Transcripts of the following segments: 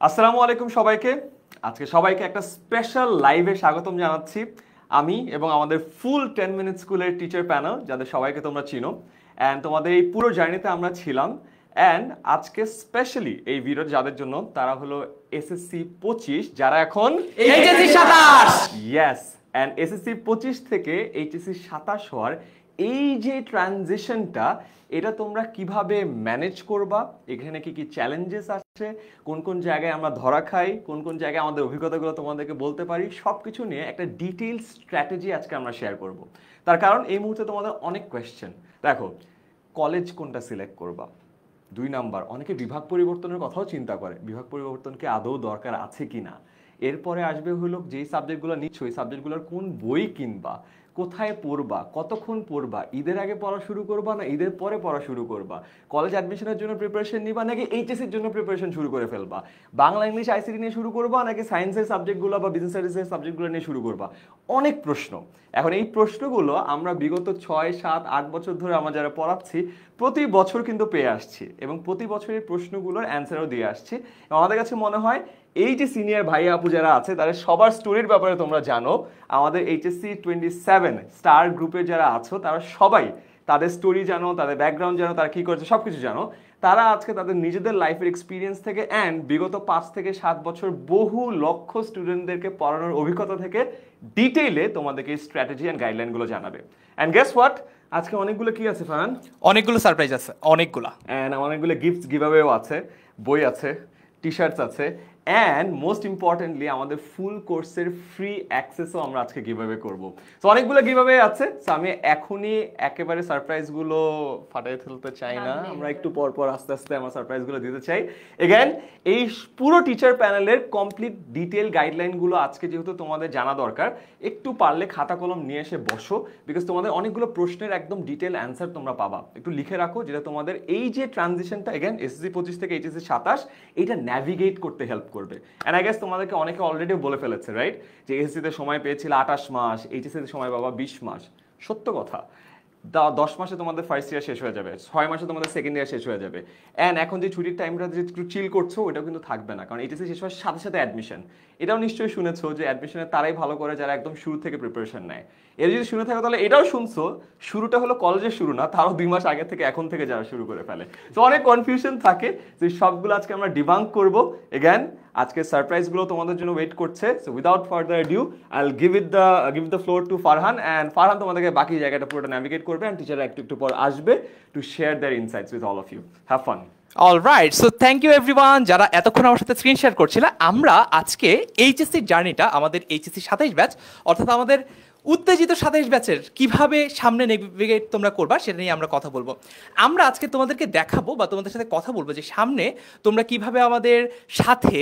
আসসালামু আলাইকুম সবাইকে। আজকে সবাইকে একটা স্পেশাল লাইভে স্বাগতম জানাচ্ছি। আমি এবং আমাদের ফুল 10 মিনিট স্কুলের টিচার প্যানেল, যাদের সবাইকে তোমরা চিনো, অ্যান্ড তোমাদের এই পুরো জার্নিতে আমরা ছিলাম। অ্যান্ড আজকে স্পেশালি এই ভিডিও যাদের জন্য, তারা হলো এসএসসি 25, যারা এখন এইচএসসি 27। ইয়েস, অ্যান্ড এসএসসি 25 থেকে এইচএসসি 27 হওয়ার এই যে ট্রানজিশনটা, এটা তোমরা কিভাবে ম্যানেজ করবা, এখানে কি কি চ্যালেঞ্জেস আছে, কোন কোন জায়গায় আমরা ধরা খাই, কোন কোন জায়গায় আমাদের অভিজ্ঞতাগুলো তোমাদেরকে বলতে পারি, সব কিছু নিয়ে একটা ডিটেইল স্ট্র্যাটেজি আজকে আমরা শেয়ার করব। তার কারণ এই মুহূর্তে তোমাদের অনেক কোয়েশ্চেন। দেখো, কলেজ কোনটা সিলেক্ট করবা, 2 নাম্বার, অনেকে বিভাগ পরিবর্তনের কথাও চিন্তা করে, বিভাগ পরিবর্তন কি আদৌ দরকার আছে কি না। এরপরে আসবে হলো যেই সাবজেক্টগুলো নিচ্ছ ওই সাবজেক্টগুলোর কোন বই কিনবা, কোথায় পড়বা, কতক্ষণ পড়বা, ঈদের আগে পড়া শুরু করবা না ঈদের পরে পড়া শুরু করবা, কলেজ অ্যাডমিশনের জন্য প্রিপারেশন নিবা নাকি এইচএসসির জন্য প্রিপারেশন শুরু করে ফেলবা, বাংলা ইংলিশ আইসিটি নিয়ে শুরু করবা নাকি সায়েন্সের সাবজেক্টগুলো বা বিজনেস স্টাডিজের সাবজেক্টগুলো নিয়ে শুরু করবা। অনেক প্রশ্ন। এখন এই প্রশ্নগুলো আমরা বিগত 6, 7, 8 বছর ধরে আমরা যারা পড়াচ্ছি প্রতি বছর কিন্তু পেয়ে আসছি এবং প্রতি বছরের প্রশ্নগুলোর অ্যান্সারও দিয়ে আসছি। আমাদের কাছে মনে হয় এই যে সিনিয়র ভাই আপু যারা আছে তাদের সবার স্টোরির ব্যাপারে তোমরা জানো। আমাদের এইচএসসি 27 স্টার গ্রুপে যারা আছো তারা সবাই তাদের স্টোরি জানো, তাদের ব্যাকগ্রাউন্ড জানো, তারা কী করছে সব কিছু জানো। তারা আজকে তাদের নিজেদের লাইফের এক্সপিরিয়েন্স থেকে অ্যান্ড বিগত 5 থেকে 7 বছর বহু লক্ষ স্টুডেন্টদেরকে পড়ানোর অভিজ্ঞতা থেকে ডিটেইলে তোমাদেরকে এই স্ট্র্যাটেজি অ্যান্ড গাইডলাইনগুলো জানাবে। অ্যান্ড গেস হোয়াট, আজকে অনেকগুলো কি আছে ফারহান? অনেকগুলো সারপ্রাইজ আছে, অনেকগুলা। অ্যান্ড অনেকগুলো গিফটস গিভঅ্যাওয়েও আছে, বই আছে, টি শার্টস আছে, অ্যান্ড মোস্ট ইম্পর্টেন্টলি আমাদের ফুল কোর্সের ফ্রি অ্যাক্সেসও আমরা আজকে গিভঅ্যাওয়ে করবো। তো অনেকগুলো গিভঅ্যাওয়ে আছে, সো আমি এখনই একেবারে সারপ্রাইজগুলো ফাটাই ফেলতে চাই না, আমরা একটু পর পর আস্তে আস্তে আমার সারপ্রাইজগুলো দিতে চাই। এগেন, এই পুরো টিচার প্যানেলের কমপ্লিট ডিটেল গাইডলাইনগুলো আজকে যেহেতু তোমাদের জানা দরকার, একটু পারলে খাতা কলম নিয়ে এসে বসো, বিকজ তোমাদের অনেকগুলো প্রশ্নের একদম ডিটেল অ্যান্সার তোমরা পাবা। একটু লিখে রাখো, যেটা তোমাদের এই যে ট্রানজিশনটা এগেন এসএসসি 25 থেকে এইচএসসি 27 এইটা ন্যাভিগেট করতে হেল্প করবে। অ্যান্ড আই গেস তোমাদেরকে অনেকে অলরেডি বলে ফেলেছে, রাইট, যে এসএসসিতে সময় পেয়েছিল 28 মাস, এইচএসসিতে সময় পাবা 20 মাস। সত্য কথা, 10 মাসে তোমাদের ফার্স্ট ইয়ার শেষ হয়ে যাবে, 6 মাসে তোমাদের সেকেন্ড ইয়ার শেষ হয়ে যাবে। অ্যান্ড এখন যে ছুটির টাইমটা যে একটু চিল করছো ওটাও কিন্তু থাকবে না, কারণ এইচএসসি শেষ হওয়ার সাথে সাথে অ্যাডমিশন। এটাও নিশ্চয়ই শুনেছো যে অ্যাডমিশনে তারাই ভালো করে যারা একদম শুরু থেকে প্রিপারেশন নেয়। এর যদি শুনে থাকো তাহলে এটাও শুনছো, শুরুটা হলো কলেজের শুরু না, তারও 2 মাস আগে থেকে এখন থেকে যারা শুরু করে ফেলে। তো অনেক কনফিউশন থাকে, যে সবগুলো আজকে আমরা ডিবাঙ্ক করবো। এগেন, আজকে সারপ্রাইজগুলো তোমাদের জন্য ওয়েট করছে। So without further due I will give the floor to Farhan, and Farhan তোমাদেরকে বাকি জায়গাটা পুরোটা ন্যাভিগেট করবে, অ্যান্ড টিচাররা একটু একটু পর আসবে to share their insights with all of you. Have fun. Alright, so thank you everyone যারা এতক্ষণ আমার সাথে স্ক্রিন শেয়ার করছিল। আমরা আজকে এইচএসসির জার্নিটা, আমাদের এইচএসসি 27 ব্যাচ, অর্থাৎ আমাদের উত্তেজিত 27 ব্যাচের কিভাবে সামনে নেভিগেট তোমরা করবা সেটা নিয়ে আমরা কথা বলবো। আমরা আজকে তোমাদেরকে দেখাবো বা তোমাদের সাথে কথা বলবো যে সামনে তোমরা কিভাবে আমাদের সাথে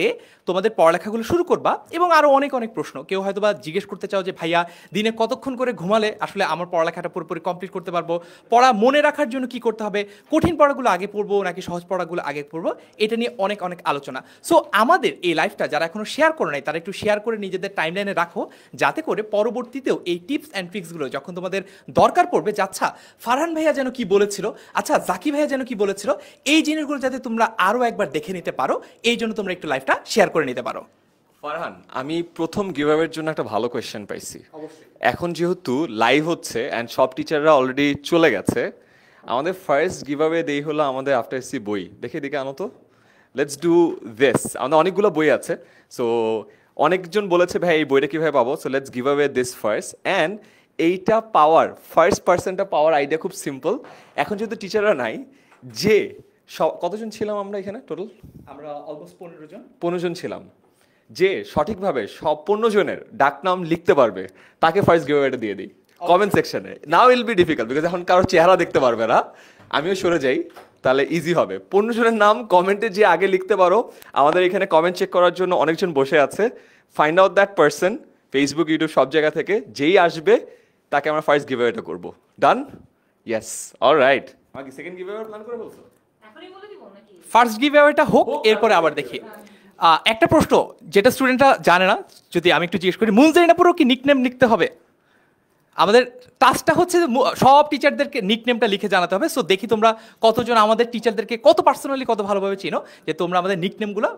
তোমাদের পড়ালেখাগুলো শুরু করবা, এবং আরও অনেক অনেক প্রশ্ন। কেউ হয়তো বা জিজ্ঞেস করতে চাও যে ভাইয়া দিনে কতক্ষণ করে ঘুমালে আসলে আমার পড়ালেখাটা পুরোপুরি কমপ্লিট করতে পারবো, পড়া মনে রাখার জন্য কি করতে হবে, কঠিন পড়াগুলো আগে পড়বো নাকি সহজ পড়াগুলো আগে পড়বো, এটা নিয়ে অনেক অনেক আলোচনা। সো আমাদের এই লাইফটা যারা এখনো শেয়ার করে নাই তারা একটু শেয়ার করে নিজেদের টাইমলাইনে রাখো, যাতে করে পরবর্তীতেও এই টিপস অ্যান্ড ট্রিক্সগুলো যখন তোমাদের দরকার পড়বে, যে আচ্ছা ফারহান ভাইয়া যেন কি বলেছিল, আচ্ছা জাকি ভাইয়া যেন কি বলেছিল, এই জিনিসগুলো যাতে তোমরা আরও একবার দেখে নিতে পারো, এই জন্য তোমরা একটু লাইফটা শেয়ার করে নিতে পারো। ফারহান, আমি প্রথম গিভঅ্যাওয়ের জন্য একটা ভালো কোয়েশ্চেন পাইছি। এখন যেহেতু লাইভ হচ্ছে অ্যান্ড সব টিচাররা অলরেডি চলে গেছে, আমাদের ফার্স্ট গিভঅ্যাওয়ে দেই হলো আমাদের আফটার এসসি বই। দেখে দিকে আনো তো, লেটস ডু দিস। আমাদের অনেকগুলো বই আছে, সো অনেকজন বলেছে ভাই এই বইটা কীভাবে পাবো, so let's give away this first. And এইটা পাওয়ার, ফার্স্ট পার্সেন্টটা পাওয়ার আইডিয়া খুব সিম্পল। এখন যেহেতু টিচাররা নাই, যে কতজন ছিলাম আমরা এখানে টোটাল? আমরা অলমোস্ট 15 জন ছিলাম। যে সঠিকভাবে সব 15 জনের ডাকনাম লিখতে পারবে তাকে ফার্স্ট গিভঅ্যাওয়েটা দিয়ে দিই কমেন্ট সেকশনে। Now will be difficult because এখন কারো চেহারা দেখতে পারবে না, আমিও সরে যাই, তাহলে ইজি হবে। 15 জনের নাম কমেন্টে যে আগে লিখতে পারো, আমাদের এখানে কমেন্ট চেক করার জন্য অনেকজন বসে আছে। Find out that person, Facebook, YouTube সব জায়গা থেকে যেই আসবে তাকে আমরা ফার্স্ট গিভঅ্যাওয়েটা করবো। ডান? Yes, alright. আমাকে সেকেন্ড গিভঅ্যাওয়ে প্ল্যান করে বলছো? ফার্স্ট গিভঅ্যাওয়েটা হোক, এরপরে আবার দেখি। একটা প্রশ্ন যেটা স্টুডেন্টরা জানে না, যদি আমি একটু জিজ্ঞেস করি, মুনজারিনা পুরো কি নিকনেম লিখতে হবে? আমাদের টাস্কটা হচ্ছে সব টিচারদেরকে নিকনেমটা লিখে জানাতে হবে। সো দেখি তোমরা কতজন আমাদের টিচারদেরকে কত পার্সোনালি কত ভালোভাবে চিনো, যে তোমরা আমাদের নিকনেমগুলো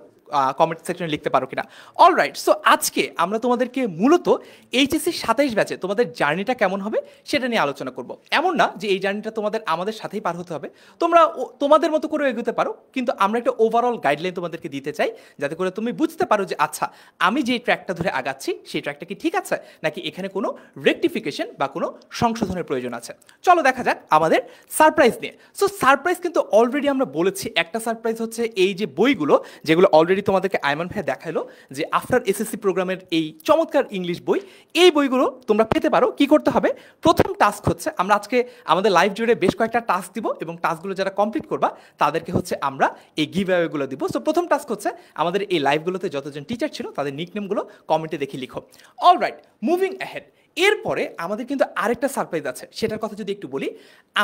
কমেন্ট সেকশনে লিখতে পারো কিনা। অলরাইট, সো আজকে আমরা তোমাদেরকে মূলত এইচএসসি 27 ব্যাচে তোমাদের জার্নিটা কেমন হবে সেটা নিয়ে আলোচনা করব। এমন না যে এই জার্নিটা তোমাদের আমাদের সাথেই পার হতে হবে, তোমরা তোমাদের মতো করে এগোতে পারো, কিন্তু আমরা একটা ওভারঅল গাইডলাইন তোমাদেরকে দিতে চাই যাতে করে তুমি বুঝতে পারো যে আচ্ছা আমি যে ট্র্যাকটা ধরে আগাচ্ছি সেই ট্র্যাকটা কি ঠিক আছে নাকি এখানে কোনো রেকটিফিকেশন বা কোনো সংশোধনের প্রয়োজন আছে। চলো দেখা যাক আমাদের সারপ্রাইজ নিয়ে। সো সারপ্রাইজ কিন্তু অলরেডি আমরা বলেছি, একটা সারপ্রাইজ হচ্ছে এই যে বইগুলো যেগুলো অলরেডি তোমাদেরকে আয়মান ভাই দেখাইলো যে আফটার এসএসসি প্রোগ্রামের এই চমৎকার ইংলিশ বই, এই বইগুলো তোমরা পেতে পারো। কি করতে হবে, প্রথম টাস্ক হচ্ছে আমরা আজকে আমাদের লাইভ জুড়ে বেশ কয়েকটা টাস্ক দিব এবং টাস্কগুলো যারা কমপ্লিট করবা তাদেরকে হচ্ছে আমরা এই গিভ অ্যাওয়েগুলো দিব। সো প্রথম টাস্ক হচ্ছে আমাদের এই লাইভগুলোতে যতজন টিচার ছিল তাদের নিকনেমগুলো কমেন্টে দেখে লিখো। Alright, moving ahead. এরপরে আমাদের কিন্তু আরেকটা সারপ্রাইজ আছে, সেটার কথা যদি একটু বলি,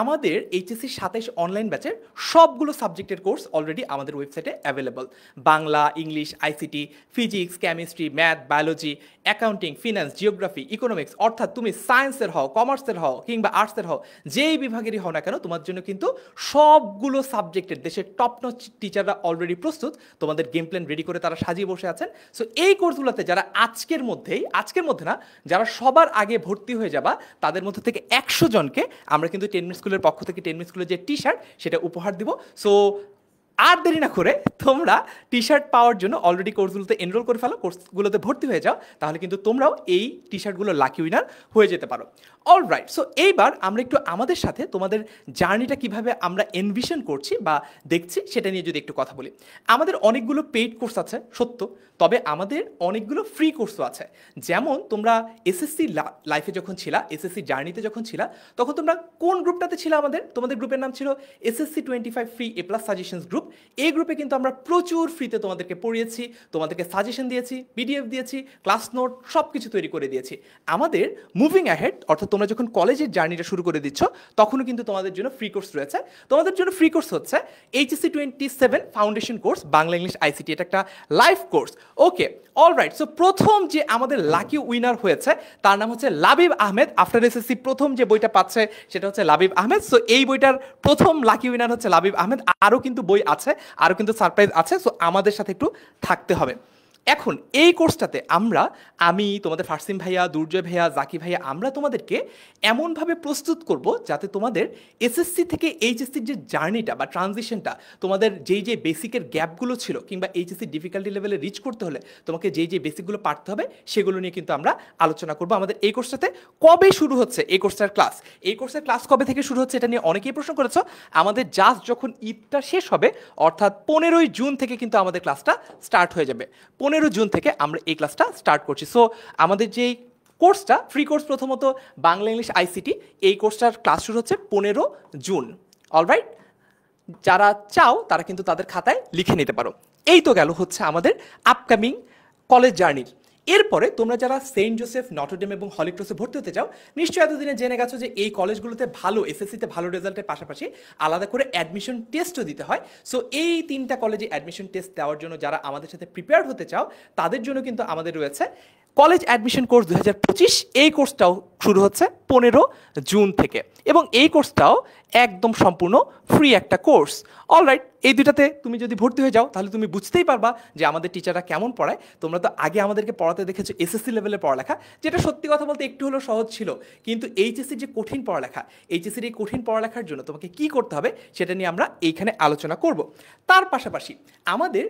আমাদের এইচএসসি 27 অনলাইন ব্যাচের সবগুলো সাবজেক্টের কোর্স অলরেডি আমাদের ওয়েবসাইটে available. Bangla, English, ICT, physics, chemistry, math, biology, accounting, finance, geography, economics, অর্থাৎ তুমি সায়েন্সের হও, কমার্সের হও কিংবা আর্টসের হও, যেই বিভাগেরই হও না কেন তোমার জন্য কিন্তু সবগুলো সাবজেক্টের দেশের টপ নচ টিচাররা অলরেডি প্রস্তুত, তোমাদের গেম প্ল্যান রেডি করে তারা সাজিয়ে বসে আছেন। সো এই কোর্সগুলোতে যারা আজকের মধ্যে না, যারা সবার আগে ভর্তি হয়ে যাবা তাদের মধ্যে থেকে 100 জনকে আমরা কিন্তু 10 মিনিট স্কুলের পক্ষ থেকে 10 মিনিট স্কুলের যে টি শার্ট সেটা উপহার দিব। সো আর দেরি না করে তোমরা টি শার্ট পাওয়ার জন্য অলরেডি কোর্সগুলোতে এনরোল করে ফেলো, কোর্সগুলোতে ভর্তি হয়ে যাও, তাহলে কিন্তু তোমরাও এই টি শার্টগুলো লাকি উইনার হয়ে যেতে পারো। অলরাইট, সো এইবার আমরা একটু আমাদের সাথে তোমাদের জার্নিটা কিভাবে আমরা এনভিশন করছি বা দেখছি সেটা নিয়ে যদি একটু কথা বলি। আমাদের অনেকগুলো পেইড কোর্স আছে সত্য, তবে আমাদের অনেকগুলো ফ্রি কোর্সও আছে। যেমন তোমরা এসএসসি লাইফে যখন ছিলা, এসএসসি জার্নিতে যখন ছিলা, তখন তোমরা কোন গ্রুপটাতে ছিল? তোমাদের গ্রুপের নাম ছিল এসএসসি 25 ফ্রি এ প্লাস সাজেশনস গ্রুপ। এই গ্রুপে কিন্তু আমরা প্রচুর ফ্রিতে তোমাদেরকে পড়িয়েছি, তোমাদেরকে সাজেশন দিয়েছি, পিডিএফ দিয়েছি, ক্লাস নোট সব কিছু তৈরি করে দিয়েছি। আমাদের মুভিং অ্যাহেড, অর্থাৎ তোমরা যখন কলেজের জার্নিটা শুরু করে দিচ্ছ তখনও কিন্তু তোমাদের জন্য ফ্রি কোর্স রয়েছে। তোমাদের জন্য ফ্রি কোর্স হচ্ছে HSC 27 foundation course Bangla, English, ICT. এটা একটা লাইভ কোর্স। ওকে, অলরাইট, সো প্রথম যে আমাদের লাকি উইনার হয়েছে তার নাম হচ্ছে লাবিব আহমেদ। আফটার এসএসসি প্রথম যে বইটা পাচ্ছে সেটা হচ্ছে লাবিব আহমেদ। সো এই বইটার প্রথম লাকি উইনার হচ্ছে লাবিব আহমেদ। আরও কিন্তু বই আছে, আরও কিন্তু সারপ্রাইজ আছে, সো আমাদের সাথে একটু থাকতে হবে। এখন এই কোর্সটাতে আমি তোমাদের ফারসিম ভাইয়া, দুর্জয় ভাইয়া, জাকি ভাইয়া, আমরা তোমাদেরকে এমনভাবে প্রস্তুত করব যাতে তোমাদের এসএসসি থেকে এইচএসসির যে জার্নিটা বা ট্রানজিশনটা, তোমাদের যেই যে বেসিকের গ্যাপগুলো ছিল কিংবা এইচএসসি ডিফিকাল্টি লেভেলে রিচ করতে হলে তোমাকে যেই যে বেসিকগুলো পারতে হবে সেগুলো নিয়ে কিন্তু আমরা আলোচনা করব। আমাদের এই কোর্সটাতে কবে শুরু হচ্ছে এই কোর্সটার ক্লাস? এই কোর্সের ক্লাস কবে থেকে শুরু হচ্ছে এটা নিয়ে অনেকেই প্রশ্ন করেছো। আমাদের জাস্ট যখন ঈদটা শেষ হবে অর্থাৎ 15ই জুন থেকে কিন্তু আমাদের ক্লাসটা স্টার্ট হয়ে যাবে। 15 জুন থেকে আমরা এই ক্লাসটা স্টার্ট করছি। সো আমাদের যেই কোর্সটা ফ্রি কোর্স, প্রথমত বাংলা, ইংলিশ, আইসিটি, এই কোর্সটার ক্লাস শুরু হচ্ছে 15 জুন। অলরাইট, যারা চাও তারা কিন্তু তাদের খাতায় লিখে নিতে পারো। এই তো গেল হচ্ছে আমাদের আপকামিং কলেজ জার্নির। এরপরে তোমরা যারা সেন্ট জোসেফ, নটরডেম এবং হলি ক্রসে ভর্তি হতে চাও, নিশ্চয়ই এতদিনে জেনে গেছো যে এই কলেজগুলোতে ভালো এসএসসিতে ভালো রেজাল্টের পাশাপাশি আলাদা করে অ্যাডমিশন টেস্টও দিতে হয়। সো এই 3টা কলেজে অ্যাডমিশন টেস্ট দেওয়ার জন্য যারা আমাদের সাথে প্রিপেয়ার হতে চাও তাদের জন্য কিন্তু আমাদের রয়েছে কলেজ অ্যাডমিশন কোর্স 2025। এই কোর্সটাও শুরু হচ্ছে 15 জুন থেকে এবং এই কোর্সটাও একদম সম্পূর্ণ ফ্রি একটা কোর্স। অলরাইট, এই দুটাতে তুমি যদি ভর্তি হয়ে যাও তাহলে তুমি বুঝতেই পারবা যে আমাদের টিচাররা কেমন পড়ায়। তোমরা তো আগে আমাদেরকে পড়াতে দেখেছো এসএসসি লেভেলের পড়ালেখা, যেটা সত্যি কথা বলতে একটু হলেও সহজ ছিল, কিন্তু এইচএসসির যে কঠিন পড়ালেখা, এইচএসসির এই কঠিন পড়ালেখার জন্য তোমাকে কি করতে হবে সেটা নিয়ে আমরা এইখানে আলোচনা করব। তার পাশাপাশি আমাদের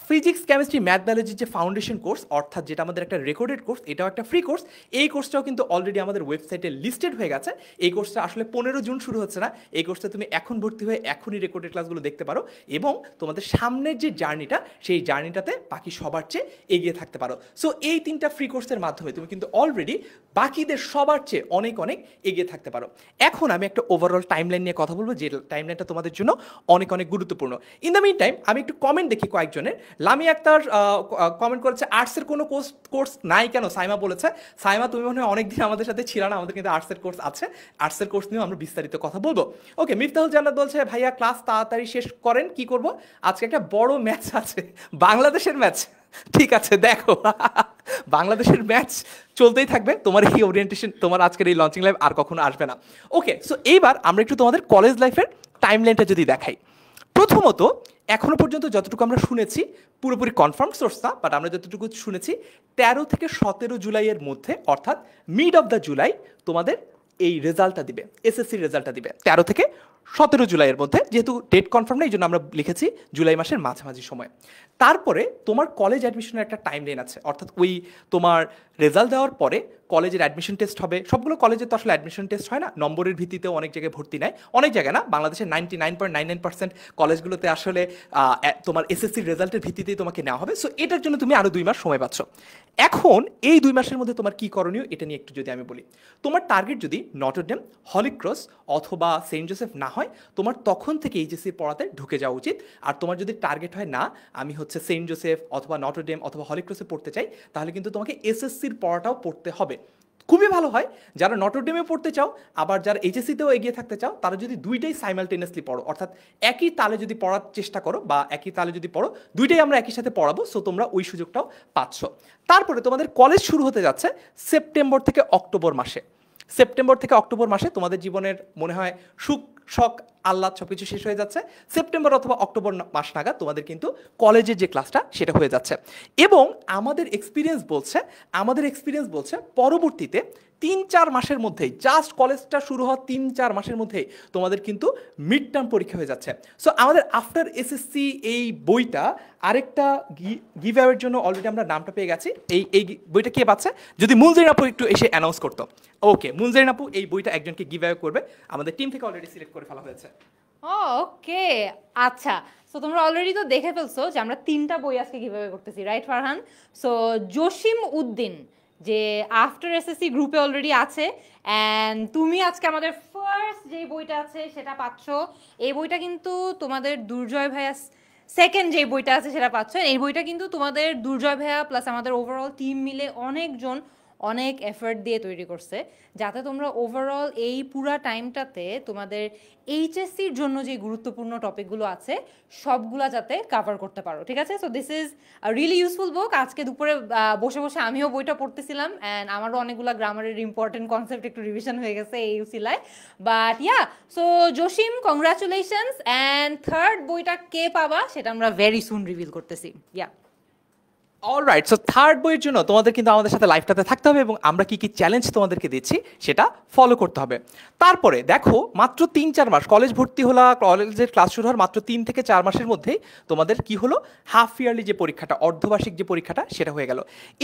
ফিজিক্স, কেমিস্ট্রি, ম্যাথ, বায়োলজির যে ফাউন্ডেশন কোর্স, অর্থাৎ যেটা আমাদের একটা রেকর্ডেড কোর্স, এটাও একটা ফ্রি কোর্স। এই কোর্সটাও কিন্তু অলরেডি আমাদের ওয়েবসাইটে লিস্টেড হয়ে গেছে। এই কোর্সটা আসলে 15 জুন শুরু হচ্ছে না, এই কোর্সটা তুমি এখন ভর্তি হয়ে এখনই রেকর্ডেড ক্লাসগুলো দেখতে পারো এবং তোমাদের সামনের যে জার্নিটা সেই জার্নিটাতে বাকি সবার চেয়ে এগিয়ে থাকতে পারো। সো এই 3টা ফ্রি কোর্সের মাধ্যমে তুমি কিন্তু অলরেডি বাকিদের সবার চেয়ে অনেক অনেক এগিয়ে থাকতে পারো। এখন আমি একটা ওভারঅল টাইমলাইন নিয়ে কথা বলবো, যে টাইমলাইনটা তোমাদের জন্য অনেক অনেক গুরুত্বপূর্ণ। ইন দ্য মিন টাইম আমি একটু কমেন্ট দেখি কয়েকজনের। লামি আক্তার কমেন্ট করেছে আর্টসের কোনো কোর্স নাই কেন? সাইমা বলেছে। সাইমা, তুমি মনে হয় অনেকদিন আমাদের সাথে ছিল না, আমাদের কিন্তু আর্টসের কোর্স আছে, আর্টসের কোর্স নিয়েও আমরা বিস্তারিত কথা বলবো। ওকে, মিফতাহুল জান্নাত বলছে ভাইয়া ক্লাস তাড়াতাড়ি শেষ করেন, কি করব? আজকে একটা বড় ম্যাচ আছে, বাংলাদেশের ম্যাচ। ঠিক আছে, দেখো বাংলাদেশের ম্যাচ চলতেই থাকবে, তোমার এই ওরিয়েন্টেশন, তোমার আজকের এই লঞ্চিং লাইভ আর কখনো আসবে না। ওকে, সো এইবার আমরা একটু তোমাদের কলেজ লাইফের টাইমলাইনটা যদি দেখাই। প্রথমত এখনো পর্যন্ত যতটুকু আমরা শুনেছি, পুরোপুরি কনফার্ম সোর্স না, বাট আমরা যতটুকু শুনেছি 13 থেকে 17 জুলাইয়ের মধ্যে, অর্থাৎ মিড অফ দ্য জুলাই তোমাদের এই রেজাল্টটা দিবে, এসএসসির রেজাল্টটা দিবে 13 থেকে 17 জুলাইয়ের মধ্যে। যেহেতু ডেট কনফার্ম নেই, এই জন্য আমরা লিখেছি জুলাই মাসের মাঝামাঝি সময়। তারপরে তোমার কলেজ অ্যাডমিশনের একটা টাইম লাইন আছে, অর্থাৎ ওই তোমার রেজাল্ট দেওয়ার পরে কলেজের অ্যাডমিশন টেস্ট হবে। সবগুলো কলেজে তো আসলে অ্যাডমিশন টেস্ট হয় না, নম্বরের ভিত্তিতেও অনেক জায়গায় ভর্তি নেয়, অনেক জায়গায় না, বাংলাদেশের 99.99% কলেজগুলোতে আসলে তোমার এসএসসির রেজাল্টের ভিত্তিতেই তোমাকে নেওয়া হবে। সো এটার জন্য তুমি আরও 2 মাস সময় পাচ্ছ। এখন এই 2 মাসের মধ্যে তোমার কী করণীয় এটা নিয়ে একটু যদি আমি বলি, তোমার টার্গেট যদি নটরডেম, হলি ক্রস অথবা সেন্ট জোসেফ না হয়, তোমার তখন থেকে এইচএসসি পড়াতে ঢুকে যাওয়া উচিত। আর তোমার যদি টার্গেট হয় না আমি হচ্ছে সেন্ট জোসেফ অথবা নটরডেম অথবা হলি ক্রসে পড়তে চাই, তাহলে কিন্তু তোমাকে এসএসসির পড়াটাও পড়তে হবে। খুবই ভালো হয় যারা নটরডেমে পড়তে চাও, আবার যারা এইচএসসিতেও এগিয়ে থাকতে চাও, তারা যদি দুইটাই সাইমালটেনিয়াসলি পড়ো, অর্থাৎ একই তালে যদি পড়ার চেষ্টা করো বা একই তালে যদি পড়ো, দুইটাই আমরা একই সাথে পড়াবো, সো তোমরা ওই সুযোগটাও পাচ্ছ। তারপরে তোমাদের কলেজ শুরু হতে যাচ্ছে সেপ্টেম্বর থেকে অক্টোবর মাসে। সেপ্টেম্বর থেকে অক্টোবর মাসে তোমাদের জীবনের মনে হয় সুখ, শখ, আহ্লাদ সব কিছু শেষ হয়ে যাচ্ছে। সেপ্টেম্বর অথবা অক্টোবর মাস নাগাদ তোমাদের কিন্তু কলেজের যে ক্লাসটা সেটা হয়ে যাচ্ছে। এবং আমাদের এক্সপিরিয়েন্স বলছে পরবর্তীতে 3-4 মাসের মধ্যেই, জাস্ট কলেজটা শুরু হওয়ার 3-4 মাসের মধ্যেই তোমাদের কিন্তু মিড টার্ম পরীক্ষা হয়ে যাচ্ছে। সো আমাদের আফটার এসএসসি এই বইটা আরেকটা গিভ অ্যাওয়ের জন্য অলরেডি আমরা নামটা পেয়ে গেছি। এই বইটা কে পাচ্ছে, যদি মুনজারিন আপু একটু এসে অ্যানাউন্স করতো। ওকে, মুনজারিন আপু এই বইটা একজনকে গিভ অ্যাওয়ে করবে, আমাদের টিম থেকে অলরেডি সিলেক্ট করে ফেলা হয়েছে। ওকে, আচ্ছা। সো তোমরা অলরেডি তো দেখে ফেলছো যে আমরা 3টা বই আজকে কিভাবে করতেছি, রাইট ফারহান? সো জসিম উদ্দিন যে আফটার এসএসসি গ্রুপে অলরেডি আছে, অ্যান্ড তুমি আজকে আমাদের ফার্স্ট যে বইটা আছে সেটা পাচ্ছ। এই বইটা কিন্তু তোমাদের দুর্জয় ভাইয়া সেকেন্ড যে বইটা আছে সেটা পাচ্ছ। এই বইটা কিন্তু তোমাদের দুর্জয় ভাইয়া প্লাস আমাদের ওভারঅল টিম মিলে অনেকজন অনেক এফর্ট দিয়ে তৈরি করছে, যাতে তোমরা ওভারঅল এই পুরা টাইমটাতে তোমাদের এইচএসসির জন্য যে গুরুত্বপূর্ণ টপিকগুলো আছে সবগুলা যাতে কভার করতে পারো, ঠিক আছে? So this is really useful book. আজকে দুপুরে বসে বসে আমিও বইটা পড়তেছিলাম, অ্যান্ড আমারও অনেকগুলো গ্রামারের ইম্পর্টেন্ট কনসেপ্ট একটু রিভিশন হয়ে গেছে এই ইউসিলায়। But yeah, so Jasim, congratulations. And third বইটা কে পাবা সেটা আমরা ভেরি সুন রিভিল করতেছি। ইয়া, অলরাইট, সো থার্ড বইয়ের জন্য তোমাদের কিন্তু আমাদের সাথে লাইভটাতে থাকতে হবে এবং আমরা কি কি চ্যালেঞ্জ তোমাদেরকে দিচ্ছি সেটা ফলো করতে হবে। তারপরে দেখো, মাত্র 3-4 মাস কলেজ ভর্তি হলো, কলেজের ক্লাস শুরু হওয়ার মাত্র 3 থেকে 4 মাসের মধ্যেই তোমাদের কি হলো, হাফ ইয়ারলি যে পরীক্ষাটা, অর্ধবার্ষিক যে পরীক্ষাটা সেটা হয়ে গেল।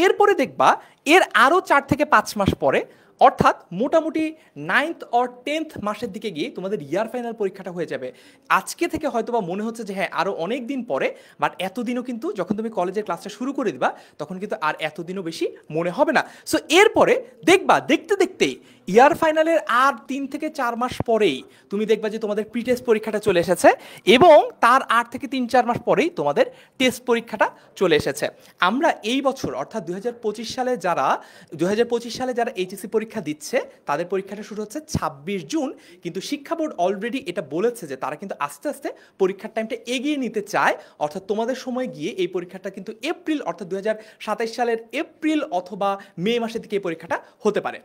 এরপরে দেখবা এর আরও 4 থেকে 5 মাস পরে, অর্থাৎ মোটামুটি 9th or 10th মাসের দিকে গিয়ে তোমাদের ইয়ার ফাইনাল পরীক্ষাটা হয়ে যাবে। আজকে থেকে হয়তো বা মনে হচ্ছে যে হ্যাঁ আরও অনেক দিন পরে, বাট এতদিনও কিন্তু যখন তুমি কলেজের ক্লাসটা শুরু করে দিবা তখন কিন্তু আর এতদিনও বেশি মনে হবে না। সো এরপরে দেখবা দেখতে দেখতেই ইয়ার ফাইনালের আর 3 থেকে 4 মাস পরেই তুমি দেখবা যে তোমাদের প্রি টেস্ট পরীক্ষাটা চলে এসেছে, এবং তার 8 থেকে 3-4 মাস পরেই তোমাদের টেস্ট পরীক্ষাটা চলে এসেছে। আমরা এই বছর অর্থাৎ 2025 সালে যারা এইচএসসি পরীক্ষা দিচ্ছে তাদের পরীক্ষাটা শুরু হচ্ছে 26 জুন, কিন্তু শিক্ষা বোর্ড অলরেডি এটা বলেছে যে তারা কিন্তু আস্তে আস্তে পরীক্ষার টাইমটা এগিয়ে নিতে চায়, অর্থাৎ তোমাদের সময় গিয়ে এই পরীক্ষাটা কিন্তু এপ্রিল, অর্থাৎ 2027 সালের এপ্রিল অথবা মে মাসের দিকে এই পরীক্ষাটা হতে পারে।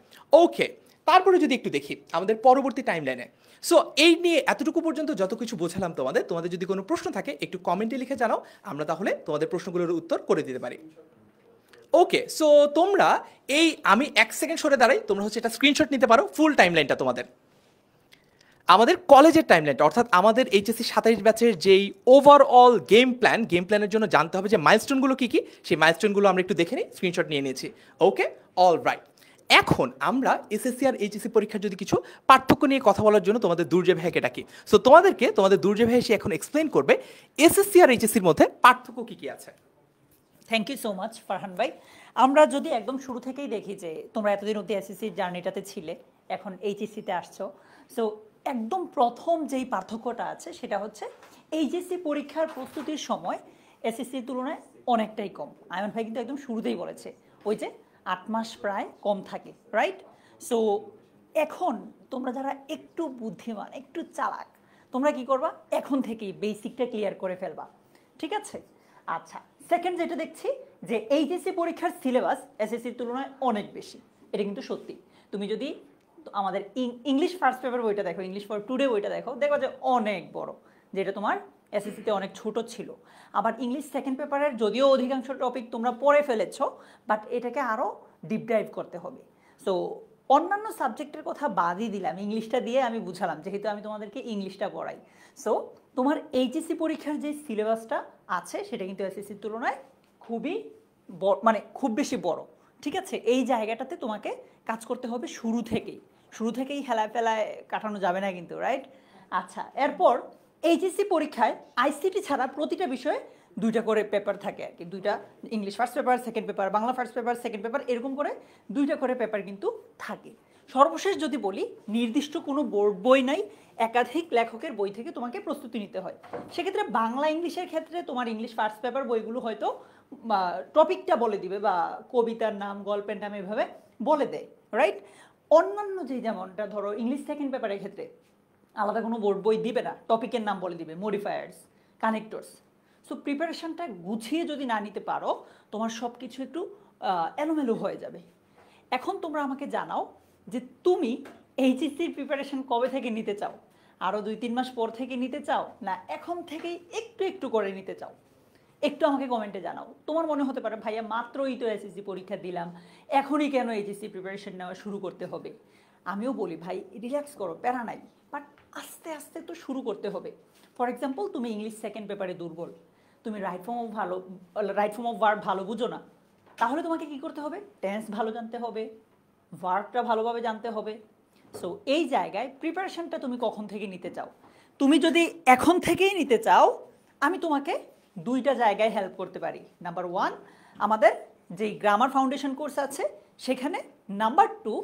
ওকে, তারপরে যদি একটু দেখি আমাদের পরবর্তী টাইম লাইনে। সো এই নিয়ে এতটুকু পর্যন্ত যত কিছু বোঝালাম তোমাদের যদি কোনো প্রশ্ন থাকে একটু কমেন্টে লিখে জানাও, আমরা তাহলে তোমাদের প্রশ্নগুলোর উত্তর করে দিতে পারি। ওকে, সো তোমরা আমি 1 সেকেন্ড সরে দাঁড়াই, তোমরা হচ্ছে এটা স্ক্রিনশট নিতে পারো ফুল টাইম লাইনটা তোমাদের। আমাদের কলেজের টাইম লাইনটা, অর্থাৎ আমাদের এইচএসসি 27 ব্যাচের যেই ওভারঅল গেম প্ল্যানের জন্য জানতে হবে যে মাইলস্টোনগুলো কী কী, সেই মাইলস্টোনগুলো আমরা একটু দেখে নিই, স্ক্রিনশট নিয়ে নিয়েছি। ওকে, অল রাইট। এখন আমরা এসএসসি আর এইচএসসি পরীক্ষার যদি কিছু পার্থক্য নিয়ে কথা বলার জন্য তোমাদের দুর্জয় ভাইকে ডাকি। সো তোমাদের দুর্জয় ভাই এসে এখন এক্সপ্লেন করবে এসএসসি আর এইচএসসির মধ্যে পার্থক্য কী কী আছে। Thank you so much Farhan ভাই। আমরা যদি একদম শুরু থেকেই দেখি যে তোমরা এতদিন অবধি এসএসসির জার্নিটাতে ছিলে, এখন এইচএসসিতে আসছো। সো একদম প্রথম যেই পার্থক্যটা আছে সেটা হচ্ছে এইচএসসি পরীক্ষার প্রস্তুতির সময় এসএসসির তুলনায় অনেকটাই কম। আয়মান ভাই কিন্তু একদম শুরুতেই বলেছে ওই যে 8 মাস প্রায় কম থাকে, রাইট? সো এখন তোমরা যারা একটু বুদ্ধিমান, একটু চালাক, তোমরা কি করবা, এখন থেকেই বেসিকটা ক্লিয়ার করে ফেলবা, ঠিক আছে? আচ্ছা, সেকেন্ড যেটা দেখছি যে এইচএসসি পরীক্ষার সিলেবাস এসএসসির তুলনায় অনেক বেশি, এটা কিন্তু সত্যি। তুমি যদি আমাদের ইংলিশ ফার্স্ট পেপার বইটা দেখো, ইংলিশ ফর টুডে বইটা দেখো, দেখবা যে অনেক বড়, যেটা তোমার এসএসসিতে অনেক ছোট ছিল। আবার ইংলিশ সেকেন্ড পেপারের যদিও অধিকাংশ টপিক তোমরা পড়ে ফেলেছো, বাট এটাকে আরও ডিপ ডাইভ করতে হবে। সো অন্যান্য সাবজেক্টের কথা বাদই দিলাম, ইংলিশটা দিয়ে আমি বুঝালাম, যেহেতু আমি তোমাদেরকে ইংলিশটা পড়াই। সো তোমার এইচএসসি পরীক্ষার যে সিলেবাসটা আছে সেটা কিন্তু এসএসসির তুলনায় খুবই মানে খুব বেশি বড়, ঠিক আছে? এই জায়গাটাতে তোমাকে কাজ করতে হবে শুরু থেকেই হেলায় ফেলায় কাটানো যাবে না কিন্তু, রাইট? আচ্ছা, এরপর এইচএসসি পরীক্ষায় আইসিটি ছাড়া প্রতিটা বিষয়ে 2টা করে পেপার থাকে আর কি, 2টা, English first paper second paper, Bangla first paper second paper, এরকম করে 2টা করে পেপার কিন্তু থাকে। সর্বশেষ যদি বলি, নির্দিষ্ট কোনো বোর্ড বই নাই, একাধিক লেখকের বই থেকে তোমাকে প্রস্তুতি নিতে হয়। সেক্ষেত্রে বাংলা ইংলিশের ক্ষেত্রে তোমার ইংলিশ ফার্স্ট পেপার বইগুলো হয়তো টপিকটা বলে দিবে বা কবিতার নাম, গল্পের নাম এভাবে বলে দেয়, রাইট? অন্যান্য যেমনটা ধরো ইংলিশ সেকেন্ড পেপারের ক্ষেত্রে আলাদা কোনো বোর্ড বই দিবে না, টপিকের নাম বলে দিবে, মডিফায়ার্স, কানেক্টরস। সো প্রিপারেশনটা গুছিয়ে যদি না নিতে পারো, তোমার সব কিছু একটু এলোমেলো হয়ে যাবে। এখন তোমরা আমাকে জানাও যে তুমি এইচএসসির প্রিপারেশন কবে থেকে নিতে চাও? আরও 2-3 মাস পর থেকে নিতে চাও, না এখন থেকেই একটু একটু করে নিতে চাও? একটু আমাকে কমেন্টে জানাও। তোমার মনে হতে পারে ভাইয়া মাত্রই তো এসএসসি পরীক্ষা দিলাম, এখনই কেন এইচএসসি প্রিপারেশন নেওয়া শুরু করতে হবে? আমিও বলি ভাই রিল্যাক্স করো, প্যারা নাই, বাট আস্তে আস্তে তো শুরু করতে হবে। ফর এক্সাম্পল, তুমি ইংলিশ সেকেন্ড পেপারে দুর্বল, তুমি রাইট ফর্ম অফ ভার্ব ভালো বুঝো না, তাহলে তোমাকে কি করতে হবে? টেন্স ভালো জানতে হবে, ভার্বটা ভালোভাবে জানতে হবে। সো এই জায়গায় প্রিপারেশনটা তুমি কখন থেকে নিতে চাও? তুমি যদি এখন থেকেই নিতে চাও, আমি তোমাকে 2টা জায়গায় হেল্প করতে পারি। নাম্বার 1, আমাদের যেই গ্রামার ফাউন্ডেশন কোর্স আছে সেখানে। নাম্বার 2,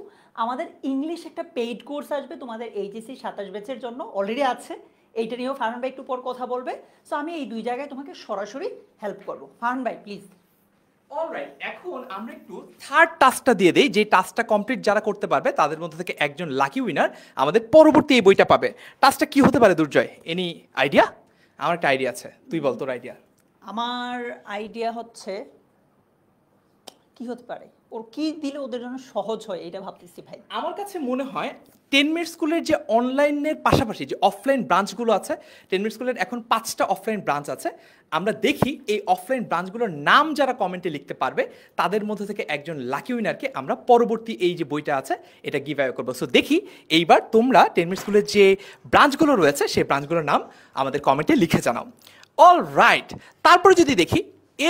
আমাদের ইংলিশ একটা পেইড কোর্স আসবে তোমাদের এইচএসসি 27 ব্যাচের জন্য, অলরেডি আছে। এইটা নিয়েও ফারহান ভাই একটু পর কথা বলবে। সো আমি এই 2 জায়গায় তোমাকে সরাসরি হেল্প করবো। ফারহান ভাই প্লিজ। অলরাইট, এখন আমরা একটু থার্ড টাস্কটা দিয়ে দেই, যে টাস্কটা কমপ্লিট যারা করতে পারবে তাদের মধ্যে থেকে একজন লাকি উইনার আমাদের পরবর্তী এই বইটা পাবে। টাস্কটা কি হতে পারে দুর্জয়? Any idea? আমার একটা আইডিয়া আছে, তুই বল তোর আইডিয়া। আমার আইডিয়া হচ্ছে কি হতে পারে, ওর কি দিলে ওদের জন্য সহজ হয় এটা ভাবতেছি ভাই। আমার কাছে মনে হয় 10 মিনিট স্কুলের যে অনলাইনের পাশাপাশি যে অফলাইন ব্রাঞ্চগুলো আছে, 10 মিনিট স্কুলের এখন 5টা অফলাইন ব্রাঞ্চ আছে। আমরা দেখি এই অফলাইন ব্রাঞ্চগুলোর নাম যারা কমেন্টে লিখতে পারবে তাদের মধ্যে থেকে একজন লাকি উইনারকে আমরা পরবর্তী এই যে বইটা আছে এটা গিভ অ্যাওয়ে করবো। সো দেখি এইবার তোমরা 10 মিনিট স্কুলের যে ব্রাঞ্চগুলো রয়েছে সেই ব্রাঞ্চগুলোর নাম আমাদের কমেন্টে লিখে জানাও। অল রাইট, তারপরে যদি দেখি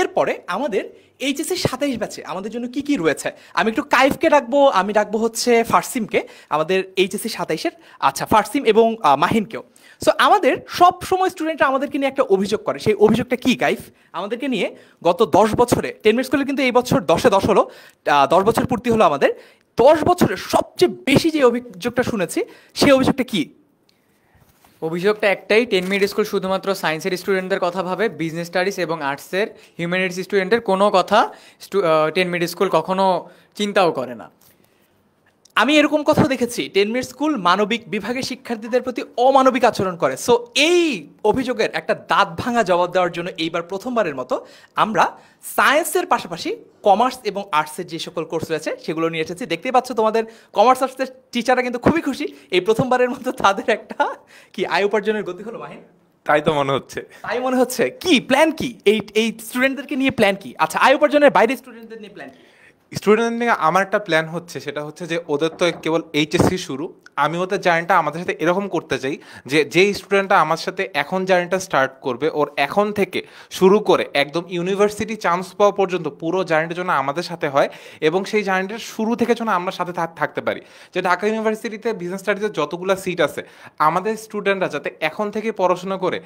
এরপরে আমাদের এইচএসসি 27 ব্যাচে আমাদের জন্য কি কি রয়েছে। আমি একটু কাইফকে ডাকবো, আমি ডাকবো হচ্ছে ফারসিমকে, আমাদের এইচএসসি 27-এর, আচ্ছা ফারসিম এবং মাহিনকেও। সো আমাদের সব সময় স্টুডেন্টরা আমাদেরকে নিয়ে একটা অভিযোগ করে, সেই অভিযোগটা কি কাইফ? আমাদেরকে নিয়ে গত 10 বছরে 10 মিনিট স্কুলে কিন্তু এই বছর 10-এ 10 হলো, 10 বছর পূর্তি হলো আমাদের। 10 বছরে সবচেয়ে বেশি যে অভিযোগটা শুনেছি সেই অভিযোগটা কি? অভিযোগটা একটাই, 10 মিনিট স্কুল শুধুমাত্র সায়েন্সের স্টুডেন্টদের কথা ভাবে, বিজনেস স্টাডিজ এবং আর্টসের হিউম্যানিটিস স্টুডেন্টের কোনো কথা 10 মিনিট স্কুল কখনো চিন্তাও করে না। আমি এরকম কথা দেখেছি, 10 মিনিট স্কুল মানবিক বিভাগের শিক্ষার্থীদের প্রতি অমানবিক আচরণ করে। সো এই অভিযোগের একটা দাঁত ভাঙা জবাব দেওয়ার জন্য এইবার প্রথমবারের মতো আমরা সায়েন্সের পাশাপাশি কমার্স এবং আর্টসের যে সকল কোর্স রয়েছে সেগুলো নিয়ে এসেছি। দেখতেই পাচ্ছ তোমাদের কমার্স আর্টসের টিচাররা কিন্তু খুবই খুশি, এই প্রথমবারের মতো তাদের একটা কি আয় উপার্জনের গতি হলো। মাহিন, তাই তো মনে হচ্ছে। তাই মনে হচ্ছে। কি প্ল্যান কি এই স্টুডেন্টদেরকে নিয়ে প্ল্যান কি? আচ্ছা, আয় উপার্জনের বাইরে স্টুডেন্টদের নিয়ে প্ল্যান কি? স্টুডেন্ট নিয়ে আমার একটা প্ল্যান হচ্ছে, সেটা হচ্ছে যে ওদের তো কেবল এইচএসসি শুরু, আমি ওদের জার্নিটা আমাদের সাথে এরকম করতে চাই যে যেই স্টুডেন্টটা আমার সাথে এখন জার্নিটা স্টার্ট করবে, ওর এখন থেকে শুরু করে একদম ইউনিভার্সিটি চান্স পাওয়া পর্যন্ত পুরো জার্নিটার জন্য আমাদের সাথে হয়, এবং সেই জার্নিটার শুরু থেকে যেন আমরা সাথে থাকতে পারি। যে ঢাকা ইউনিভার্সিটিতে বিজনেস স্টাডিজের যতগুলো সিট আছে, আমাদের স্টুডেন্টরা যাতে এখন থেকে পড়াশোনা করে,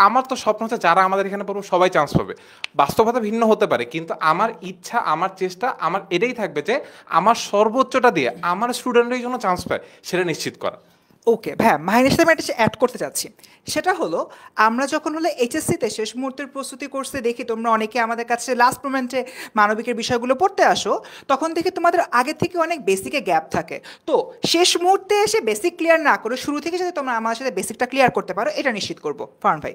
আমার তো স্বপ্ন হচ্ছে যারা আমাদের এখানে পড়বে সবাই চান্স পাবে। বাস্তবতা ভিন্ন হতে পারে, কিন্তু আমার ইচ্ছা, আমার চেষ্টা, আমার এটাই থাকবে যে আমার সর্বোচ্চটা দিয়ে আমার স্টুডেন্টরাই যেন চান্স পায় সেটা নিশ্চিত করা। ওকে ভাইয়া, মাহিনের সাথে আমি একটা অ্যাড করতে চাচ্ছি। সেটা হলো, আমরা যখন হলে এইচএসসিতে শেষ মুহূর্তের প্রস্তুতি কোর্সে দেখি তোমরা অনেকে আমাদের কাছে লাস্ট মোমেন্টে মানবিকের বিষয়গুলো পড়তে আসো, তখন দেখি তোমাদের আগে থেকে অনেক বেসিকে গ্যাপ থাকে। তো শেষ মুহূর্তে এসে বেসিক ক্লিয়ার না করে শুরু থেকে যাতে তোমরা আমার সাথে বেসিকটা ক্লিয়ার করতে পারো এটা নিশ্চিত করবো। ফারহান ভাই,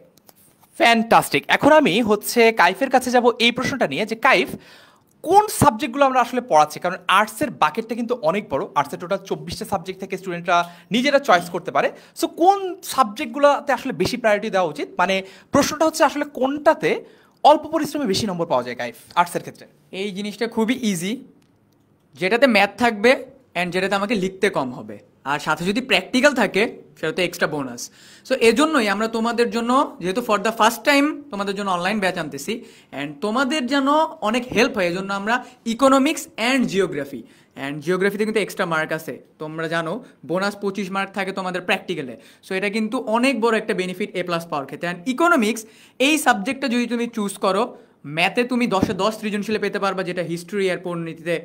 ফ্যান্টাস্টিক। এখন আমি হচ্ছে কাইফের কাছে যাব এই প্রশ্নটা নিয়ে, যে কাইফ কোন সাবজেক্টগুলো আমরা আসলে পড়াচ্ছি, কারণ আর্টসের বাকেটটা কিন্তু অনেক বড়, আর্টসের টোটাল 24টা সাবজেক্ট থেকে স্টুডেন্টরা নিজেরা চয়েস করতে পারে। সো কোন সাবজেক্টগুলোতে আসলে বেশি প্রায়োরিটি দেওয়া উচিত, মানে প্রশ্নটা হচ্ছে আসলে কোনটাতে অল্প পরিশ্রমে বেশি নম্বর পাওয়া যায় গাইফ আর্টসের ক্ষেত্রে? এই জিনিসটা খুবই ইজি, যেটাতে ম্যাথ থাকবে অ্যান্ড যেটাতে আমাকে লিখতে কম হবে, আর সাথে যদি প্র্যাকটিক্যাল থাকে সেটা তো এক্সট্রা বোনাস। সো এজন্যই আমরা তোমাদের জন্য, যেহেতু ফর দ্য ফার্স্ট টাইম তোমাদের জন্য অনলাইন ব্যাচ আনতেছি অ্যান্ড তোমাদের যেন অনেক হেল্প হয়, এজন্য আমরা ইকোনমিক্স অ্যান্ড জিওগ্রাফিতে কিন্তু এক্সট্রা মার্ক আছে, তোমরা জানো বোনাস 25 মার্ক থাকে তোমাদের প্র্যাকটিক্যালে। সো এটা কিন্তু অনেক বড় একটা বেনিফিট A+ পাওয়ার ক্ষেত্রে। অ্যান্ড ইকোনমিক্স এই সাবজেক্টটা যদি তুমি চুজ করো, ম্যাথে তুমি 10-এ 10 সৃজনশীলে পেতে পারবা, যেটা হিস্ট্রি আর পরিণীতিতে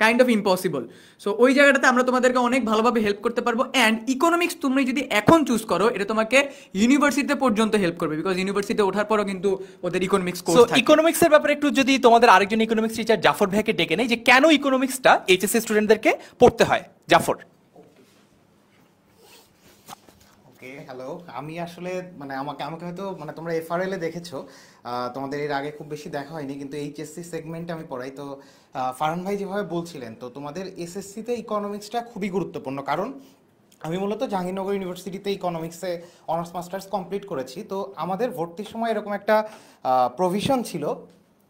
কাইন্ড অফ ইম্পসিবল। সো ওই জায়গাটাতে আমরা তোমাদেরকে অনেক ভালোভাবে হেল্প করতে পারবো। অ্যান্ড ইকোনমিক্স তুমি যদি এখন চুজ করো, এটা তোমাকে ইউনিভার্সিটিতে পর্যন্ত হেল্প করবে, বিকজ ইউনিভার্সিটিতে ওঠার পরও কিন্তু ওদের ইকোনমিক্স সো কোর্স থাকে। ইকোনমিক্সের ব্যাপারে একটু যদি তোমাদের আরেকজন ইকোনমিক্স টিচার জাফর ভাইকে ডেকে নেই, যে কেন ইকোনমিক্সটা এইচএসসি স্টুডেন্টদেরকে পড়তে হয়, জাফর। ওকে, হ্যালো। আমি আসলে মানে আমাকে হয়তো মানে তোমরা এফআরএল এ দেখেছো, তোমাদের এর আগে খুব বেশি দেখা হয়নি, কিন্তু এইচএসসি সেগমেন্টে আমি পড়াই। তো ফারহান ভাই যেভাবে বলছিলেন, তো তোমাদের এসএসসিতে ইকোনমিক্সটা খুবই গুরুত্বপূর্ণ, কারণ আমি মূলত জাহাঙ্গীরনগর ইউনিভার্সিটিতে ইকোনমিক্সে অনার্স মাস্টার্স কমপ্লিট করেছি। তো আমাদের ভর্তির সময় এরকম একটা প্রভিশন ছিল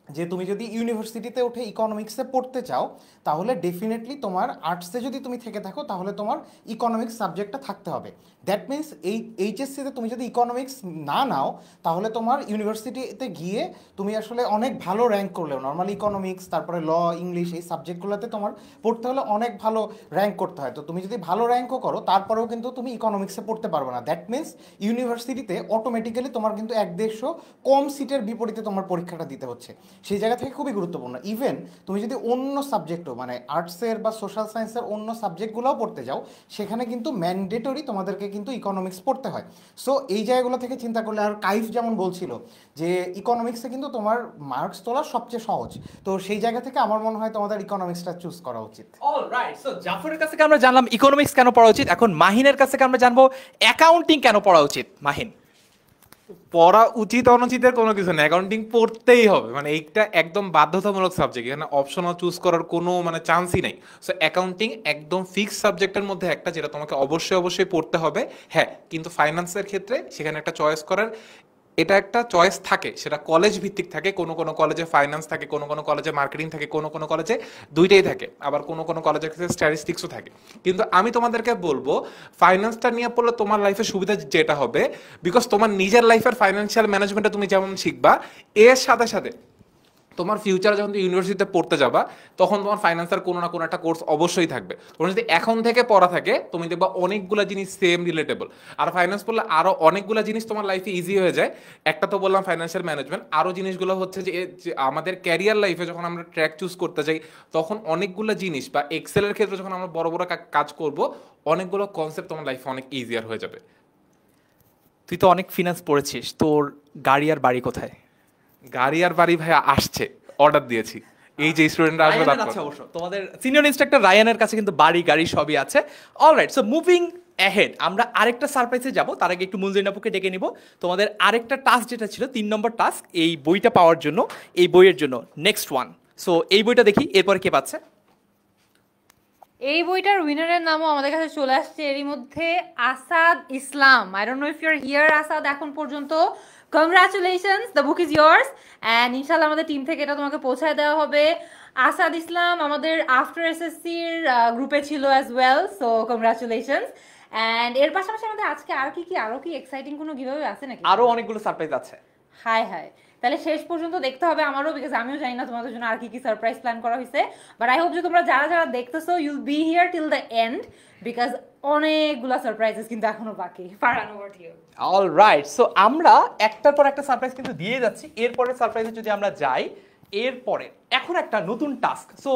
যে তুমি যদি ইউনিভার্সিটিতে উঠে ইকোনমিক্সে পড়তে চাও, তাহলে ডেফিনেটলি তোমার আর্টসে যদি তুমি থেকে থাকো, তাহলে তোমার ইকোনমিক্স সাবজেক্টটা থাকতে হবে। দ্যাট মিনস এই এইচএসসিতে তুমি যদি ইকোনমিক্স না নাও, তাহলে তোমার ইউনিভার্সিটিতে গিয়ে তুমি আসলে অনেক ভালো র্যাঙ্ক করলেও, নর্মালি ইকোনমিক্স, তারপরে ল, ইংলিশ, এই সাবজেক্টগুলোতে তোমার পড়তে হলে অনেক ভালো র্যাঙ্ক করতে হয়। তো তুমি যদি ভালো র্যাঙ্কও করো, তারপরেও কিন্তু তুমি ইকোনমিক্সে পড়তে পারবে না। দ্যাট মিনস ইউনিভার্সিটিতে অটোমেটিক্যালি তোমার কিন্তু 150 কম সিটের বিপরীতে তোমার পরীক্ষাটা দিতে হচ্ছে। সেই জায়গা থেকে খুবই গুরুত্বপূর্ণ। ইভেন তুমি যদি অন্য সাবজেক্টও, মানে আর্টসের বা সোশ্যাল সায়েন্সের অন্য সাবজেক্টগুলোও পড়তে যাও, সেখানে কিন্তু ম্যান্ডেটরি তোমাদেরকে কিন্তু ইকোনমিক্স পড়তে হয়। সো এই জায়গাগুলো থেকে চিন্তা করলে, আর কাইফ যেমন বলছিল যে ইকোনমিক্সে কিন্তু তোমার মার্কস তোলা সবচেয়ে সহজ, তো সেই জায়গা থেকে আমার মনে হয় তোমাদের ইকোনমিক্সটা চুজ করা উচিত। অলরাইট, সো জাফরের কাছ থেকে আমরা জানলাম ইকোনমিক্স কেন পড়া উচিত, এখন মাহিনের কাছ থেকে আমরা জানবো অ্যাকাউন্টিং কেন পড়া উচিত। মাহিন। পড়া উচিত অনুচিতের কোনো কিছু নেই, অ্যাকাউন্টিং পড়তেই হবে, মানে এইটা একদম বাধ্যতামূলক সাবজেক্ট, এখানে অপশনাল চুজ করার কোনো মানে চান্সই নেই। সো অ্যাকাউন্টিং একদম ফিক্সড সাবজেক্টের মধ্যে একটা, যেটা তোমাকে অবশ্যই পড়তে হবে। হ্যাঁ, কিন্তু ফাইন্যান্সের ক্ষেত্রে সেখানে একটা চয়েস করার, এটা একটা চয়েস থাকে, সেটা কলেজ ভিত্তিক থাকে। কোনো কলেজে ফাইন্যান্স থাকে, কোনো কলেজে মার্কেটিং থাকে, কোনো কলেজে দুইটাই থাকে, আবার কোনো কলেজের ক্ষেত্রে স্ট্যাটিস্টিক্সও থাকে। কিন্তু আমি তোমাদেরকে বলবো, ফাইন্যান্সটা নিয়ে পড়লে তোমার লাইফে সুবিধা যেটা হবে, বিকজ তোমার নিজের লাইফের ফাইন্যান্সিয়াল ম্যানেজমেন্টটা তুমি যেমন শিখবা, এর সাথে সাথে তোমার ফিউচারে যখন তুমি ইউনিভার্সিটিতে পড়তে যাবা, তখন তোমার ফাইন্যান্সের কোনো না কোনো একটা কোর্স অবশ্যই থাকবে। তোমার যদি এখন থেকে পড়া থাকে, তুমি দেখবা অনেকগুলো জিনিস সেম রিলেটেবল। আর ফাইন্যান্স পড়লে আরও অনেকগুলো জিনিস তোমার লাইফে ইজি হয়ে যায়। একটা তো বললাম ফাইন্যান্সিয়াল ম্যানেজমেন্ট, আরও জিনিসগুলো হচ্ছে যে আমাদের ক্যারিয়ার লাইফে যখন আমরা ট্র্যাক চুজ করতে যাই, তখন অনেকগুলো জিনিস, বা এক্সেলের ক্ষেত্রে যখন আমরা বড় কাজ করব, অনেকগুলো কনসেপ্ট তোমার লাইফে অনেক ইজিয়ার হয়ে যাবে। তুই তো অনেক ফিনান্স পড়েছিস, তোর গাড়ি আর বাড়ি কোথায়? গাড়ি আর বাড়ি ভাই আসছে, অর্ডার দিয়েছি, এই যে স্টুডেন্টরা আসবে রায়ানের আছে অবশ্য, তোমাদের সিনিয়র ইনস্ট্রাক্টর রায়ানের কাছে কিন্তু বাড়ি গাড়ি সবই আছে। অলরাইট, সো মুভিং অ্যাহেড, আমরা আরেকটা সারপ্রাইজে যাব, তার আগে একটু মুলজিন আপুকে ডেকে নিব। তোমাদের আরেকটা টাস্ক যেটা ছিল 3 নম্বর টাস্ক, এই বইটা পাওয়ার জন্য, এই বইয়ের জন্য নেক্সট ওয়ান। সো এই বইটা দেখি এরপরে কে পাচ্ছে। এই বইটার উইনারের নামও আমাদের কাছে চলে আসছে, এরই মধ্যে Asad Islam. I don't know if you are here Asad, এখন পর্যন্ত congratulations, the book is yours and ইনশাল্লাহ আমাদের টিম থেকে এটা তোমাকে পৌঁছায় দেওয়া হবে। আসাদ ইসলাম আমাদের আফটার এসএসসির গ্রুপে ছিল as well, so congratulations. And এর পাশাপাশি আমাদের আজকে আরো কি এক্সাইটিং কোনো গিভঅ্যাওয়ে আছে নাকি? আরো অনেকগুলো সারপ্রাইজ আছে। হাই তাহলে শেষ পর্যন্ত দেখতে হবে আমারও, বিকজ আমিও জানি না তোমাদের জন্য আর কি সারপ্রাইজ প্ল্যান করা হয়েছে। বাট আই হোপ যে তোমরা যারা দেখতেছো, you'll be here till the end, because অনেকগুলো সারপ্রাইজেস কিন্তু এখনো বাকি। Farhan, over to you. Alright, so আমরা একটার পর একটা সারপ্রাইজ কিন্তু দিয়ে যাচ্ছি। এরপরের সারপ্রাইজে যদি আমরা যাই, এরপরে এখন একটা নতুন টাস্ক। সো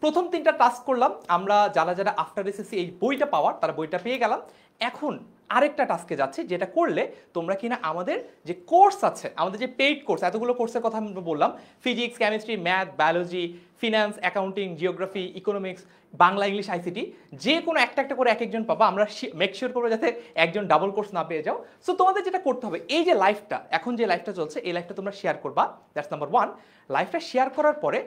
প্রথম 3টা টাস্ক করলাম আমরা, যারা আফটার এসএসসি এই বইটা পাওয়ার, তারা বইটা পেয়ে গেলাম। এখন আরেকটা টাস্কে যাচ্ছে, যেটা করলে তোমরা কিনা আমাদের যে কোর্স আছে, আমাদের যে পেইড কোর্স, এতগুলো কোর্সের কথা আমরা বললাম, physics, chemistry, math, biology, finance, accounting, geography, economics, Bangla, English, ICT, যে কোনো একটা করে একজন পাবা। আমরা মেক শিওর করবো যাতে একজন ডাবল কোর্স না পেয়ে যাও। সো তোমাদের যেটা করতে হবে, এই যে লাইফটা, এখন যে লাইফটা চলছে, এই লাইফটা তোমরা শেয়ার করবা। That's number 1। লাইফটা শেয়ার করার পরে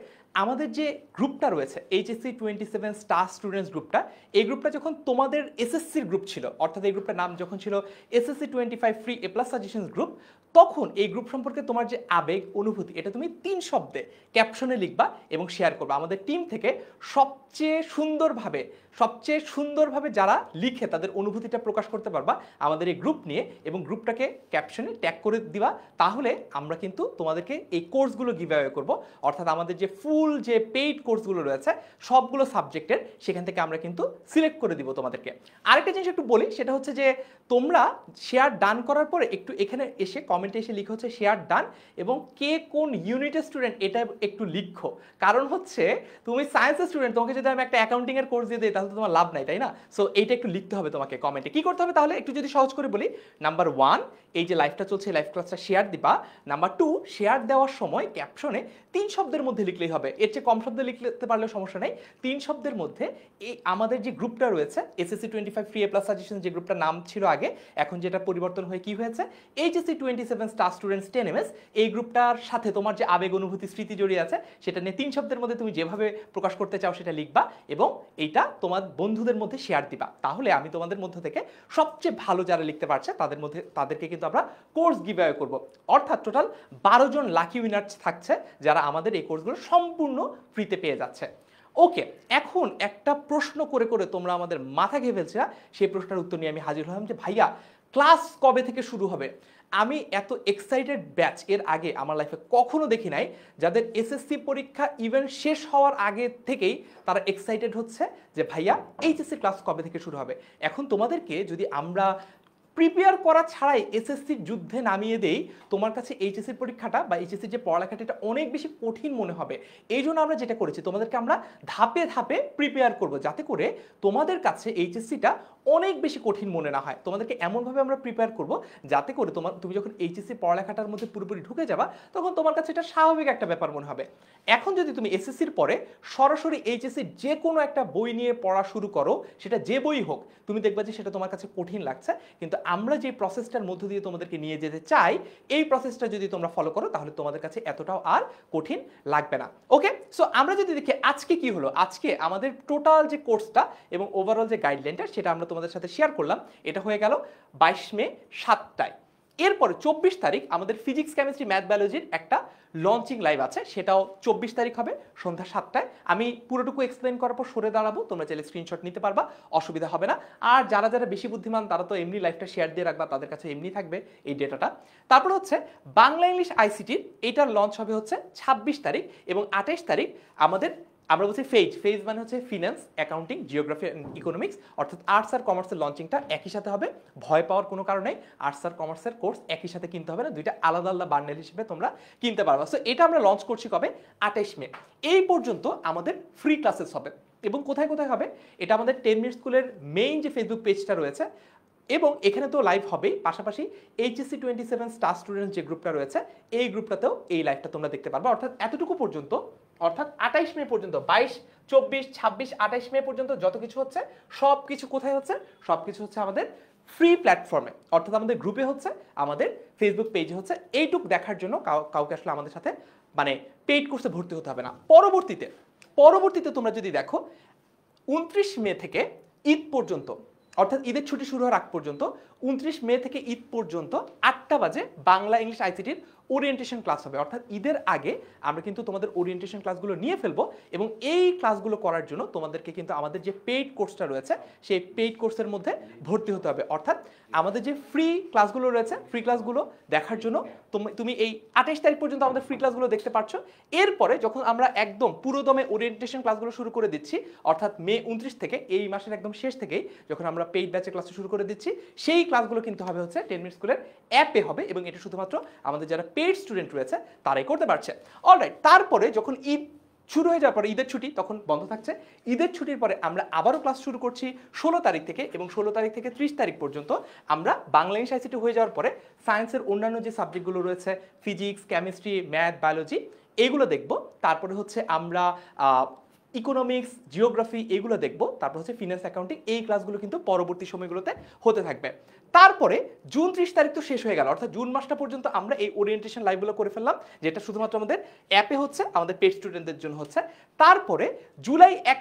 আমাদের যে গ্রুপটা রয়েছে এইচএসসি 27 স্টার স্টুডেন্টস গ্রুপটা, এই গ্রুপটা যখন তোমাদের এসএসসির গ্রুপ ছিল, অর্থাৎ এই গ্রুপটার নাম যখন ছিল এসএসসি 25 ফ্রি এ প্লাস সাজেশনস গ্রুপ, তখন এই গ্রুপ সম্পর্কে তোমার যে আবেগ অনুভূতি এটা তুমি 3 শব্দে ক্যাপশনে লিখবা এবং শেয়ার করবা। আমাদের টিম থেকে সবচেয়ে সুন্দরভাবে যারা লিখে তাদের অনুভূতিটা প্রকাশ করতে পারবা আমাদের এই গ্রুপ নিয়ে, এবং গ্রুপটাকে ক্যাপশনে ট্যাগ করে দিবা, তাহলে আমরা কিন্তু তোমাদেরকে এই কোর্সগুলো গিভঅ্যাওয়ে করব। অর্থাৎ আমাদের যে ফুল যে পেইড কোর্সগুলো রয়েছে সবগুলো সাবজেক্টের, সেখান থেকে আমরা কিন্তু সিলেক্ট করে দিব তোমাদেরকে। আরেকটা জিনিস একটু বলি, সেটা হচ্ছে যে তোমরা শেয়ার ডান করার পরে একটু এখানে এসে কমেন্টে এসে লিখো হচ্ছে শেয়ার ডান, এবং কে কোন ইউনিটের স্টুডেন্ট এটা একটু লিখো। কারণ হচ্ছে তুমি সায়েন্সের স্টুডেন্ট, তোমাকে যদি আমি একটা অ্যাকাউন্টিং এর কোর্স দিয়ে দিই তাহলে তো তোমার লাভ নাই, তাই না? সো এইটা একটু লিখতে হবে তোমাকে কমেন্টে। কি করতে হবে তাহলে একটু যদি সহজ করে বলি, নাম্বার 1 এই যে লাইভটা চলছে লাইভ ক্লাসটা শেয়ার দিবা। নাম্বার 2 শেয়ার দেওয়ার সময় ক্যাপশনে 3 শব্দের মধ্যে লিখলেই হবে, এর চেয়ে কম শব্দে লিখতে পারলেও সমস্যা নেই। 3 শব্দের মধ্যে এই আমাদের যে গ্রুপটা রয়েছে এসএসসি 25 ফ্রি এ প্লাস সাজেশন, যে গ্রুপটার নাম ছিল আগে, এখন যেটা পরিবর্তন হয়ে কি হয়েছে এইচএসসি 27 স্টার স্টুডেন্টস 10MS, এই গ্রুপটার সাথে তোমার যে আবেগ অনুভূতি স্মৃতি জড়িয়ে আছে সেটা নিয়ে 3 শব্দের মধ্যে তুমি যেভাবে প্রকাশ করতে চাও সেটা লিখবা এবং এইটা তোমার বন্ধুদের মধ্যে শেয়ার দিবা। তাহলে আমি তোমাদের মধ্য থেকে সবচেয়ে ভালো যারা লিখতে পারছে তাদেরকে কিন্তু আমরা কোর্স গিভঅ্যাওয়ে করব। অর্থাৎ টোটাল 12 জন লাকি উইনার্স থাকছে যারা আমাদের এই কোর্সগুলো সম্পূর্ণ ফ্রিতে পেয়ে যাচ্ছে। ওকে, এখন একটা প্রশ্ন করে করে তোমরা আমাদের মাথা খেয়ে ফেলছে, সেই প্রশ্নের উত্তর নিয়ে আমি হাজির হলাম যে ভাইয়া ক্লাস কবে থেকে শুরু হবে? আমি এত এক্সাইটেড ব্যাচ এর আগে আমার লাইফে কখনো দেখি নাই, যাদের এসএসসি পরীক্ষা ইভেন শেষ হওয়ার আগে থেকেই তারা এক্সাইটেড হচ্ছে যে ভাইয়া এইচএসসি ক্লাস কবে থেকে শুরু হবে। এখন তোমাদেরকে যদি আমরা প্রিপেয়ার করা ছাড়াই এসএসসির যুদ্ধে নামিয়ে দেই, তোমার কাছে এইচএসসির পরীক্ষাটা বা এইচএসসির যে পড়ালেখাটা এটা অনেক বেশি কঠিন মনে হবে। এই জন্য আমরা যেটা করেছি, তোমাদেরকে আমরা ধাপে ধাপে প্রিপেয়ার করব, যাতে করে তোমাদের কাছে এইচএসসিটা অনেক বেশি কঠিন মনে না হয়। তোমাদেরকে এমনভাবে আমরা প্রিপেয়ার করব যাতে করে তুমি যখন এইচএসসি পড়ালেখাটার মধ্যে পুরোপুরি ঢুকে যাবা তখন তোমার কাছে এটা স্বাভাবিক একটা ব্যাপার মনে হবে। এখন যদি তুমি এসএসসির পরে সরাসরি এইচএসসির যে কোনো একটা বই নিয়ে পড়া শুরু করো, সেটা যে বই হোক, তুমি দেখবা যে সেটা তোমার কাছে কঠিন লাগছে। কিন্তু আমরা যে প্রসেসটার মধ্য দিয়ে তোমাদেরকে নিয়ে যেতে চাই, এই প্রসেসটা যদি তোমরা ফলো করো তাহলে তোমাদের কাছে এতটাও আর কঠিন লাগবে না। ওকে, সো আমরা যদি দেখি আজকে কি হলো, আজকে আমাদের টোটাল যে কোর্সটা এবং ওভারঅল যে গাইডলাইনটা সেটা আমরা তোমাদের সাথে শেয়ার করলাম। এটা হয়ে গেল 22 মে 7টায়। এরপরে 24 তারিখ আমাদের ফিজিক্স কেমিস্ট্রি ম্যাথ বায়োলজির একটা লঞ্চিং লাইভ আছে, সেটাও 24 তারিখ হবে সন্ধ্যা 7টায়। আমি পুরোটুকু এক্সপ্লেন করার পর সরে দাঁড়াবো, তোমরা চাইলে স্ক্রিনশট নিতে পারবা, অসুবিধা হবে না। আর যারা যারা বেশি বুদ্ধিমান তারা তো এমনি লাইভটা শেয়ার দিয়ে রাখবা, তাদের কাছে এমনি থাকবে এই ডেটাটা। তারপর হচ্ছে বাংলা ইংলিশ আইসিটির এইটার লঞ্চ হবে হচ্ছে 26 তারিখ, এবং 28 তারিখ আমরা বলছি ফেজ মানে হচ্ছে finance, accounting, geography and economics, অর্থাৎ আর্টস আর কমার্সের লঞ্চিংটা একই সাথে হবে। ভয় পাওয়ার কোনো কারণ নেই, আর্টস আর কমার্সের কোর্স একই সাথে কিনতে হবে না, দুইটা আলাদা আলাদা বান্ডেল হিসেবে তোমরা কিনতে পারবা। সো এটা আমরা লঞ্চ করছি কবে? 28 মে। এই পর্যন্ত আমাদের ফ্রি ক্লাসেস হবে, এবং কোথায় কোথায় হবে এটা আমাদের 10 মিনিট স্কুলের মেইন যে ফেসবুক পেজটা রয়েছে, এবং এখানে তো লাইভ হবেই, পাশাপাশি এইচএসসি 27 স্টার স্টুডেন্টস যে গ্রুপটা রয়েছে এই গ্রুপটাতেও এই লাইভটা তোমরা দেখতে পারবা। অর্থাৎ এতটুকু পর্যন্ত, অর্থাৎ 28 মে পর্যন্ত, 22, 24, 26, 28 মে পর্যন্ত যত কিছু হচ্ছে সব কিছু কোথায় হচ্ছে? সব কিছু হচ্ছে আমাদের ফ্রি প্ল্যাটফর্মে, অর্থাৎ আমাদের গ্রুপে হচ্ছে, আমাদের ফেসবুক পেজে হচ্ছে। এইটুক দেখার জন্য কাউকে আসলে আমাদের সাথে মানে পেইড কোর্সে ভর্তি হতে হবে না। পরবর্তীতে তোমরা যদি দেখো 29 মে থেকে ঈদ পর্যন্ত, অর্থাৎ ঈদের ছুটি শুরু হওয়ার আগ পর্যন্ত, 29 মে থেকে ঈদ পর্যন্ত 8টা বাজে বাংলা ইংলিশ আইসিটির ওরিয়েন্টেশন ক্লাস হবে। অর্থাৎ ঈদের আগে আমরা কিন্তু তোমাদের ওরিয়েন্টেশন ক্লাসগুলো নিয়ে ফেলবো, এবং এই ক্লাসগুলো করার জন্য তোমাদেরকে কিন্তু আমাদের যে পেইড কোর্সটা রয়েছে সেই পেইড কোর্সের মধ্যে ভর্তি হতে হবে। অর্থাৎ আমাদের যে ফ্রি ক্লাসগুলো রয়েছে, ফ্রি ক্লাসগুলো দেখার জন্য তুমি এই 28 তারিখ পর্যন্ত আমাদের ফ্রি ক্লাসগুলো দেখতে পাচ্ছ। এরপরে যখন আমরা একদম পুরোদমে ওরিয়েন্টেশন ক্লাসগুলো শুরু করে দিচ্ছি, অর্থাৎ মে 29 থেকে, এই মাসের একদম শেষ থেকেই যখন আমরা পেইড ব্যাচের ক্লাস শুরু করে দিচ্ছি, সেই ক্লাসগুলো কিন্তু হবে হচ্ছে 10 মিনিট স্কুলের অ্যাপে হবে, এবং এটা শুধুমাত্র আমাদের যারা পেইড স্টুডেন্ট রয়েছে তারাই করতে পারছে। অলরাইট, তারপরে যখন ঈদ শুরু হয়ে যাওয়ার পরে ঈদের ছুটি তখন বন্ধ থাকছে। ঈদের ছুটির পরে আমরা আবারও ক্লাস শুরু করছি 16 তারিখ থেকে, এবং 16 তারিখ থেকে 30 তারিখ পর্যন্ত আমরা বাংলা ইংলিশ আইসিটি হয়ে যাওয়ার পরে সায়েন্সের অন্যান্য যে সাবজেক্টগুলো রয়েছে, ফিজিক্স, কেমিস্ট্রি, ম্যাথ, বায়োলজি, এগুলো দেখব। তারপরে হচ্ছে আমরা ইকোনমিক্স, জিওগ্রাফি এগুলো দেখব। তারপর হচ্ছে ফিনান্স, অ্যাকাউন্টিং, এই ক্লাসগুলো কিন্তু পরবর্তী সময়গুলোতে হতে থাকবে। তারপরে জুন 30 তারিখ তো শেষ হয়ে গেল, অর্থাৎ জুন মাসটা পর্যন্ত আমরা এই ওরিয়েন্টেশন লাইভগুলো করে ফেললাম, যেটা শুধুমাত্র আমাদের অ্যাপে হচ্ছে, আমাদের পেড স্টুডেন্টদের জন্য হচ্ছে। তারপরে জুলাই 1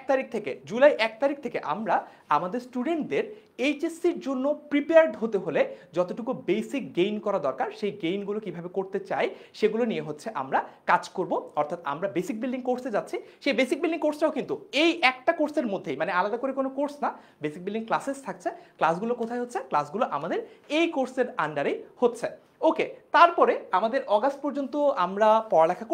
তারিখ থেকে আমরা আমাদের স্টুডেন্টদের এইচএসসির জন্য প্রিপেয়ার্ড হতে হলে যতটুকু বেসিক গেইন করা দরকার সেই গেইনগুলো কিভাবে করতে চাই সেগুলো নিয়ে হচ্ছে আমরা কাজ করব। অর্থাৎ আমরা বেসিক বিল্ডিং কোর্সে যাচ্ছি, সেই বেসিক বিল্ডিং কোর্সটাও কিন্তু এই একটা কোর্সের মধ্যেই, মানে আলাদা করে কোনো কোর্স না, বেসিক বিল্ডিং ক্লাসেস থাকছে। ক্লাসগুলো কোথায় হচ্ছে? ক্লাসগুলো আমাদের এই কোর্সের আন্ডারেই হচ্ছে। ওকে, তারপরে আমাদের অগাস্ট পর্যন্ত আমরা পড়ালেখা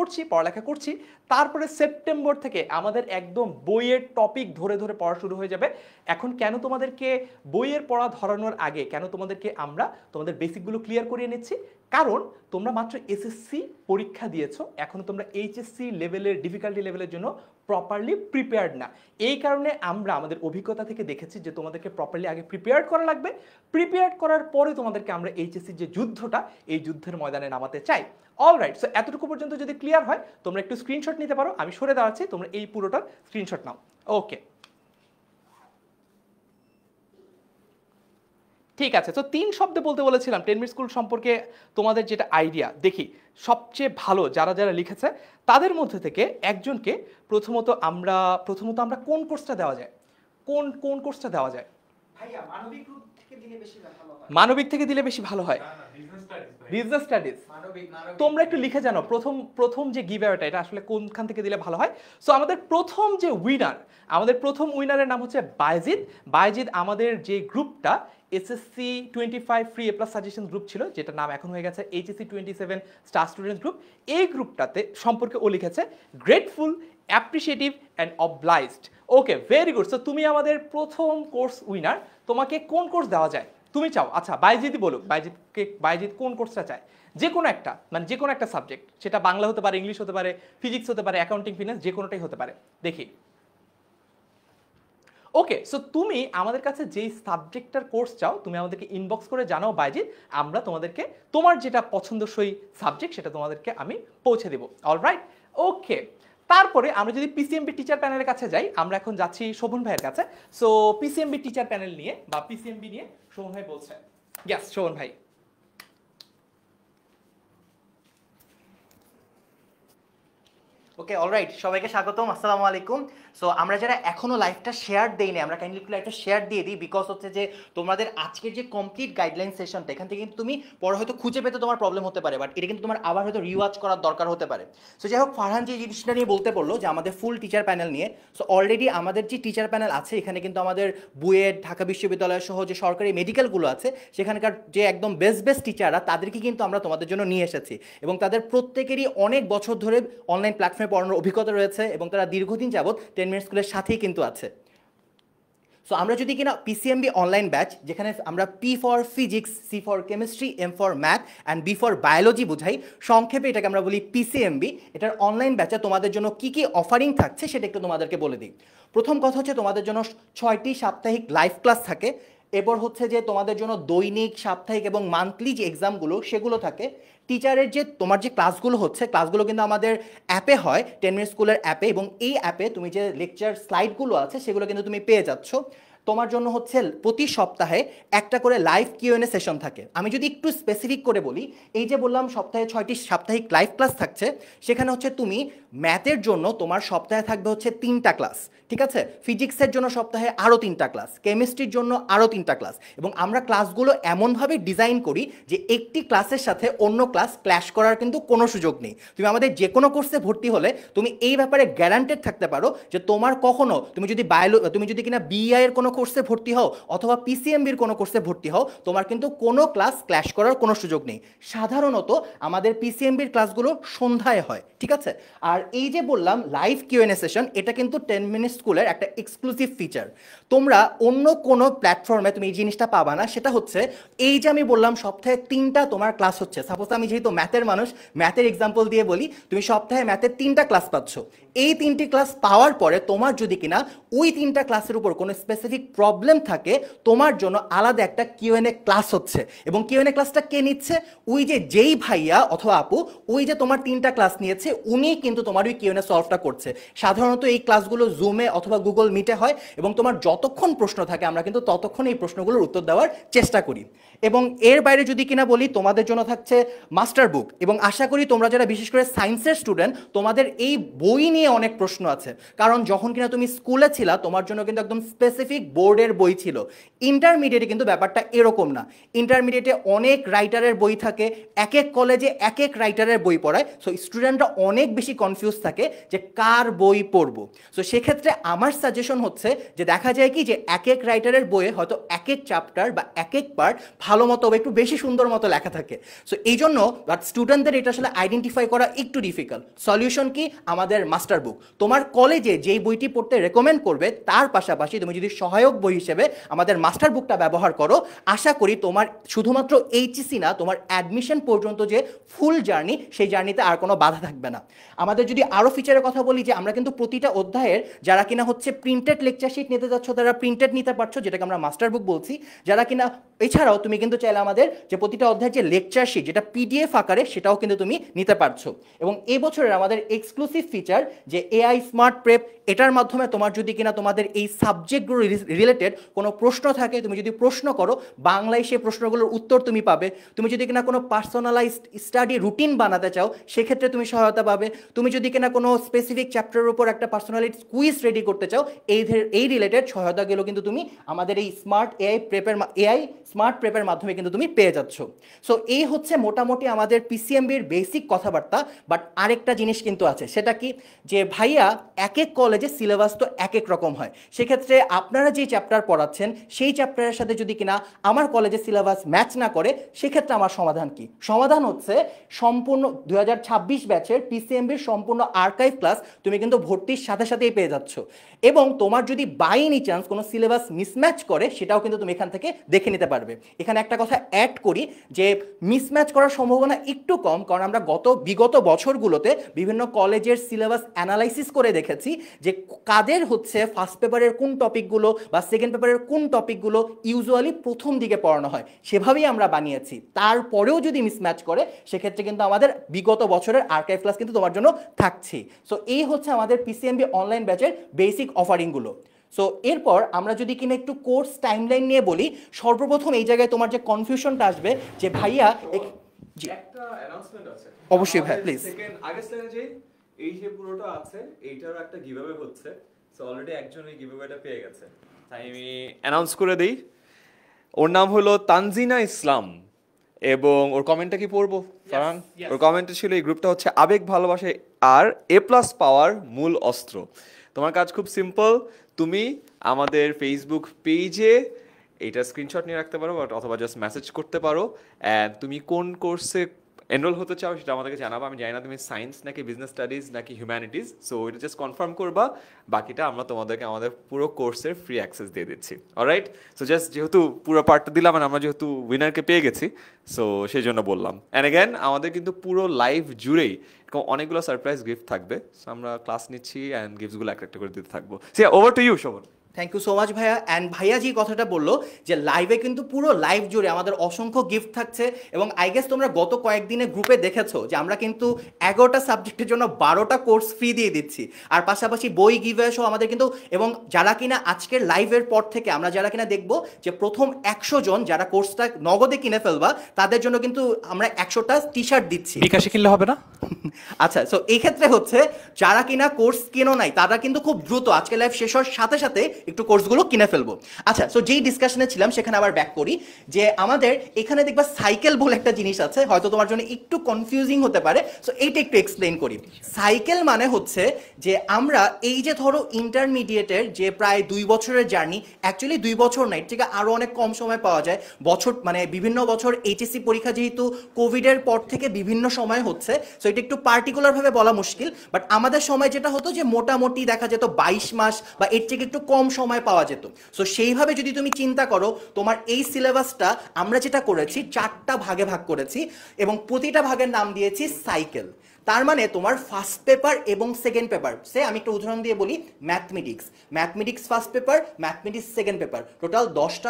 করছি। তারপরে সেপ্টেম্বর থেকে আমাদের একদম বইয়ের টপিক ধরে ধরে পড়া শুরু হয়ে যাবে। এখন কেন তোমাদেরকে বইয়ের পড়া ধরানোর আগে কেন তোমাদেরকে আমরা তোমাদের বেসিকগুলো ক্লিয়ার করিয়ে নিচ্ছি? কারণ তোমরা মাত্র এসএসসি পরীক্ষা দিয়েছো, এখনো তোমরা এইচএসসি লেভেলের ডিফিকাল্টি লেভেলের জন্য প্রপারলি প্রিপেয়ার্ড না। এই কারণে আমরা আমাদের অভিজ্ঞতা থেকে দেখেছি যে তোমাদেরকে প্রপারলি আগে প্রিপেয়ার্ড করা লাগবে। প্রিপেয়ার্ড করার পরে তোমাদেরকে আমরা এইচএসসির যে যুদ্ধটা, এই যুদ্ধের ময়দানে নামাতে চাই। অলরাইট, সো এতটুকু পর্যন্ত যদি ক্লিয়ার হয় তোমরা একটু স্ক্রিনশট নিতে পারো, আমি সরে দাঁড়াচ্ছি, তোমরা এই পুরোটার স্ক্রিনশট নাও। ওকে, ঠিক আছে। তো 3 শব্দে বলতে বলেছিলাম 10 মিনিট স্কুল সম্পর্কে তোমাদের যেটা আইডিয়া, দেখি সবচেয়ে ভালো যারা যারা লিখেছে তাদের মধ্যে থেকে একজনকে প্রথমত আমরা কোন কোর্সটা দেওয়া যায়, কোন কোর্সটা দেওয়া যায়? ভাইয়া মানবিক গ্রুপ থেকে দিলে বেশি ভালো হয়। মানবিক থেকে দিলে বেশি ভালো হয়? Business studies. তোমরা একটু লিখে জানো প্রথম যে গিভঅ্যাওয়েটা এটা আসলে কোনখান থেকে দিলে ভালো হয়। সো আমাদের প্রথম উইনারের নাম হচ্ছে বায়েজিদ। আমাদের যে গ্রুপটা এসএসসি 25 ফ্রি এ প্লাস সাজেশন গ্রুপ ছিল, যেটা নাম এখন হয়ে গেছে এইচএসসি 27 স্টার স্টুডেন্ট গ্রুপ, এই গ্রুপটাতে সম্পর্কে ও লিখেছে grateful, appreciative and obliged. Okay, very good. So তুমি আমাদের প্রথম কোর্স উইনার। তোমাকে কোন কোর্স দেওয়া যায় তুমি চাও? আচ্ছা, বায়েজিদই বলুক, বায়েজিদ কোন কোর্সটা চায়? যে কোনো একটা সাবজেক্ট, সেটা বাংলা হতে পারে, ইংলিশ হতে পারে, ফিজিক্স হতে পারে, অ্যাকাউন্টিং, ফিনান্স, যে কোনোটাই হতে পারে। দেখি। ওকে, সো তুমি আমাদের কাছে যেই সাবজেক্টটার কোর্স চাও তুমি আমাদেরকে ইনবক্স করে জানাও বায়েজিদ, আমরা তোমাদেরকে তোমার যেটা পছন্দসই সাবজেক্ট সেটা তোমাদেরকে আমি পৌঁছে দেব। অলরাইট, ওকে। তারপরে আমরা যদি পিসিএমবি টিচার প্যানেলের কাছে যাই, আমরা এখন যাচ্ছি শোভন ভাইয়ের কাছে। সো পিসিএমবি টিচার প্যানেল নিয়ে বা পিসিএমবি নিয়ে শোভন ভাই বলছে। ইয়েস, শোভন ভাই। ওকে, অলরাইট, সবাইকে স্বাগতম, আসসালামু আলাইকুম। সো আমরা যারা এখনো লাইভটা শেয়ার দেই না, আমরা কাইন্ডলি একটু লাইভটা শেয়ার দিয়ে দিই, বিকজ হচ্ছে যে তোমাদের আজকের যে কমপ্লিট গাইডলাইন সেশনটা, এখান থেকে কিন্তু তুমি পরে হয়তো খুঁজে পেতে তোমার প্রবলেম হতে পারে, বাট এটা কিন্তু তোমার আবার হয়তো রিওয়াচ করার দরকার হতে পারে। সো যাই হোক, ফারহান যে জিনিসটা নিয়ে বলতে বললো যে আমাদের ফুল টিচার প্যানেল নিয়ে, সো অলরেডি আমাদের যে টিচার প্যানেল আছে এখানে কিন্তু আমাদের বুয়েট, ঢাকা বিশ্ববিদ্যালয় সহ যে সরকারি মেডিকেলগুলো আছে সেখানকার যে একদম বেস্ট টিচাররা তাদেরকে কিন্তু আমরা তোমাদের জন্য নিয়ে এসেছি, এবং তাদের প্রত্যেকেরই অনেক বছর ধরে অনলাইন প্ল্যাটফর্মে পড়ানোর অভিজ্ঞতা রয়েছে এবং তারা দীর্ঘদিন যাবত 10 মিনিট স্কুলের সাথেই কিন্তু আছে। সো আমরা যদি কিনা পিসিএমবি অনলাইন ব্যাচ, যেখানে আমরা P for physics, C for chemistry, M for math and B for biology বুঝাই, সংক্ষেপে এটাকে আমরা বলি পিসিএমবি, এটার অনলাইন ব্যাচে তোমাদের জন্য কি কি অফারিং থাকছে সেটা একটু তোমাদেরকে বলে দিই। প্রথম কথা হচ্ছে তোমাদের জন্য 6টি সাপ্তাহিক লাইভ ক্লাস থাকে। এরপর হচ্ছে যে তোমাদের জন্য দৈনিক, সাপ্তাহিক এবং মান্থলি যে এক্সামগুলো সেগুলো থাকে। টিচারের যে তোমার যে ক্লাসগুলো হচ্ছে, ক্লাসগুলো কিন্তু আমাদের অ্যাপে হয়, 10 মিনিট স্কুলের অ্যাপে, এবং এই অ্যাপে তুমি যে লেকচার স্লাইডগুলো আছে সেগুলো কিন্তু তুমি পেয়ে যাচ্ছ। তোমার জন্য হচ্ছে প্রতি সপ্তাহে একটা করে লাইভ কিউএনএ সেশন থাকে। আমি যদি একটু স্পেসিফিক করে বলি, এই যে বললাম সপ্তাহে 6টি সাপ্তাহিক লাইভ ক্লাস থাকছে, সেখানে হচ্ছে তুমি ম্যাথের জন্য তোমার সপ্তাহে থাকবে হচ্ছে 3টা ক্লাস, ঠিক আছে? ফিজিক্সের জন্য সপ্তাহে আরও 3টা ক্লাস, কেমিস্ট্রির জন্য আরও 3টা ক্লাস, এবং আমরা ক্লাসগুলো এমনভাবে ডিজাইন করি যে একটি ক্লাসের সাথে অন্য ক্লাস ক্ল্যাশ করার কিন্তু কোনো সুযোগ নেই। তুমি আমাদের যে কোনো কোর্সে ভর্তি হলে তুমি এই ব্যাপারে গ্যারান্টেড থাকতে পারো যে তোমার কখনো, তুমি যদি কিনা বিআই এর কোনো কোর্সে ভর্তি হও অথবা পিসিএমবির কোনো কোর্সে ভর্তি হও, তোমার কিন্তু কোনো ক্লাস ক্ল্যাশ করার কোনো সুযোগ নেই। সাধারণত আমাদের পিসিএমবির ক্লাসগুলো সন্ধ্যায় হয়, ঠিক আছে? আর এই যে বললাম লাইভ কিউএনএ সেশন, এটা কিন্তু 10 মিনিট স্কুলের একটা এক্সক্লুসিভ ফিচার। তোমরা অন্য কোনো প্ল্যাটফর্মে তুমি এই জিনিসটা পাবা না। সেটা হচ্ছে এই যে আমি বললাম সপ্তাহে 3টা তোমার ক্লাস হচ্ছে, সাপোজ আমি যেহেতু ম্যাথের মানুষ, ম্যাথের এক্সাম্পল দিয়ে বলি, তুমি সপ্তাহে ম্যাথের 3টা ক্লাস পাচ্ছ। এই 3টি ক্লাস পাওয়ার পরে তোমার যদি কিনা ওই 3টা ক্লাসের উপর কোনো স্পেসিফিক প্রবলেম থাকে, তোমার জন্য আলাদা একটা কিউএনএ ক্লাস হচ্ছে। এবং কিউএনএ ক্লাসটা কে নিচ্ছে? ওই যে যেই ভাইয়া অথবা আপু ওই যে তোমার 3টা ক্লাস নিয়েছে, উনি কিন্তু তোমার ওই কিউএনএ সলভটা করছে। সাধারণত এই ক্লাসগুলো জুমে অথবা গুগল মিটে হয়, এবং তোমার যতক্ষণ প্রশ্ন থাকে আমরা কিন্তু ততক্ষণ এই প্রশ্নগুলোর উত্তর দেওয়ার চেষ্টা করি। এবং এর বাইরে যদি কিনা বলি তোমাদের জন্য থাকছে মাস্টার বুক, এবং আশা করি তোমরা যারা বিশেষ করে সায়েন্সের স্টুডেন্ট তোমাদের এই বই নিয়ে অনেক প্রশ্ন আছে, কারণ যখন কিনা তুমি স্কুলে ছিলা তোমার জন্য কিন্তু একদম স্পেসিফিক বোর্ডের বই ছিল। ইন্টারমিডিয়েটে কিন্তু ব্যাপারটা এরকম না, ইন্টারমিডিয়েটে অনেক রাইটারের বই থাকে, এক এক কলেজে এক এক রাইটারের বই পড়ায়, সো স্টুডেন্টরা অনেক বেশি কনফিউজ থাকে যে কার বই পড়বো। সো সেক্ষেত্রে আমার সাজেশন হচ্ছে যে দেখা যায় কি যে এক এক রাইটারের বইয়ে হয়তো এক এক চ্যাপ্টার বা এক এক পার্ট ভালো মতো বা একটু বেশি সুন্দর মতো লেখা থাকে। সো এই জন্য বাট স্টুডেন্টদের এটা আসলে আইডেন্টিফাই করা একটু ডিফিকাল্ট। সলিউশন কি? আমাদের মাস্টার বুক। তোমার কলেজে যেই বইটি পড়তে রেকমেন্ড করবে তার পাশাপাশি তুমি যদি সহায়ক বই হিসেবে আমাদের মাস্টার বুকটা ব্যবহার করো, আশা করি তোমার শুধুমাত্র এইচএসসি না, তোমার অ্যাডমিশন পর্যন্ত যে ফুল জার্নি, সেই জার্নিতে আর কোনো বাধা থাকবে না। আমাদের যদি আরও ফিচারের কথা বলি, যে আমরা কিন্তু প্রতিটা অধ্যায়ের যারা কিনা হচ্ছে প্রিন্টেড লেকচার শিট নিতে যাচ্ছ তারা প্রিন্টেড নিতে পারছো, যেটাকে আমরা মাস্টার বুক বলছি। যারা কিনা এছাড়াও তুমি কিন্তু চাইলে আমাদের যে প্রতিটা অধ্যায়ের যে লেকচার শিট যেটা পিডিএফ আকারে সেটাও কিন্তু তুমি নিতে পারছো। এবং এই বছরের আমাদের এক্সক্লুসিভ ফিচার যে এআই স্মার্ট প্রেপ, এটার মাধ্যমে তোমার যদি কিনা তোমাদের এই সাবজেক্টগুলো রিলেটেড কোনো প্রশ্ন থাকে, তুমি যদি প্রশ্ন করো বাংলায় সেই প্রশ্নগুলোর উত্তর তুমি পাবে। তুমি যদি কিনা কোনো পার্সোনালাইজড স্টাডি রুটিন বানাতে চাও সেক্ষেত্রে তুমি সহায়তা পাবে। তুমি যদি কিনা কোনো স্পেসিফিক চ্যাপ্টারের উপর একটা পার্সোনালাইজড কুইজ রেডি করতে চাও, এই রিলেটেড সহায়তাগুলো কিন্তু তুমি আমাদের এই এআই স্মার্ট প্রেপের মাধ্যমে কিন্তু তুমি পেয়ে যাচ্ছ। সো এই হচ্ছে মোটামুটি আমাদের পিসিএমবির বেসিক কথাবার্তা। বাট আরেকটা জিনিস কিন্তু আছে, সেটা কি যে ভাইয়া এক এক কলেজে সিলেবাস তো এক এক রকম হয়, সেক্ষেত্রে আপনারা যে চ্যাপ্টার পড়াচ্ছেন সেই চ্যাপ্টারের সাথে যদি কিনা আমার কলেজের সিলেবাস ম্যাচ না করে, সেক্ষেত্রে আমার সমাধান কি? সমাধান হচ্ছে সম্পূর্ণ 2026 ব্যাচের পিসিএমবির সম্পূর্ণ আর্কাইভ ক্লাস তুমি কিন্তু ভর্তির সাথে সাথেই পেয়ে যাচ্ছ। এবং তোমার যদি বাই এনি চান্স কোনো সিলেবাস মিসম্যাচ করে, সেটাও কিন্তু তুমি এখান থেকে দেখে নিতে পারবে। এখানে একটা কথা অ্যাড করি যে মিসম্যাচ করার সম্ভাবনা একটু কম, কারণ আমরা বিগত বছরগুলোতে বিভিন্ন কলেজের সিলেবাস অ্যানালাইসিস করে দেখেছি যে কাদের হচ্ছে ফার্স্ট পেপারের কোন টপিকগুলো বা সেকেন্ড পেপারের কোন টপিকগুলো ইউজুয়ালি প্রথম দিকে পড়ানো হয়, সেভাবেই আমরা বানিয়েছি। তারপরেও যদি মিসম্যাচ করে, সেক্ষেত্রে কিন্তু আমাদের বিগত বছরের আর্কাইভ ক্লাস কিন্তু তোমার জন্য থাকছে। সো এই হচ্ছে আমাদের পিসিএমবি অনলাইন ব্যাচের বেসিক অফারিংগুলো। সো এরপর আমরা যদি কিনা একটু কোর্স টাইমলাইন নিয়ে বলি, সর্বপ্রথম এই জায়গায় তোমার যে কনফিউশনটা আসবে যে ভাইয়া একটা অ্যানাউন্সমেন্ট আছে। অবশ্যই ভাই, প্লিজ। সেকেন্ড আগের স্লাইডে যে এই যে পুরোটা আছে, এইটারও একটা গিভঅ্যাওয়ে হচ্ছে। সো অলরেডি একজন এই গিভঅ্যাওয়েটা পেয়ে গেছে, তাই আমি অ্যানাউন্স করে দেই। ওর নাম হলো তানজিনা ইসলাম, এবং ওর কমেন্টটা কি পড়বো ফারহান? ওর কমেন্টে ছিল এই গ্রুপটা হচ্ছে আবেগ ভালোবাসে আর এ প্লাস পাওয়ার মূল অস্ত্র। তোমার কাজ খুব সিম্পল, তুমি আমাদের ফেসবুক পেজে এইটা স্ক্রিনশট নিয়ে রাখতে পারো অথবা জাস্ট মেসেজ করতে পারো, অ্যান্ড তুমি কোন কোর্সে এনরোল হতে চাও সেটা আমাদেরকে জানাবো। আমি জানি না তুমি সায়েন্স নাকি বিজনেস স্টাডিজ নাকি হিউম্যানিটিজ, সো এটা জাস্ট কনফার্ম করবা, বাকিটা আমরা তোমাদেরকে আমাদের পুরো কোর্সের ফ্রি অ্যাক্সেস দিয়ে দিচ্ছি। অলরাইট, সো জাস্ট যেহেতু পুরো পার্টটা দিলাম, আমরা যেহেতু উইনারকে পেয়ে গেছি, সো সেই জন্য বললাম। অ্যান্ড অ্যাগেন আমাদের কিন্তু পুরো লাইভ জুড়েই অনেকগুলো সারপ্রাইজ গিফট থাকবে, সো আমরা ক্লাস নিচ্ছি অ্যান্ড গিফটসগুলো একটা করে দিতে থাকবো। So over to you Shovon. Thank you so much ভাইয়া। অ্যান্ড ভাইয়া যে কথাটা বললো যে লাইভে কিন্তু পুরো লাইভ জুড়ে আমাদের অসংখ্য গিফট থাকছে, এবং আই গেস তোমরা গত কয়েকদিনে গ্রুপে দেখেছো যে আমরা কিন্তু 11টা সাবজেক্টের জন্য 12টা কোর্স ফ্রি দিয়ে দিচ্ছি, আর পাশাপাশি বই গিভওয়ে সহ আমাদের কিন্তু, এবং যারা কিনা আজকের লাইভের পর থেকে আমরা যারা কিনা দেখবো যে প্রথম 100 জন যারা কোর্সটা নগদে কিনে ফেলবা, তাদের জন্য কিন্তু আমরা 100টা টি শার্ট দিচ্ছি। বিকাশে কিনলে হবে না? আচ্ছা, সো এই ক্ষেত্রে হচ্ছে যারা কিনা কোর্স কেনো নাই তারা কিন্তু খুব দ্রুত আজকে লাইভ শেষ হওয়ার সাথে সাথে একটু কোর্সগুলো কিনে ফেলবো। আচ্ছা, সো যেই ডিসকাশনে ছিলাম সেখানে আবার ব্যাক করি যে আমাদের এখানে দেখবা সাইকেল বলে একটা জিনিস আছে, হয়তো তোমার জন্য একটু কনফিউজিং হতে পারে, সো এইটা একটু এক্সপ্লেইন করি। সাইকেল মানে হচ্ছে যে আমরা এই যে ধরো ইন্টারমিডিয়েটের যে প্রায় 2 বছরের জার্নি, অ্যাকচুয়ালি 2 বছর নাই, ঠিক আছে, আরও অনেক কম সময় পাওয়া যায়, বছর মানে বিভিন্ন বছর এইচএসসি পরীক্ষা যেহেতু কোভিডের পর থেকে বিভিন্ন সময় হচ্ছে, সো এটা একটু পার্টিকুলারভাবে বলা মুশকিল, বাট আমাদের সময় যেটা হতো যে মোটামুটি দেখা যেত 22 মাস বা এর থেকে একটু কম সময় পাওয়া যেত। সো সেইভাবে যদি তুমি চিন্তা করো, তোমার এই সিলেবাসটা আমরা যেটা করেছি 4টা ভাগে ভাগ করেছি, এবং প্রতিটা ভাগের নাম দিয়েছি সাইকেল। তার মানে তোমার ফার্স্ট পেপার এবং সেকেন্ড পেপার, আমি একটা উদাহরণ দিয়ে বলি, mathematics first paper, mathematics second paper, total 10টা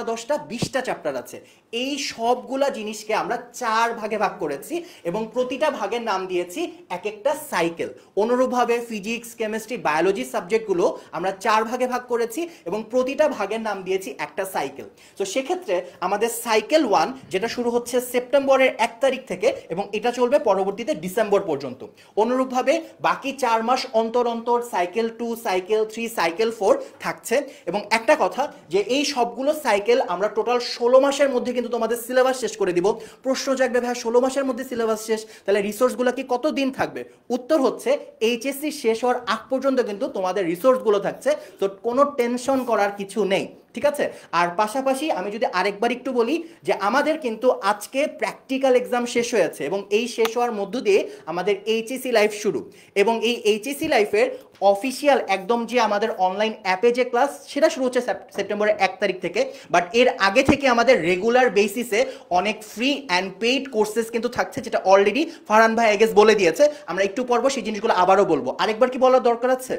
20টা চ্যাপ্টার আছে। এই সবগুলা জিনিসকে আমরা 4 ভাগে ভাগ করেছি এবং প্রতিটা ভাগের নাম দিয়েছি এক একটা সাইকেল। অনুরূপভাবে ফিজিক্স, কেমিস্ট্রি, বায়োলজি সাবজেক্টগুলো আমরা 4 ভাগে ভাগ করেছি এবং প্রতিটা ভাগের নাম দিয়েছি একটা সাইকেল। তো সেক্ষেত্রে আমাদের সাইকেল 1 যেটা শুরু হচ্ছে সেপ্টেম্বরের 1 তারিখ থেকে এবং এটা চলবে পরবর্তীতে ডিসেম্বর পর্যন্ত। অনুরূপভাবে বাকি 4 মাস অন্তর অন্তর সাইকেল 2, সাইকেল 3, সাইকেল 4 থাকছে। এবং একটা কথা যে এই সবগুলো সাইকেল আমরা টোটাল 16 মাসের মধ্যে কিন্তু তোমাদের সিলেবাস শেষ করে দিব। প্রশ্ন জাগবে, ভাই 16 মাসের মধ্যে সিলেবাস শেষ, তাহলে রিসোর্সগুলো কি কতদিন থাকবে? উত্তর হচ্ছে এইচএসসি শেষ হওয়ার আগ পর্যন্ত কিন্তু তোমাদের রিসোর্সগুলো থাকছে, তো কোনো টেনশন করার কিছু নেই, ঠিক আছে? আর পাশাপাশি আমি যদি আরেকবার একটু বলি যে আমাদের কিন্তু আজকে প্র্যাকটিক্যাল এক্সাম শেষ হয়েছে এবং এই শেষ হওয়ার মধ্য দিয়ে আমাদের এইচএসসি লাইফ শুরু। এবং এই এইচএসসি লাইফের অফিসিয়াল একদম যে আমাদের অনলাইন অ্যাপে যে ক্লাস, সেটা শুরু হচ্ছে সেপ্টেম্বরের 1 তারিখ থেকে। বাট এর আগে থেকে আমাদের রেগুলার বেসিসে অনেক ফ্রি অ্যান্ড পেইড কোর্সেস কিন্তু থাকছে, যেটা অলরেডি ফারহান ভাই আই গেস বলে দিয়েছে। আমরা একটু পর্ব সেই জিনিসগুলো আবারও বলবো। আরেকবার কি বলার দরকার আছে?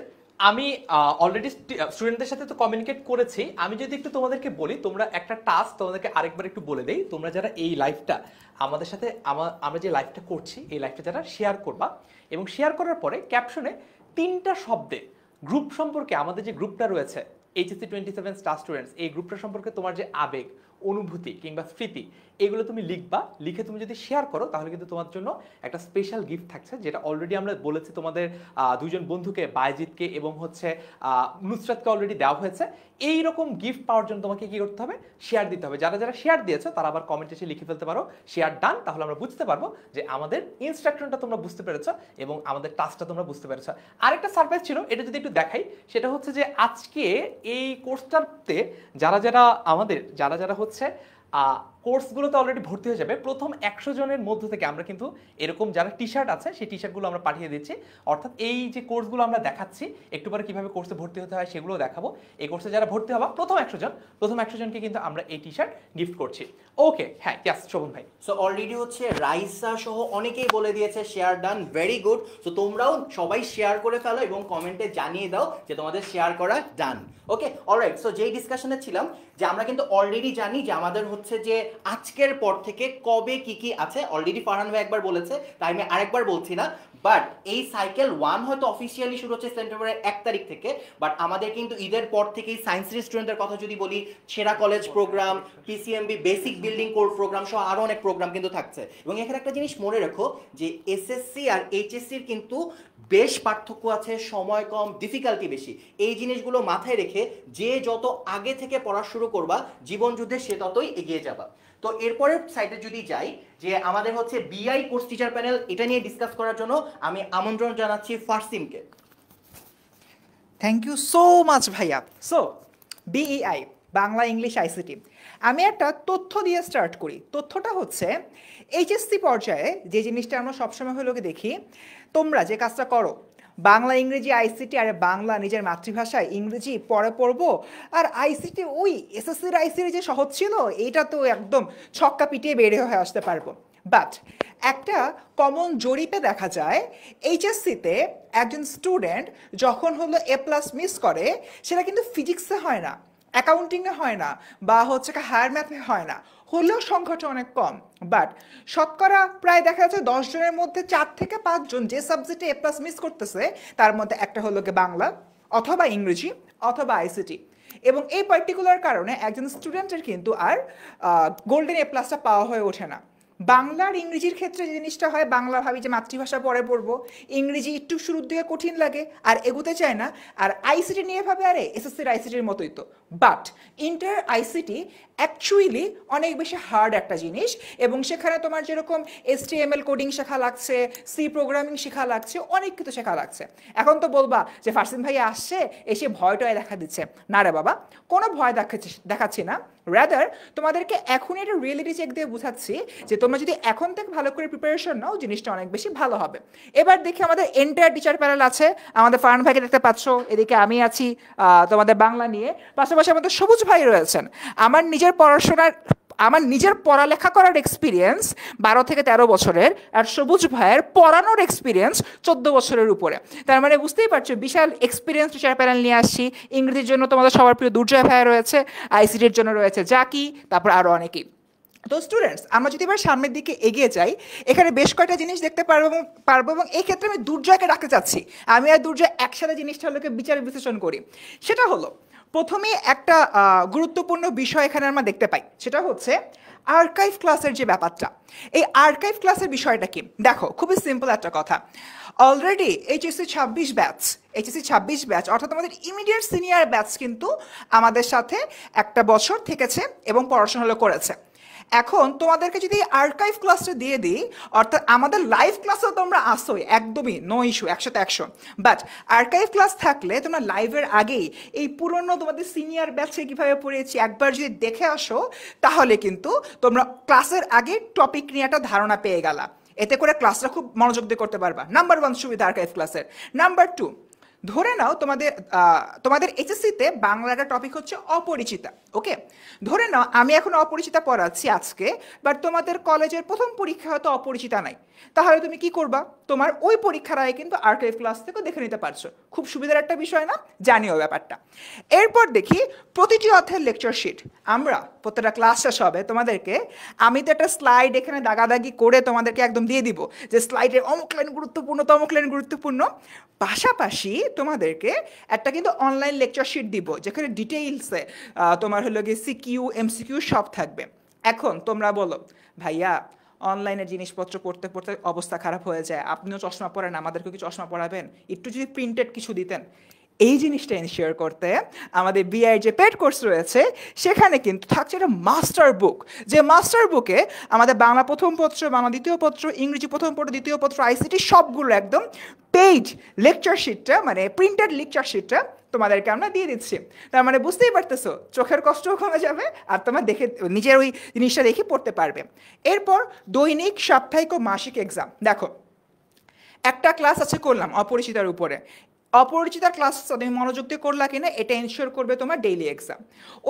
আমি অলরেডি স্টুডেন্টদের সাথে তো কমিউনিকেট করেছি। আমি যদি একটু তোমাদেরকে বলি, তোমরা একটা টাস্ক তোমাদেরকে আরেকবার একটু বলে দেই। তোমরা যারা এই লাইভটা আমাদের সাথে আমরা যে লাইভটা করছি, এই লাইভটা যারা শেয়ার করবা এবং শেয়ার করার পরে ক্যাপশনে 3টা শব্দে গ্রুপ সম্পর্কে, আমাদের যে গ্রুপটা রয়েছে এইচএসসি 27 স্টার স্টুডেন্টস, এই গ্রুপটা সম্পর্কে তোমার যে আবেগ, অনুভূতি কিংবা স্মৃতি, এগুলো তুমি লিখবা। লিখে তুমি যদি শেয়ার করো তাহলে কিন্তু তোমার জন্য একটা স্পেশাল গিফট থাকছে, যেটা অলরেডি আমরা বলেছি তোমাদের 2জন বন্ধুকে, বাইজিৎকে এবং হচ্ছে নুসরাতকে অলরেডি দেওয়া হয়েছে। এই রকম গিফট পাওয়ার জন্য তোমাকে কি করতে হবে? শেয়ার দিতে হবে। যারা যারা শেয়ার দিয়েছো তারা আবার কমেন্টে এসে লিখে ফেলতে পারো শেয়ার ডান, তাহলে আমরা বুঝতে পারবো যে আমাদের ইনস্ট্রাকশনটা তোমরা বুঝতে পেরেছো এবং আমাদের টাস্কটা তোমরা বুঝতে পেরেছো। আরেকটা সারপ্রাইজ ছিল, এটা যদি একটু দেখাই, সেটা হচ্ছে যে আজকে এই কোর্সটাতে যারা যারা হচ্ছে কোর্সগুলোতে অলরেডি ভর্তি হয়ে যাবে, প্রথম 100 জনের মধ্য থেকে আমরা কিন্তু এরকম যারা টি শার্ট আছে সেই টি শার্টগুলো আমরা পাঠিয়ে দিচ্ছি। অর্থাৎ এই যে কোর্সগুলো আমরা দেখাচ্ছি, একটু পরে কিভাবে কোর্সে ভর্তি হতে হয় সেগুলো দেখাবো। এই কোর্সে যারা ভর্তি হবা প্রথম 100 জনকে কিন্তু আমরা এই টি শার্ট গিফট করছি। ওকে, হ্যাঁ, ইয়াস শোভন ভাই। সো অলরেডি হচ্ছে রাইসা সহ অনেকেই বলে দিয়েছে share done, very good. So তোমরাও সবাই শেয়ার করে ফেলো এবং কমেন্টে জানিয়ে দাও যে তোমাদের শেয়ার করা ডান। ওকে, অলরাইট। সো যেই ডিসকাশনে ছিলাম যে আমরা কিন্তু অলরেডি জানি যে আমাদের হচ্ছে যে আজকের পর থেকে কবে কি আছে, অলরেডি ফারহান ভাই একবার বলেছে, তাই আমি আরেকবার বলছি না। বাট এই সাইকেল 1 হয়তো অফিসিয়ালি শুরু হচ্ছে সেপ্টেম্বরের 1 তারিখ থেকে, বাট আমাদের কিন্তু ঈদের পর থেকেই সায়েন্সের স্টুডেন্টদের কথা যদি বলি, সেরা college program, PCMB basic building course programme সহ আরও অনেক প্রোগ্রাম কিন্তু থাকছে। এবং এখানে একটা জিনিস মনে রেখো যে এসএসসি আর এইচএসসির কিন্তু বেশ পার্থক্য আছে, সময় কম, ডিফিকাল্টি বেশি। এই জিনিসগুলো মাথায় রেখে যে যত আগে থেকে পড়া শুরু করবা জীবন যুদ্ধে, সে ততই এগিয়ে যাবা। তো এরপরের সাইডে যদি যাই, যে আমাদের হচ্ছে বিআই কোর্স টিচার প্যানেল, এটা নিয়ে ডিসকাস করার জন্য আমি আমন্ত্রণ জানাচ্ছি ফারসিমকে। থ্যাংক ইউ সো মাচ ভাইয়া। সো বিইআই, বাংলা ইংলিশ আইসিটি, আমি একটা তথ্য দিয়ে স্টার্ট করি। তথ্যটা হচ্ছে এইচএসসি পর্যায়ে যে জিনিসটা আমরা সবসময় হলো দেখি, তোমরা যে কাজটা করো, বাংলা ইংরেজি আইসিটি, আর বাংলা নিজের মাতৃভাষায়, ইংরেজি পরে পড়বো, আর আইসিটি ওই এসএসসির আইসিটি যে সহজ ছিল, এইটা তো একদম ছক্কা পিটিয়ে বেড়ে হয়ে আসতে পারবো। বাট একটা কমন জরিপে দেখা যায় এইচএসসিতে একজন স্টুডেন্ট যখন হলো A+ মিস করে, সেটা কিন্তু ফিজিক্সে হয় না, অ্যাকাউন্টিংয়ে হয় না, বা হচ্ছে হায়ার ম্যাথে হয় না, হলেও সংখ্যাটা অনেক কম। বাট শতকরা প্রায় দেখা যাচ্ছে 10 জনের মধ্যে 4 থেকে 5 জন যে সাবজেক্টে A+ মিস করতেছে, তার মধ্যে একটা হলো বাংলা অথবা ইংরেজি অথবা আইসিটি। এবং এই পার্টিকুলার কারণে একজন স্টুডেন্টের কিন্তু আর গোল্ডেন A+টা পাওয়া হয়ে ওঠে না। বাংলার ইংরেজির ক্ষেত্রে যে জিনিসটা হয়, বাংলা ভাবি যে মাতৃভাষা পরে পড়বো, ইংরেজি একটু শুরুর দিকে কঠিন লাগে আর এগোতে চায় না, আর আইসিটি নিয়ে ভাবে আরে এসএসসির আইসিটির মতোই তো। বাট ইন্টার আইসিটি অ্যাকচুয়ালি অনেক বেশি হার্ড একটা জিনিস, এবং সেখানে তোমার যেরকম HTML কোডিং শেখা লাগছে, সি প্রোগ্রামিং শেখা লাগছে, অনেক কিছু শেখা লাগছে। এখন তো বলবা যে ফারসিন ভাই আসছে, এসে ভয়টয় দেখা দিচ্ছে। না রে বাবা, কোনো ভয় দেখাচ্ছি না, রাদার তোমাদেরকে এখনই একটা রিয়েলিটি চেক দিয়ে বুঝাচ্ছি যে তোমরা যদি এখন থেকে ভালো করে প্রিপারেশন নাও, জিনিসটা অনেক বেশি ভালো হবে। এবার দেখি আমাদের এন্টায়ার টিচার প্যানেল আছে। আমাদের ফারহান ভাইকে দেখতে পাচ্ছ, এদিকে আমি আছি তোমাদের বাংলা নিয়ে, পাশাপাশি আমাদের সবুজ ভাই রয়েছেন। আমার নিজের আমার নিজের পড়ালেখা করার এক্সপিরিয়েন্স 12 থেকে 13 বছরের, আর সবুজ ভাইয়ের পড়ানোর এক্সপিরিয়েন্স 14 বছরের উপরে। তার মানে বুঝতেই পারছো বিশাল এক্সপিরিয়েন্স টিচার প্যানেল নিয়ে আসছি। ইংরেজির জন্য তোমাদের সবার প্রিয় দুর্জয় ভাইয়া রয়েছে, আইসিটির জন্য রয়েছে জাকি, তারপর আরও অনেকেই। তো স্টুডেন্টস, আমরা যদি এবার সামনের দিকে এগিয়ে যাই, এখানে বেশ কয়েকটা জিনিস দেখতে পারবো এবং এই ক্ষেত্রে আমি দুর্জয়কে রাখতে চাচ্ছি। আমি আর দুর্জয় একসাথে জিনিসটা হলো বিচার বিশ্লেষণ করি। সেটা হলো প্রথমে একটা গুরুত্বপূর্ণ বিষয় এখানে আমরা দেখতে পাই, সেটা হচ্ছে আর্কাইভ ক্লাসের যে ব্যাপারটা। এই আর্কাইভ ক্লাসের বিষয়টা কি? দেখো, খুবই সিম্পল একটা কথা। অলরেডি এইচএসসি 26 ব্যাচ অর্থাৎ আমাদের ইমিডিয়েট সিনিয়র ব্যাচ কিন্তু আমাদের সাথে একটা বছর থেকেছে এবং পড়াশোনা করেছে। এখন তোমাদেরকে যদি আর্কাইভ ক্লাসটা দিয়ে দিই, অর্থাৎ আমাদের লাইভ ক্লাসেও তোমরা আসোই, একদমই no issue, 100-100, but archive class থাকলে তোমরা লাইভের আগেই এই পুরনো তোমাদের সিনিয়র ব্যাচে কীভাবে পড়িয়েছি একবার যদি দেখে আসো, তাহলে কিন্তু তোমরা ক্লাসের আগে টপিক নিয়ে একটা ধারণা পেয়ে গেলা। এতে করে ক্লাসটা খুব মনোযোগ দিয়ে করতে পারবা। নাম্বার 1 সুবিধা আর্কাইভ ক্লাসের। নাম্বার 2, ধরে নাও তোমাদের এইচএসসিতে বাংলার একটা টপিক হচ্ছে অপরিচিতা। ওকে, ধরে নাও আমি এখন অপরিচিতা পড়াচ্ছি আজকে, বাট তোমাদের কলেজের প্রথম পরীক্ষা হয়তো অপরিচিতা নাই। তাহলে তুমি কি করবা? তোমার ওই পরীক্ষার আগে কিন্তু আর্কাইভ ক্লাস থেকে দেখে নিতে পারছো। খুব সুবিধার একটা বিষয় না? জানিও ব্যাপারটা। এরপর দেখি প্রতিটি অধ্যায়ের লেকচার শিট। আমরা প্রত্যেকটা ক্লাস শেষ হবে তোমাদেরকে আমি তো একটা স্লাইড এখানে দাগাদাগি করে তোমাদেরকে একদম দিয়ে দিব যে স্লাইডের অমুক লাইন গুরুত্বপূর্ণ, তমুক লাইন গুরুত্বপূর্ণ। পাশাপাশি তোমাদেরকে একটা কিন্তু অনলাইন লেকচার শিট দিব, যেখানে ডিটেইলসে তোমার হলো গিয়ে সিকিউ এমসিকিউ সব থাকবে। এখন তোমরা বলো, ভাইয়া অনলাইনের জিনিসপত্র পড়তে পড়তে অবস্থা খারাপ হয়ে যায়, আপনিও চশমা পড়েন, আমাদেরকে কি চশমা পড়াবেন? একটু যদি প্রিন্টেড কিছু দিতেন। এই জিনিসটা এনশিওর করতে আমাদের বিআই যে পেড কোর্স রয়েছে সেখানে কিন্তু থাকছে একটা মাস্টার বুক, যে মাস্টার বুকে আমাদের বাংলা প্রথম পত্র, বাংলা দ্বিতীয় পত্র, ইংরেজি প্রথম পত্র, দ্বিতীয় পত্র, আইসিটি সবগুলো একদম পেজ লেকচার শিটটা, মানে প্রিন্টেড লেকচার শিটটা তোমাদেরকে আমরা দিয়ে দিচ্ছি। তার মানে বুঝতেই পারতেছো, চোখের কষ্টও কমে যাবে আর তোমরা দেখে নিজের ওই জিনিসটা দেখে পড়তে পারবে। এরপর দৈনিক, সাপ্তাহিক ও মাসিক এক্সাম। দেখো, একটা ক্লাস আছে করলাম অপরিচিতার উপরে, অপরিচিতার ক্লাস তুমি মনোযোগ দিয়ে করলা কিনা এটা এনশিওর করবে তোমার ডেইলি এক্সাম।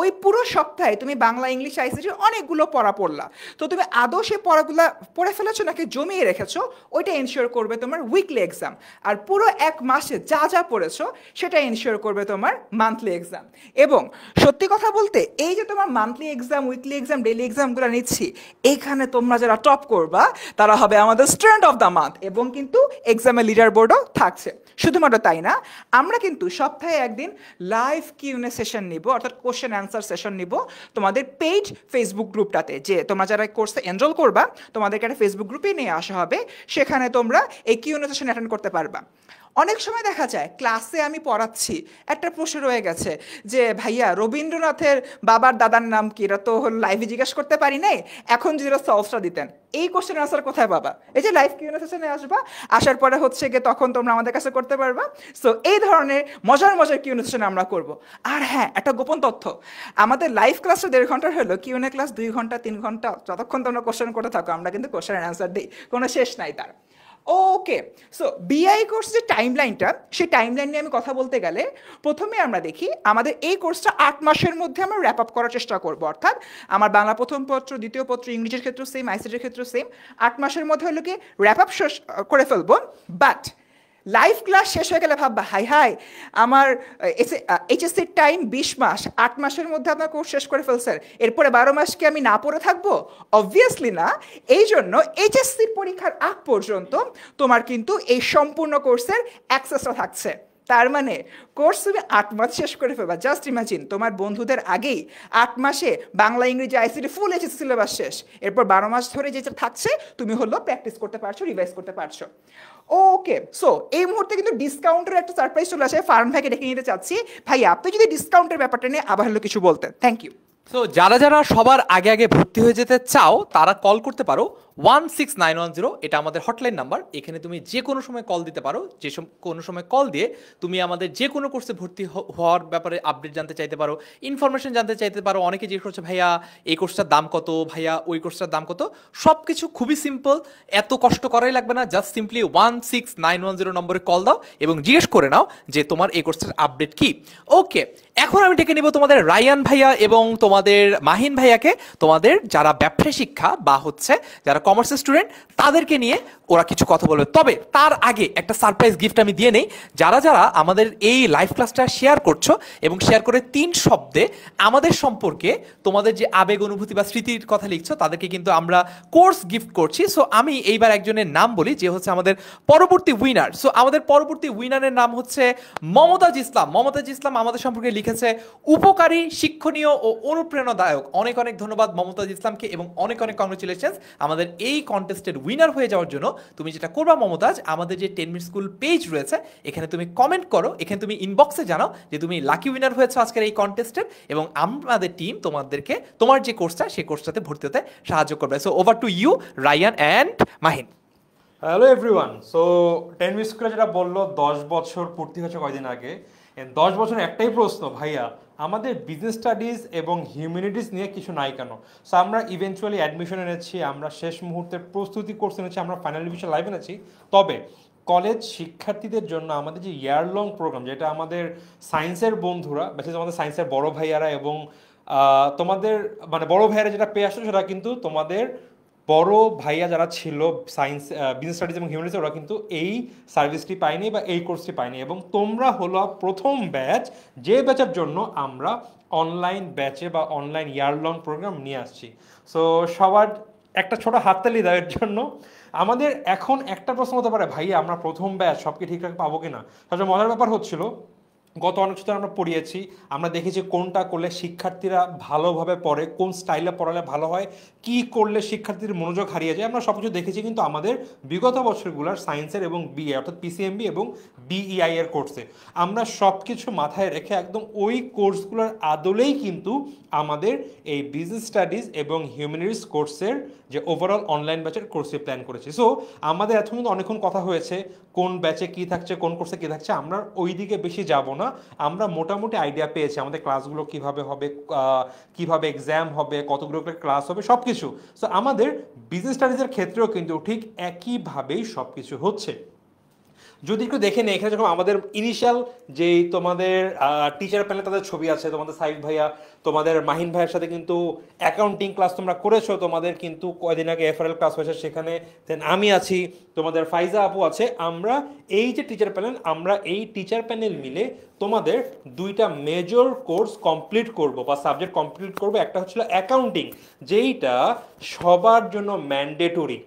ওই পুরো সপ্তাহে তুমি বাংলা, ইংলিশ, আইসিটির অনেকগুলো পড়া পড়লা, তো তুমি আদৌ সেই পড়াগুলো পড়ে ফেলেছো নাকি জমিয়ে রেখেছো, ওইটা এনশিওর করবে তোমার উইকলি এক্সাম। আর পুরো এক মাসে যা যা পড়েছো সেটা এনশিওর করবে তোমার মান্থলি এক্সাম। এবং সত্যি কথা বলতে এই যে তোমার monthly exam, weekly exam, daily এক্সামগুলো নিচ্ছি, এখানে তোমরা যারা টপ করবা তারা হবে আমাদের স্টুডেন্ট অফ দ্য মান্থ এবং কিন্তু এক্সামের লিডার বোর্ডও থাকছে। শুধুমাত্র তাই না, আমরা কিন্তু সপ্তাহে একদিন লাইভ কিউএনএ সেশন নিব, অর্থাৎ কোশ্চেন অ্যান্সার সেশন নিব তোমাদের পেজ ফেসবুক গ্রুপটাতে। যে তোমরা যারা কোর্সে এনরোল করবা তোমাদেরকে একটা ফেসবুক গ্রুপে নিয়ে আসা হবে, সেখানে তোমরা এই কিউএনএ সেশন অ্যাটেন্ড করতে পারবা। অনেক সময় দেখা যায় ক্লাসে আমি পড়াচ্ছি, একটা প্রশ্ন রয়ে গেছে যে ভাইয়া রবীন্দ্রনাথের বাবার দাদার নাম কি, এটা তো লাইভে জিজ্ঞেস করতে পারি নাই, এখন যদি সলভটা দিতেন। এই কোশ্চেন আনসার কোথায় পাবা? এই যে লাইভ কিউএনএ সেশনে আসবা, আসার পরে হচ্ছে গিয়ে তখন তোমরা আমাদের কাছে করতে পারবা। সো এই ধরনের মজার কিউএনএ সেশন আমরা করব। আর হ্যাঁ, একটা গোপন তথ্য, আমাদের লাইভ ক্লাসটা 1.5 ঘন্টার হলো, কিউএনএ ক্লাস 2 ঘন্টা 3 ঘন্টা, যতক্ষণ তোমরা কোশ্চেন করতে থাকো আমরা কিন্তু কোশ্চেন অ্যান্সার দিই, কোনো শেষ নাই তার। ওকে, সো বিআই কোর্স যে টাইমলাইনটা, সেই টাইমলাইন নিয়ে আমি কথা বলতে গেলে প্রথমে আমরা দেখি আমাদের এই কোর্সটা 8 মাসের মধ্যে আমরা র্যাপ আপ করার চেষ্টা করব। অর্থাৎ আমার বাংলা প্রথম পত্র, দ্বিতীয় পত্র, ইংরেজির ক্ষেত্রে সেম, আইসিটির ক্ষেত্রে সেম, 8 মাসের মধ্যে হলো কি র্যাপ আপ করে ফেলবো। বাট লাইভ ক্লাস শেষ হয়ে গেলে ভাববা হাই আমার এইচএসসির টাইম 20 মাস, 8 মাসের মধ্যে আপনার কোর্স শেষ করে ফেলছেন, এরপরে 12 মাস কি আমি না পড়ে থাকবো? অবভিয়াসলি না। এই জন্য এইচএসসির পরীক্ষার আগ পর্যন্ত তোমার কিন্তু এই সম্পূর্ণ কোর্সের অ্যাক্সেসটা থাকছে। তার মানে কোর্স তুমি 8 মাস শেষ করে ফেলবা। জাস্ট ইমাজিন, তোমার বন্ধুদের আগেই 8 মাসে বাংলা, ইংরেজি, আইসিটি ফুল এইচএসসি সিলেবাস শেষ, এরপর 12 মাস ধরে যেটা থাকছে তুমি হলো প্র্যাকটিস করতে পারছো, রিভাইজ করতে পারছো। ওকে, সো এই মুহূর্তে কিন্তু ডিসকাউন্টের একটা সারপ্রাইজ চলে আসে, ফারহান ভাইকে ডেকে নিতে চাচ্ছি। ভাই আপনি যদি ডিসকাউন্টের ব্যাপারটা নিয়ে আবার হলো কিছু বলতেন। Thank you. সো যারা যারা সবার আগে ভর্তি হয়ে যেতে চাও তারা কল করতে পারো 16910, এটা আমাদের হটলাইন নাম্বার। এখানে তুমি যে কোনো সময় কল দিতে পারো, কোনো সময় কল দিয়ে তুমি আমাদের যে কোনো কোর্সে ভর্তি হওয়ার ব্যাপারে আপডেট জানতে চাইতে পারো, ইনফরমেশন জানতে চাইতে পারো। অনেকে জিজ্ঞেস করছে ভাইয়া এই কোর্সটার দাম কত, ভাইয়া ওই কোর্সটার দাম কত। সব কিছু খুবই সিম্পল, এত কষ্ট করাই লাগবে না। জাস্ট সিম্পলি 16910 নম্বরে কল দাও এবং জিজ্ঞেস করে নাও যে তোমার এই কোর্সের আপডেট কি। ওকে, এখন আমি ডেকে নিব তোমাদের রায়ান ভাইয়া এবং তোমাদের মাহিন ভাইয়াকে, তোমাদের যারা ব্যবসায় শিক্ষা বা হচ্ছে যারা কমার্সের স্টুডেন্ট তাদেরকে নিয়ে ওরা কিছু কথা বলবে। তবে তার আগে একটা সারপ্রাইজ গিফট আমি দিয়ে নেই। যারা যারা আমাদের এই লাইভ ক্লাসটা শেয়ার করছো এবং শেয়ার করে 3 শব্দে আমাদের সম্পর্কে তোমাদের যে আবেগ অনুভূতি বা স্মৃতির কথা লিখছো তাদেরকে কিন্তু আমরা কোর্স গিফট করছি। সো আমি এইবার একজনের নাম বলি যে হচ্ছে আমাদের পরবর্তী উইনার। সো আমাদের পরবর্তী উইনারের নাম হচ্ছে মমতাজ ইসলাম। মমতাজ ইসলাম আমাদের সম্পর্কে লিখেছে উপকারী, শিক্ষণীয় ও অনুপ্রেরণাদায়ক। অনেক অনেক ধন্যবাদ মমতাজ ইসলামকে এবং অনেক অনেক কংগ্রেচুলেশনস আমাদের এই কন্টেস্টের উইনার হয়ে যাওয়ার জন্য। তুমি যেটা করবা মমতাজ, আমাদের যে 10 মিনিট স্কুল পেজ রয়েছে এখানে তুমি কমেন্ট করো, এখানে তুমি ইনবক্সে জানাও যে তুমি লাকি উইনার হয়েছো আজকের এই কন্টেস্টের, এবং আমাদের টিম তোমাদেরকে তোমার যে কোর্সটা সেই কোর্সটাতে ভর্তি হতে সাহায্য করবে। So over to you Rayan and Mahin. Hello everyone. So 10 minute স্কুলে যেটা বললো 10 বছর পূর্তি হচ্ছে কয়দিন আগে, 10 বছর একটাই প্রশ্ন, ভাইয়া আমাদের বিজনেস স্টাডিজ এবং হিউম্যানিটিস নিয়ে কিছু নাই কেন? সো আমরা ইভেনচুয়ালি অ্যাডমিশন এনেছি, আমরা শেষ মুহূর্তের প্রস্তুতি কোর্স এনেছি, আমরা ফাইনাল ডিভিশন লাইভ এনেছি। তবে কলেজ শিক্ষার্থীদের জন্য আমাদের যে ইয়ার লং প্রোগ্রাম, যেটা আমাদের সায়েন্সের বন্ধুরা, বিশেষ আমাদের সায়েন্সের বড় ভাইয়ারা এবং তোমাদের মানে বড় ভাইয়ারা যেটা পেয়ে আসতো সেটা কিন্তু তোমাদের বড় ভাইয়া যারা ছিল সায়েন্স, বিজনেস স্টাডিজ এবং হিউম্যানিটিস, ওরা কিন্তু এই সার্ভিসটি পায়নি বা এই কোর্সটি পায়নি, এবং তোমরা হলো প্রথম ব্যাচ যে ব্যাচের জন্য আমরা অনলাইন ব্যাচে বা অনলাইন ইয়ার লং প্রোগ্রাম নিয়ে আসছি। সো সবার একটা ছোট হাততালি দেওয়ার জন্য। আমাদের এখন একটা প্রশ্ন হতে পারে, ভাইয়া আমরা প্রথম ব্যাচ সব কি ঠিকঠাক পাবো কিনা? সবচেয়ে মজার ব্যাপার হচ্ছিল গত অনেক সময় আমরা পড়িয়েছি, আমরা দেখেছি কোনটা করলে শিক্ষার্থীরা ভালোভাবে পড়ে, কোন স্টাইলে পড়ালে ভালো হয়, কি করলে শিক্ষার্থীর মনোযোগ হারিয়ে যায়, আমরা সব কিছু দেখেছি। কিন্তু আমাদের বিগত বছরগুলোর সায়েন্সের এবং বিএ অর্থাৎ পিসিএমবি এবং বিইআই এর কোর্সে আমরা সব কিছু মাথায় রেখে একদম ওই কোর্সগুলোর আদলেই কিন্তু আমাদের এই বিজনেস স্টাডিজ এবং হিউম্যানিটিস কোর্সের যে ওভারঅল অনলাইন ব্যাচের কোর্সে প্ল্যান করেছি। সো আমাদের এখন কিন্তু অনেকক্ষণ কথা হয়েছে কোন ব্যাচে কী থাকছে, কোন কোর্সে কী থাকছে, আমরা ওই দিকে বেশি যাব না। আমরা মোটামুটি আইডিয়া পেয়েছি আমাদের ক্লাসগুলো কিভাবে হবে, কিভাবে এক্সাম হবে, কতগুলো ক্লাস হবে, সব কিছু। সো আমাদের বিজনেস স্টাডিজের ক্ষেত্রেও কিন্তু ঠিক একইভাবেই সব কিছু হচ্ছে। যদি একটু দেখে নেই, এখানে যখন আমাদের ইনিশিয়াল যেই তোমাদের টিচার প্যানেলে তাদের ছবি আছে, তোমাদের সাইফ ভাইয়া, তোমাদের মাহিন ভাইয়ের সাথে কিন্তু অ্যাকাউন্টিং ক্লাস তোমরা করেছো, তোমাদের কিন্তু কয়দিন আগে এফআরএল ক্লাস হয়েছে সেখানে, দেন আমি আছি, তোমাদের ফাইজা আপু আছে। আমরা এই যে টিচার প্যানেল, আমরা এই টিচার প্যানেল মিলে তোমাদের 2টা মেজর কোর্স কমপ্লিট করব বা সাবজেক্ট কমপ্লিট করব। একটা হচ্ছিল অ্যাকাউন্টিং, যেইটা সবার জন্য ম্যান্ডেটরি,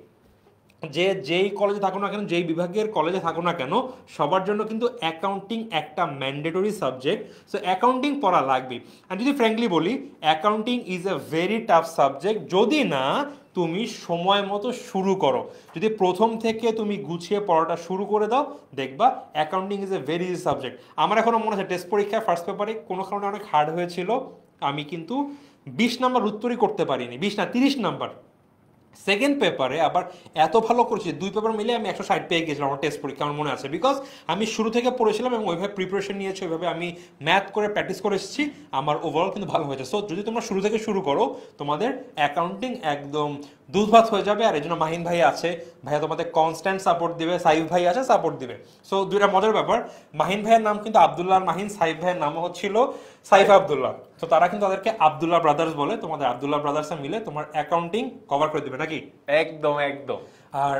যেই কলেজে থাকো না কেন, যেই বিভাগের কলেজে থাকো না কেন, সবার জন্য কিন্তু অ্যাকাউন্টিং একটা ম্যান্ডেটরি সাবজেক্ট। সো অ্যাকাউন্টিং পড়া লাগবে। আর যদি ফ্র্যাঙ্কলি বলি, accounting is a very tough subject যদি না তুমি সময় মতো শুরু করো। যদি প্রথম থেকে তুমি গুছিয়ে পড়াটা শুরু করে দাও, দেখবা accounting is a very easy subject. আমার এখনও মনে আছে টেস্ট পরীক্ষায় ফার্স্ট পেপারে কোনো কারণে অনেক হার্ড হয়েছিল, আমি কিন্তু 20 নাম্বার উত্তরই করতে পারিনি, 20 না 30 নাম্বার। সেকেন্ড পেপারে আবার এত ভালো করেছি, 2 পেপার মিলে আমি 160 পেয়ে গেছিলাম আমার টেস্ট পরীক্ষা, আমার মনে আছে, বিকজ আমি শুরু থেকে পড়েছিলাম এবং ওইভাবে প্রিপারেশন নিয়েছি, ওইভাবে আমি ম্যাথ করে প্র্যাকটিস করে এসেছি, আমার ওভারঅল কিন্তু ভালো হয়েছে। সো যদি তোমরা শুরু থেকে শুরু করো, তোমাদের অ্যাকাউন্টিং একদম দুধ ভাত হয়ে যাবে। আর এই জন্য মাহিন ভাই আছে, ভাইয়া তোমাদের কনস্ট্যান্ট সাপোর্ট দিবে, সাইফ ভাই আছে সাপোর্ট দিবে। সো 2টা মজার ব্যাপার, মাহিন ভাইয়ের নাম কিন্তু আব্দুল্লাহ মাহিন, সাইফ ভাইয়ের নামও হচ্ছিল সাইফ আব্দুল্লাহ। তো তারা কিন্তু তাদেরকে আব্দুল্লাহ ব্রাদার্স বলে, তোমাদের আব্দুল্লাহ ব্রাদার্সে মিলে তোমার অ্যাকাউন্টিং কভার করে দিবে নাকি? একদম একদম। আর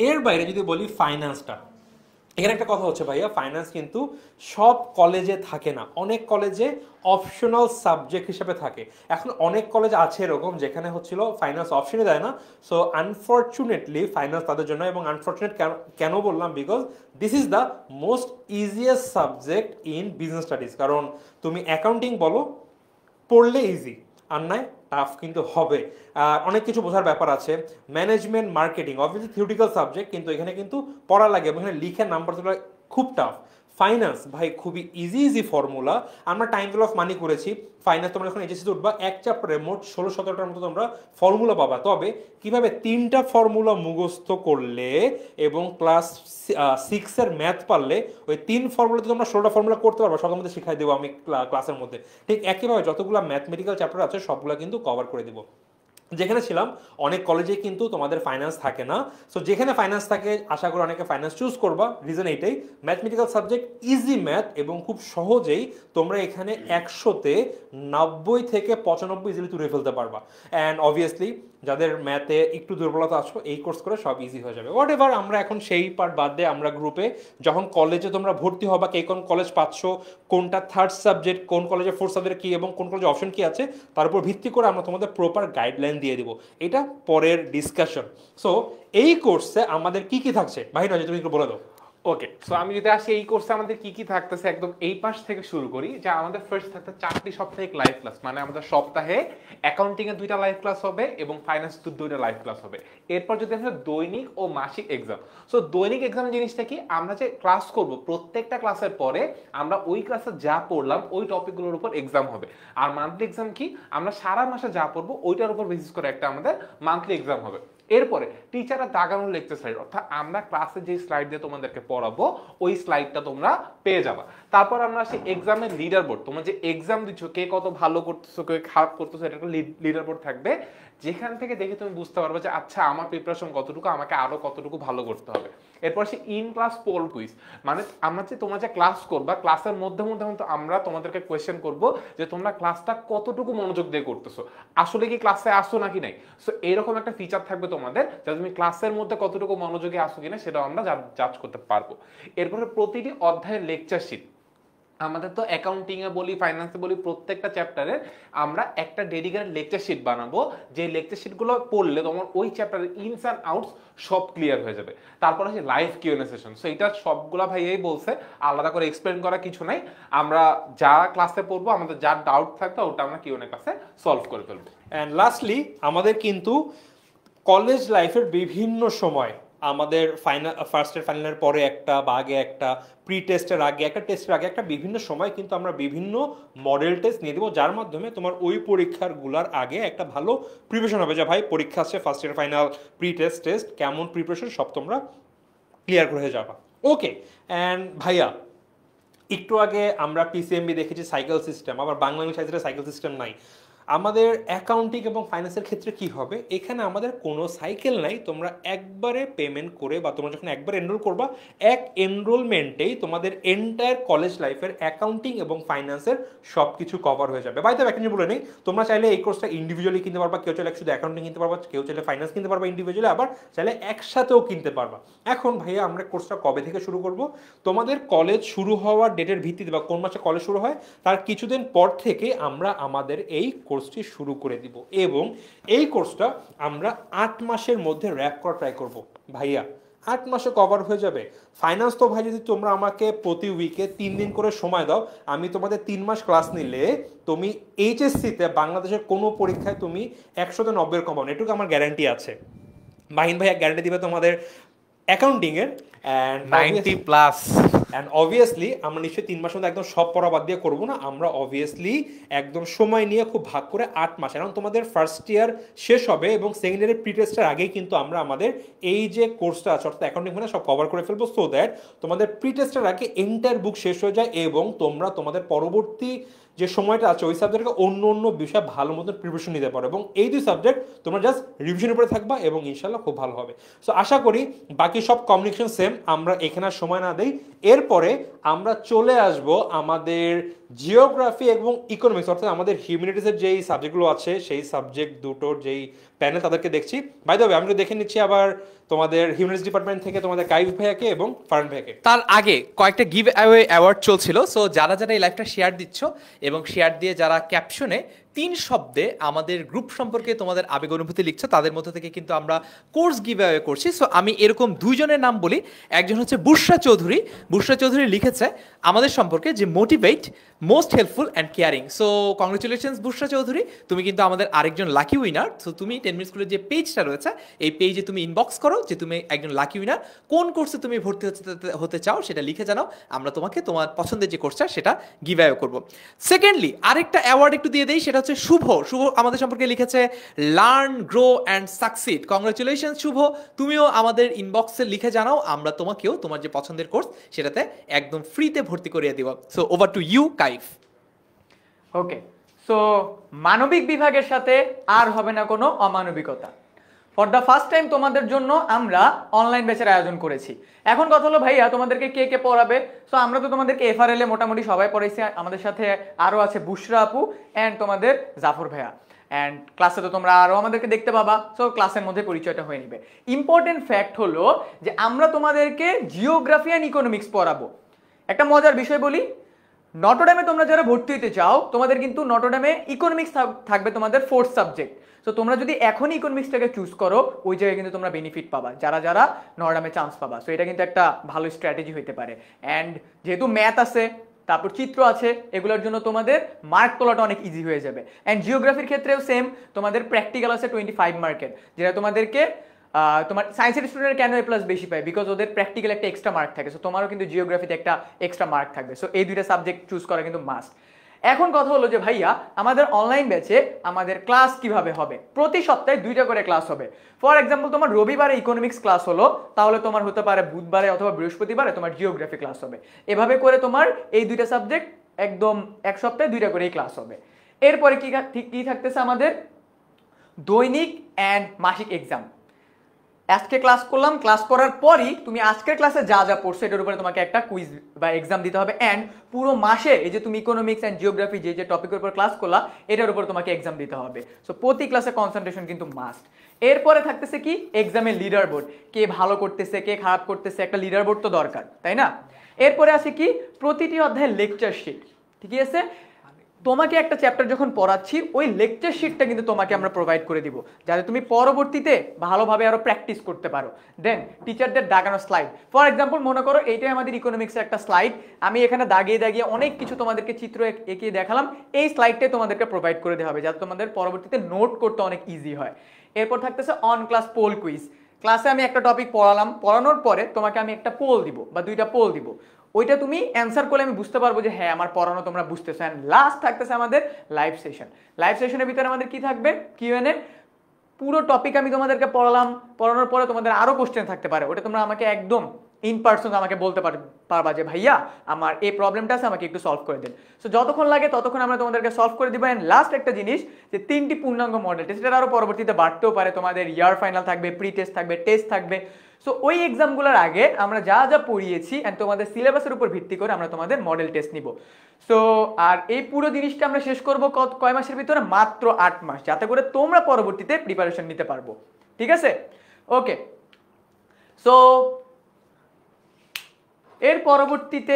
এর বাইরে যদি বলি ফাইন্যান্সটা, এখানে একটা কথা হচ্ছে ভাইয়া, ফাইন্যান্স কিন্তু সব কলেজে থাকে না, অনেক কলেজে অপশনাল সাবজেক্ট হিসেবে থাকে। এখন অনেক কলেজ আছে এরকম যেখানে হচ্ছিল ফাইন্যান্স অপশনে দেয় না। সো আনফর্চুনেটলি ফাইন্যান্স তাদের জন্য, এবং আনফর্চুনেট কেন বললাম, because this is the most easiest subject in business studies. কারণ তুমি অ্যাকাউন্টিং বলো, পড়লে ইজি, আর নয় টাফ কিন্তু হবে। আর অনেক কিছু বোঝার ব্যাপার আছে, management, marketing, obviously theoretical subject, কিন্তু এখানে কিন্তু পড়া লাগে এবং এখানে লিখে নাম্বার তোলা খুব টাফ। ফাইন্যান্স ভাই খুবই ইজি ফর্মুলা, আমরা টাইম ভ্যালু অফ মানি করেছি। ফাইন্যান্স তোমরা যখন এইচএসসিতে উঠবা, এক চ্যাপ্টারে মোট 16-17টার মতো তোমরা ফর্মুলা পাবা। তবে কিভাবে 3টা ফর্মুলা মুখস্থ করলে এবং ক্লাস 6-এর ম্যাথ পারলে ওই 3 ফর্মুলাতে তোমরা 16টা ফর্মুলা করতে পারবা, সবার মধ্যে শিখাই দেবো আমি ক্লাসের মধ্যে। ঠিক একইভাবে যতগুলো ম্যাথমেটিক্যাল চ্যাপ্টার আছে সবগুলো কিন্তু কভার করে দেবো। যেখানে ছিলাম অনেক কলেজে কিন্তু তোমাদের ফাইন্যান্স থাকে না, সো যেখানে ফাইন্যান্স থাকে আশা করি অনেকে ফাইন্যান্স চুজ করবা। রিজন এইটাই, ম্যাথমেটিক্যাল সাবজেক্ট, ইজি ম্যাথ, এবং খুব সহজেই তোমরা এখানে 100-তে 90 থেকে 95 ইজিলি তুলে ফেলতে পারবা। অ্যান্ড অবভিয়াসলি যাদের ম্যাথে একটু দুর্বলতা আছো এই কোর্স করে সব ইজি হয়ে যাবে। হোয়াট এভার, আমরা এখন সেই পার্ট বাদ দিয়ে আমরা গ্রুপে যখন কলেজে তোমরা ভর্তি হবা, কে কোন কলেজ পাচ্ছ, কোনটা থার্ড সাবজেক্ট, কোন কলেজে ফোর্থ সাবজেক্ট কি, এবং কোন কলেজে অপশন কি আছে, তার উপর ভিত্তি করে আমরা তোমাদের প্রপার গাইডলাইন দিয়ে দিব। এটা পরের ডিসকাশন। সো এই কোর্সে আমাদের কি কি থাকছে ভাই, নয় তুমি একটু বলে দাও। ওকে, সো আমি যদি আসি এই কোর্সে আমাদের কি কি থাকতেছে, একদম এই পাশ থেকে শুরু করি। যে আমাদের ফার্স্ট থাকতে 4টি সাপ্তাহিক লাইভ ক্লাস, মানে আমাদের সপ্তাহে অ্যাকাউন্টিং এর 2টা লাইভ ক্লাস হবে এবং ফাইন্যান্স 2টা লাইভ ক্লাস হবে। এরপর যদি আমরা দৈনিক ও মাসিক এক্সাম, সো দৈনিক এক্সাম জিনিসটা কি, আমরা যে ক্লাস করব প্রত্যেকটা ক্লাসের পরে আমরা ওই ক্লাসে যা পড়লাম ওই টপিকগুলোর উপর এক্সাম হবে। আর মান্থলি এক্সাম কি, আমরা সারা মাসে যা পড়বো ওইটার উপর বেসিস করে একটা আমাদের মান্থলি এক্সাম হবে। এরপরে টিচাররা দাগানো লেকচার স্লাইড, অর্থাৎ আমরা ক্লাসে যে স্লাইড দিয়ে তোমাদেরকে পড়াবো ওই স্লাইডটা তোমরা পেয়ে যাবা। তারপর আমরা আসি এক্সামের লিডার বোর্ড, তোমরা যে এক্সাম দিচ্ছ কে কত ভালো করতেছো কে খারাপ করতেছো, এটা একটা লিডার বোর্ড থাকবে, যেখান থেকে দেখে তুমি বুঝতে পারবে যে আচ্ছা আমার প্রিপারেশন কতটুকু, আমাকে আরো কতটুকু ভালো করতে হবে। এরপর আসি ইন ক্লাস পোল কুইজ, মানে আমরা যে তোমরা যে ক্লাস করবা ক্লাসের মধ্যে মধ্যে আমরা তোমাদেরকে কোয়েশ্চেন করব যে তোমরা ক্লাসটা কতটুকু মনোযোগ দিয়ে করতেছো, আসলে কি ক্লাসে আসো নাকি নাই। সো এইরকম একটা ফিচার থাকবে তোমাদের, যাতে তুমি ক্লাসের মধ্যে কতটুকু মনোযোগে আসো কিনা সেটাও আমরা জাজ করতে পারবো। এরপরে প্রতিটি অধ্যায়ের লেকচার শিট, আমাদের তো অ্যাকাউন্টিং এ বলি ফাইন্যান্সে বলি প্রত্যেকটা চ্যাপ্টারের আমরা একটা ডেডিকেটেড লেকচার শিট বানাবো, যে লেকচার শিটগুলো পড়লে তোমার ওই চ্যাপ্টারের ইনস অ্যান্ড আউটস সব ক্লিয়ার হয়ে যাবে। তারপর আছে লাইভ কিউএনএ সেশন, সো এটা সবগুলা ভাইয়াই বলছে, আলাদা করে এক্সপ্লেন করা কিছু নাই, আমরা যা ক্লাসে পড়বো আমাদের যা ডাউট থাকবে ওটা আমরা কিউএনএ ক্লাসে সলভ করে ফেলবো। অ্যান্ড লাস্টলি আমাদের কিন্তু কলেজ লাইফের বিভিন্ন সময় আমাদের ফার্স্ট ইয়ার ফাইনালের পরে একটা বা আগে একটা, প্রি টেস্টের আগে একটা, টেস্টের আগে একটা, বিভিন্ন সময় কিন্তু আমরা বিভিন্ন মডেল টেস্ট নিয়ে দেবো, যার মাধ্যমে তোমার ওই পরীক্ষাগুলোর আগে একটা ভালো প্রিপারেশন হবে, যে ভাই পরীক্ষা আসছে, first year final, pre test কেমন প্রিপারেশন সব তোমরা ক্লিয়ার করে যাবা। ওকে, অ্যান্ড ভাইয়া একটু আগে আমরা পিসিএমবি দেখেছি সাইকেল সিস্টেম, আবার বাংলা ইংলিশ সাইকেল সিস্টেম নাই। আমাদের অ্যাকাউন্টিং এবং ফাইন্যান্সের ক্ষেত্রে কি হবে, এখানে আমাদের কোনো সাইকেল নাই, তোমরা একবারে পেমেন্ট করে বা তোমরা যখন একবার এনরোল করবা এক এনরোলমেন্টেই তোমাদের এন্টায়ার কলেজ লাইফের অ্যাকাউন্টিং এবং ফাইন্যান্সের সব কিছু কভার হয়ে যাবে। বাই দ্য একটা বলে নেই, তোমরা চাইলে এই কোর্সটা ইন্ডিভিজুয়ালি কিনতে পারবা, কেউ চাইলে শুধু অ্যাকাউন্টিং কিনতে পারবা, কেউ চাইলে ফাইন্যান্স কিনতে পারবা ইন্ডিভিজুয়ালি, আবার চাইলে একসাথেও কিনতে পারবা। এখন ভাইয়া আমরা কোর্সটা কবে থেকে শুরু করব, তোমাদের কলেজ শুরু হওয়ার ডেটের ভিত্তিতে বা কোন মাসে কলেজ শুরু হয় তার কিছুদিন পর থেকে আমরা আমাদের এই কোর্সটি শুরু করে দিব, এবং এই কোর্সটা আমরা 8 মাসের মধ্যে র্যাপ করা ট্রাই করব। ভাইয়া 8 মাসে কভার হয়ে যাবে। ফাইন্যান্স তো ভাই যদি তোমরা আমাকে প্রতি উইকে 3 দিন করে সময় দাও, আমি তোমাদের 3 মাস ক্লাস নিলে তুমি এইচএসসিতে বাংলাদেশের কোনো পরীক্ষায় তুমি 190 কম পাবে, এটুকু আমার গ্যারান্টি আছে। মাহিন ভাইয়া গ্যারান্টি দিবে তোমাদের অ্যাকাউন্টিংয়ের, অ্যান্ড 90+। অ্যান্ড অবভিয়াসলি আমরা নিশ্চয়ই 3 মাসের মধ্যে একদম সব পড়া বাদ দিয়ে করবো না, আমরা অবভিয়াসলি একদম সময় নিয়ে খুব ভাগ করে 8 মাস, কারণ তোমাদের ফার্স্ট ইয়ার শেষ হবে এবং সেকেন্ড ইয়ারের প্রি টেস্টের আগেই কিন্তু আমরা আমাদের এই যে কোর্সটা আছে অর্থাৎ অ্যাকাউন্টিং মানে সব কভার করে ফেলবো, সো দ্যাট তোমাদের প্রি টেস্টের আগে এন্টায়ার বুক শেষ হয়ে যায় এবং তোমরা তোমাদের পরবর্তী যে সময়টা আছে ওই সাবজেক্টকে অন্য অন্য বিষয় ভালো মতো প্রিপারেশন নিতে পারো, এবং এই 2 সাবজেক্ট তোমরা জাস্ট রিভিশনের উপরে থাকবা এবং ইনশাল্লাহ খুব ভালো হবে। সো আশা করি বাকি সব কমিউনিকেশন সেম, আমরা এখানে সময় না দেই। এরপরে আমরা চলে আসব আমাদের জিওগ্রাফি এবং ইকোনমিক্স, অর্থাৎ আমাদের হিউম্যানিটিসের যেই সাবজেক্টগুলো আছে সেই সাবজেক্ট দুটোর যেই প্যানেল তাদেরকে দেখছি। বাই দ্য ওয়ে আমি দেখে নিচ্ছি আবার তোমাদের হিউম্যানিটিস ডিপার্টমেন্ট থেকে তোমাদের কাইফ ভাইয়াকে এবং ফারহান ভাইয়াকে। তার আগে কয়েকটা গিভ অ্যাওয়ে অ্যাওয়ার্ড চলছিল, সো যারা যারা এই লাইভটা শেয়ার দিচ্ছ এবং শেয়ার দিয়ে যারা ক্যাপশনে 3 শব্দে আমাদের গ্রুপ সম্পর্কে তোমাদের আবেগ অনুভূতি লিখছো তাদের মধ্যে থেকে কিন্তু আমরা কোর্স গিভ অ্যাওয়ে করছি। সো আমি এরকম 2 জনের নাম বলি, একজন হচ্ছে বুশরা চৌধুরী। বুশরা চৌধুরী লিখেছে আমাদের সম্পর্কে যে motivate, most helpful and caring. So congratulations Bushra Chowdhury, তুমি কিন্তু আমাদের আরেকজন লাকি উইনার। সো তুমি 10 মিনিট স্কুলের যে পেজটা রয়েছে এই পেজে তুমি ইনবক্স করো যে তুমি একজন লাকি উইনার, কোন কোর্সে তুমি ভর্তি হতে চাও সেটা লিখে জানাও, আমরা তোমাকে তোমার পছন্দের যে কোর্সটা সেটা গিভ অ্যাওয়ে করবো। সেকেন্ডলি আরেকটা অ্যাওয়ার্ড একটু দিয়ে দেই, সেটা হচ্ছে শুভ। শুভ আমাদের সম্পর্কে লিখেছে learn, grow and succeed. Congratulation Shuvo, তুমিও আমাদের ইনবক্সে লিখে জানাও, আমরা তোমাকেও তোমার যে পছন্দের কোর্স সেটাতে একদম ফ্রিতে ভর্তি করিয়ে দিব। So over to you Kaif. Okay, so মানবিক বিভাগের সাথে আর হবে না কোনো অমানবিকতা। ফর দ্য ফার্স্ট টাইম তোমাদের জন্য আমরা অনলাইন ব্যাচের আয়োজন করেছি। এখন কথা হলো ভাইয়া তোমাদেরকে কে কে পড়াবে? সো আমরা তো তোমাদেরকে এফআরএল এ মোটামুটি সবাই পড়াইছি, আমাদের সাথে আরো আছে বুশরা আপু অ্যান্ড তোমাদের জাফর ভাইয়া, অ্যান্ড ক্লাসে তো তোমরা আরো আমাদেরকে দেখতে পাবা। সো ক্লাসের মধ্যে পরিচয়টা হয়ে নিবে। ইম্পর্টেন্ট ফ্যাক্ট হলো যে আমরা তোমাদেরকে জিওগ্রাফি অ্যান্ড ইকোনমিক্স পড়াবো। একটা মজার বিষয় বলি, নটরডেমে তোমরা যারা ভর্তি হতে চাও তোমাদের কিন্তু নটরডেমে ইকোনমিক্স থাকবে তোমাদের 4th সাবজেক্ট। সো তোমরা যদি এখনই ইকোনমিক্সটাকে চুজ করো ওই জায়গায় কিন্তু তোমরা বেনিফিট পাবা, যারা যারা নটরডেমে চান্স পাবা। সো এটা কিন্তু একটা ভালো স্ট্র্যাটেজি হতে পারে। অ্যান্ড যেহেতু ম্যাথ আছে, তারপর চিত্র আছে, এগুলোর জন্য তোমাদের মার্ক তোলাটা অনেক ইজি হয়ে যাবে। অ্যান্ড জিওগ্রাফির ক্ষেত্রেও সেম, তোমাদের প্র্যাকটিক্যাল আছে 25 মার্কের, যেটা তোমাদেরকে তোমার সায়েন্সের স্টুডেন্ট কেন A+ বেশি পায়, বিকজ ওদের প্র্যাকটিক্যাল একটা এক্সট্রা মার্ক থাকে। সো তোমারও কিন্তু জিওগ্রাফিতে একটা এক্সট্রা মার্ক থাকবে। সো এই দুইটা সাবজেক্ট চুজ করা কিন্তু মাস্ট। এখন কথা হলো যে ভাইয়া আমাদের অনলাইন ব্যাচে আমাদের ক্লাস কিভাবে হবে? প্রতি সপ্তাহে 2টা করে ক্লাস হবে। ফর এক্সাম্পল তোমার রবিবারে ইকোনমিক্স ক্লাস হলো, তাহলে তোমার হতে পারে বুধবারে অথবা বৃহস্পতিবারে তোমার জিওগ্রাফি ক্লাস হবে। এভাবে করে তোমার এই 2টা সাবজেক্ট একদম এক সপ্তাহে 2টা করেই ক্লাস হবে। এরপরে কি থাকতেছে আমাদের দৈনিক অ্যান্ড মাসিক এক্সাম। আজকে ক্লাস করলাম, ক্লাস করার পরই তুমি আজকের ক্লাসে যা যা পড়ছো এটার উপরে তোমাকে একটা কুইজ বা এক্সাম দিতে হবে। অ্যান্ড পুরো মাসে এই যে তুমি ইকোনমিক্স অ্যান্ড জিওগ্রাফি যে যে টপিকের উপর ক্লাস করলা এটার উপর তোমাকে এক্সাম দিতে হবে। সো প্রতি ক্লাসে কনসেন্ট্রেশন কিন্তু মাস্ট। এরপরে থাকতেছে কি এক্সামের লিডার বোর্ড, কে ভালো করতেছে কে খারাপ করতেছে, একটা লিডার বোর্ড তো দরকার, তাই না? এরপরে আছে কি প্রতিটি অধ্যায়ের লেকচার শিট। ঠিক আছে, তোমাকে একটা চ্যাপ্টার যখন পড়াচ্ছি ওই লেকচার শিটটা কিন্তু তোমাকে আমরা প্রোভাইড করে দিব, যাতে তুমি পরবর্তীতে ভালোভাবে আরো প্র্যাকটিস করতে পারো। দেন টিচারদের দাগানো স্লাইড, ফর এক্সাম্পল মনে করো এইটাই আমাদের ইকোনমিক্সের একটা স্লাইড, আমি এখানে দাগিয়ে দাগিয়ে অনেক কিছু তোমাদেরকে চিত্র এঁকে দেখালাম, এই স্লাইডটাই তোমাদেরকে প্রোভাইড করে দেওয়া হবে যাতে তোমাদের পরবর্তীতে নোট করতে অনেক ইজি হয়। এরপর থাকতেছে অন ক্লাস পোল কুইজ। ক্লাসে আমি একটা টপিক পড়ালাম, পড়ানোর পরে তোমাকে আমি একটা পোল দিব বা 2টা পোল দিব, ওইটা তুমি অ্যান্সার করলে আমি বুঝতে পারবো যে হ্যাঁ আমার পড়ানো তোমরা বুঝতেছো। অ্যান্ড লাস্ট থাকতেছে আমাদের লাইভ সেশন। লাইভ সেশনের ভিতরে আমাদের কি থাকবে Q&A। পুরো টপিক আমি তোমাদেরকে পড়ালাম, পড়ানোর পরে তোমাদের আরো কোশ্চেন থাকতে পারে, ওটা তোমরা আমাকে একদম ইন পার্সন আমাকে বলতে পারবা যে ভাইয়া আমার এই প্রবলেমটা আছে আমাকে একটু সলভ করে দিন। সো যতক্ষণ লাগে ততক্ষণ আমরা তোমাদেরকে সলভ করে দিব। অ্যান্ড লাস্ট একটা জিনিস যে 3টি পূর্ণাঙ্গ মডেল টেস্ট, এটা আরো পরবর্তীতে বাড়তেও পারে, তোমাদের ইয়ার ফাইনাল থাকবে, প্রি টেস্ট থাকবে, টেস্ট থাকবে। সো ওই এক্সামগুলোর আগে আমরা যা যা পড়িয়েছি অ্যান্ড তোমাদের সিলেবাসের উপর ভিত্তি করে আমরা তোমাদের মডেল টেস্ট নিব। সো আর এই পুরো জিনিসটা আমরা শেষ করবো কয় মাসের ভিতরে? মাত্র 8 মাস, যাতে করে তোমরা পরবর্তীতে প্রিপারেশন নিতে পারবো। ঠিক আছে, ওকে। সো এর পরবর্তীতে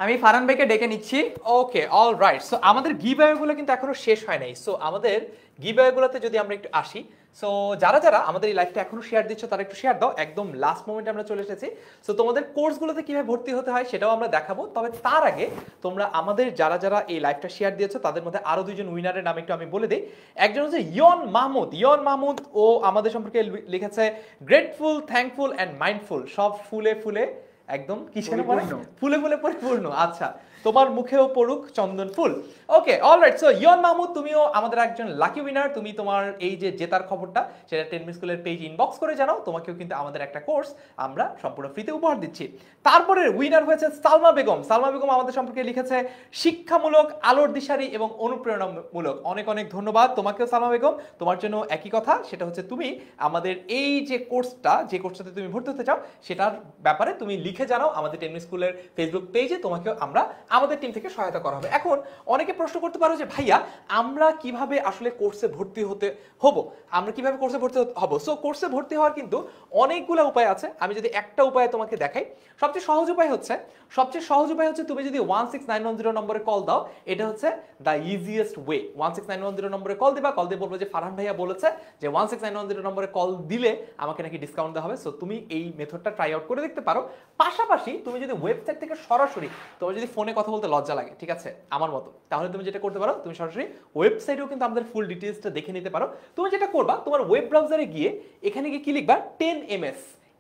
আমি ফারহান ভাইকে ডেকে নিচ্ছি। ওকে, অল রাইট। সো আমাদের গিভঅ্যাওয়েগুলো কিন্তু এখনো শেষ হয় নাই। সো আমাদের গিভঅ্যাওয়েগুলোতে যদি আমরা একটু আসি, সো যারা যারা আমাদের এই লাইভটা এখনো শেয়ার দিচ্ছ তারা একটু শেয়ার দাও। একদম লাস্ট মোমেন্টে আমরা চলে এসেছি। সো তোমাদের কোর্সগুলোতে কিভাবে ভর্তি হতে হয় সেটাও আমরা দেখাবো। তবে তার আগে তোমরা আমাদের যারা যারা এই লাইভটা শেয়ার দিয়েছো তাদের মধ্যে আরো 2জন উইনারের নাম একটু আমি বলে দিই। একজন হচ্ছে ইয়ন মাহমুদ, ও আমাদের সম্পর্কে লিখেছে গ্রেটফুল, থ্যাঙ্কফুল অ্যান্ড মাইন্ডফুল, সব ফুলে ফুলে একদম কিসের পরে ফুলে ফুলে পরিপূর্ণ। আচ্ছা, তোমার মুখেও পড়ুক চন্দন ফুল। ওকে, অলরাইট। সো ইয়ন মাহমুদ, তুমিও আমাদের একজন লাকি উইনার। তুমি তোমার এই যে জেতার খবরটা সেটা 10 মিনিট স্কুলের পেজ ইনবক্স করে জানাও, তোমাকেও কিন্তু আমাদের একটা কোর্স আমরা সম্পূর্ণ ফ্রিতে উপহার দিচ্ছি। তারপরে উইনার হয়েছে সালমা বেগম। সালমা বেগম আমাদের সম্পর্কে লিখেছে শিক্ষামূলক, আলোর দিশারি এবং অনুপ্রেরণামূলক। অনেক অনেক ধন্যবাদ তোমাকেও সালমা বেগম। তোমার জন্য একই কথা, সেটা হচ্ছে তুমি আমাদের এই যে কোর্সটাতে তুমি ভর্তি হতে চাও সেটার ব্যাপারে তুমি লিখে জানাও আমাদের 10 মিনিট স্কুলের ফেসবুক পেজে, তোমাকেও আমরা আমাদের টিম থেকে সহায়তা করা হবে। এখন অনেকে প্রশ্ন করতে পারো যে ভাইয়া আমরা কিভাবে আসলে কোর্সে ভর্তি হতে হব, আমরা কিভাবে কোর্সে ভর্তি হব? সো কোর্সে ভর্তি হওয়ার কিন্তু অনেকগুলো উপায় আছে। আমি যদি একটা উপায় তোমাকে দেখাই, সবচেয়ে সহজ উপায় হচ্ছে তুমি যদি 16910 নম্বরে কল দাও, এটা হচ্ছে দ্য ইজিয়েস্ট ওয়ে। 16910 নম্বরে কল দিবা, কল দিয়ে বলবো যে ফারহান ভাইয়া বলেছে যে 16910 নম্বরে কল দিলে আমাকে নাকি ডিসকাউন্ট দেওয়া হবে। সো তুমি এই মেথডটা ট্রাই আউট করে দেখতে পারো। পাশাপাশি তুমি যদি ওয়েবসাইট থেকে সরাসরি, তোমার যদি ফোনে কথা বলতে লজ্জা লাগে, ঠিক আছে, আমার মতো, তাহলে তুমি যেটা করতে পারো, তুমি সরাসরি ওয়েবসাইটেও কিন্তু আমাদের ফুল ডিটেইলসটা দেখে নিতে পারো। তুমি যেটা করবা, তোমার ওয়েব ব্রাউজারে গিয়ে এখানে গিয়ে কি লিখবা 10ms,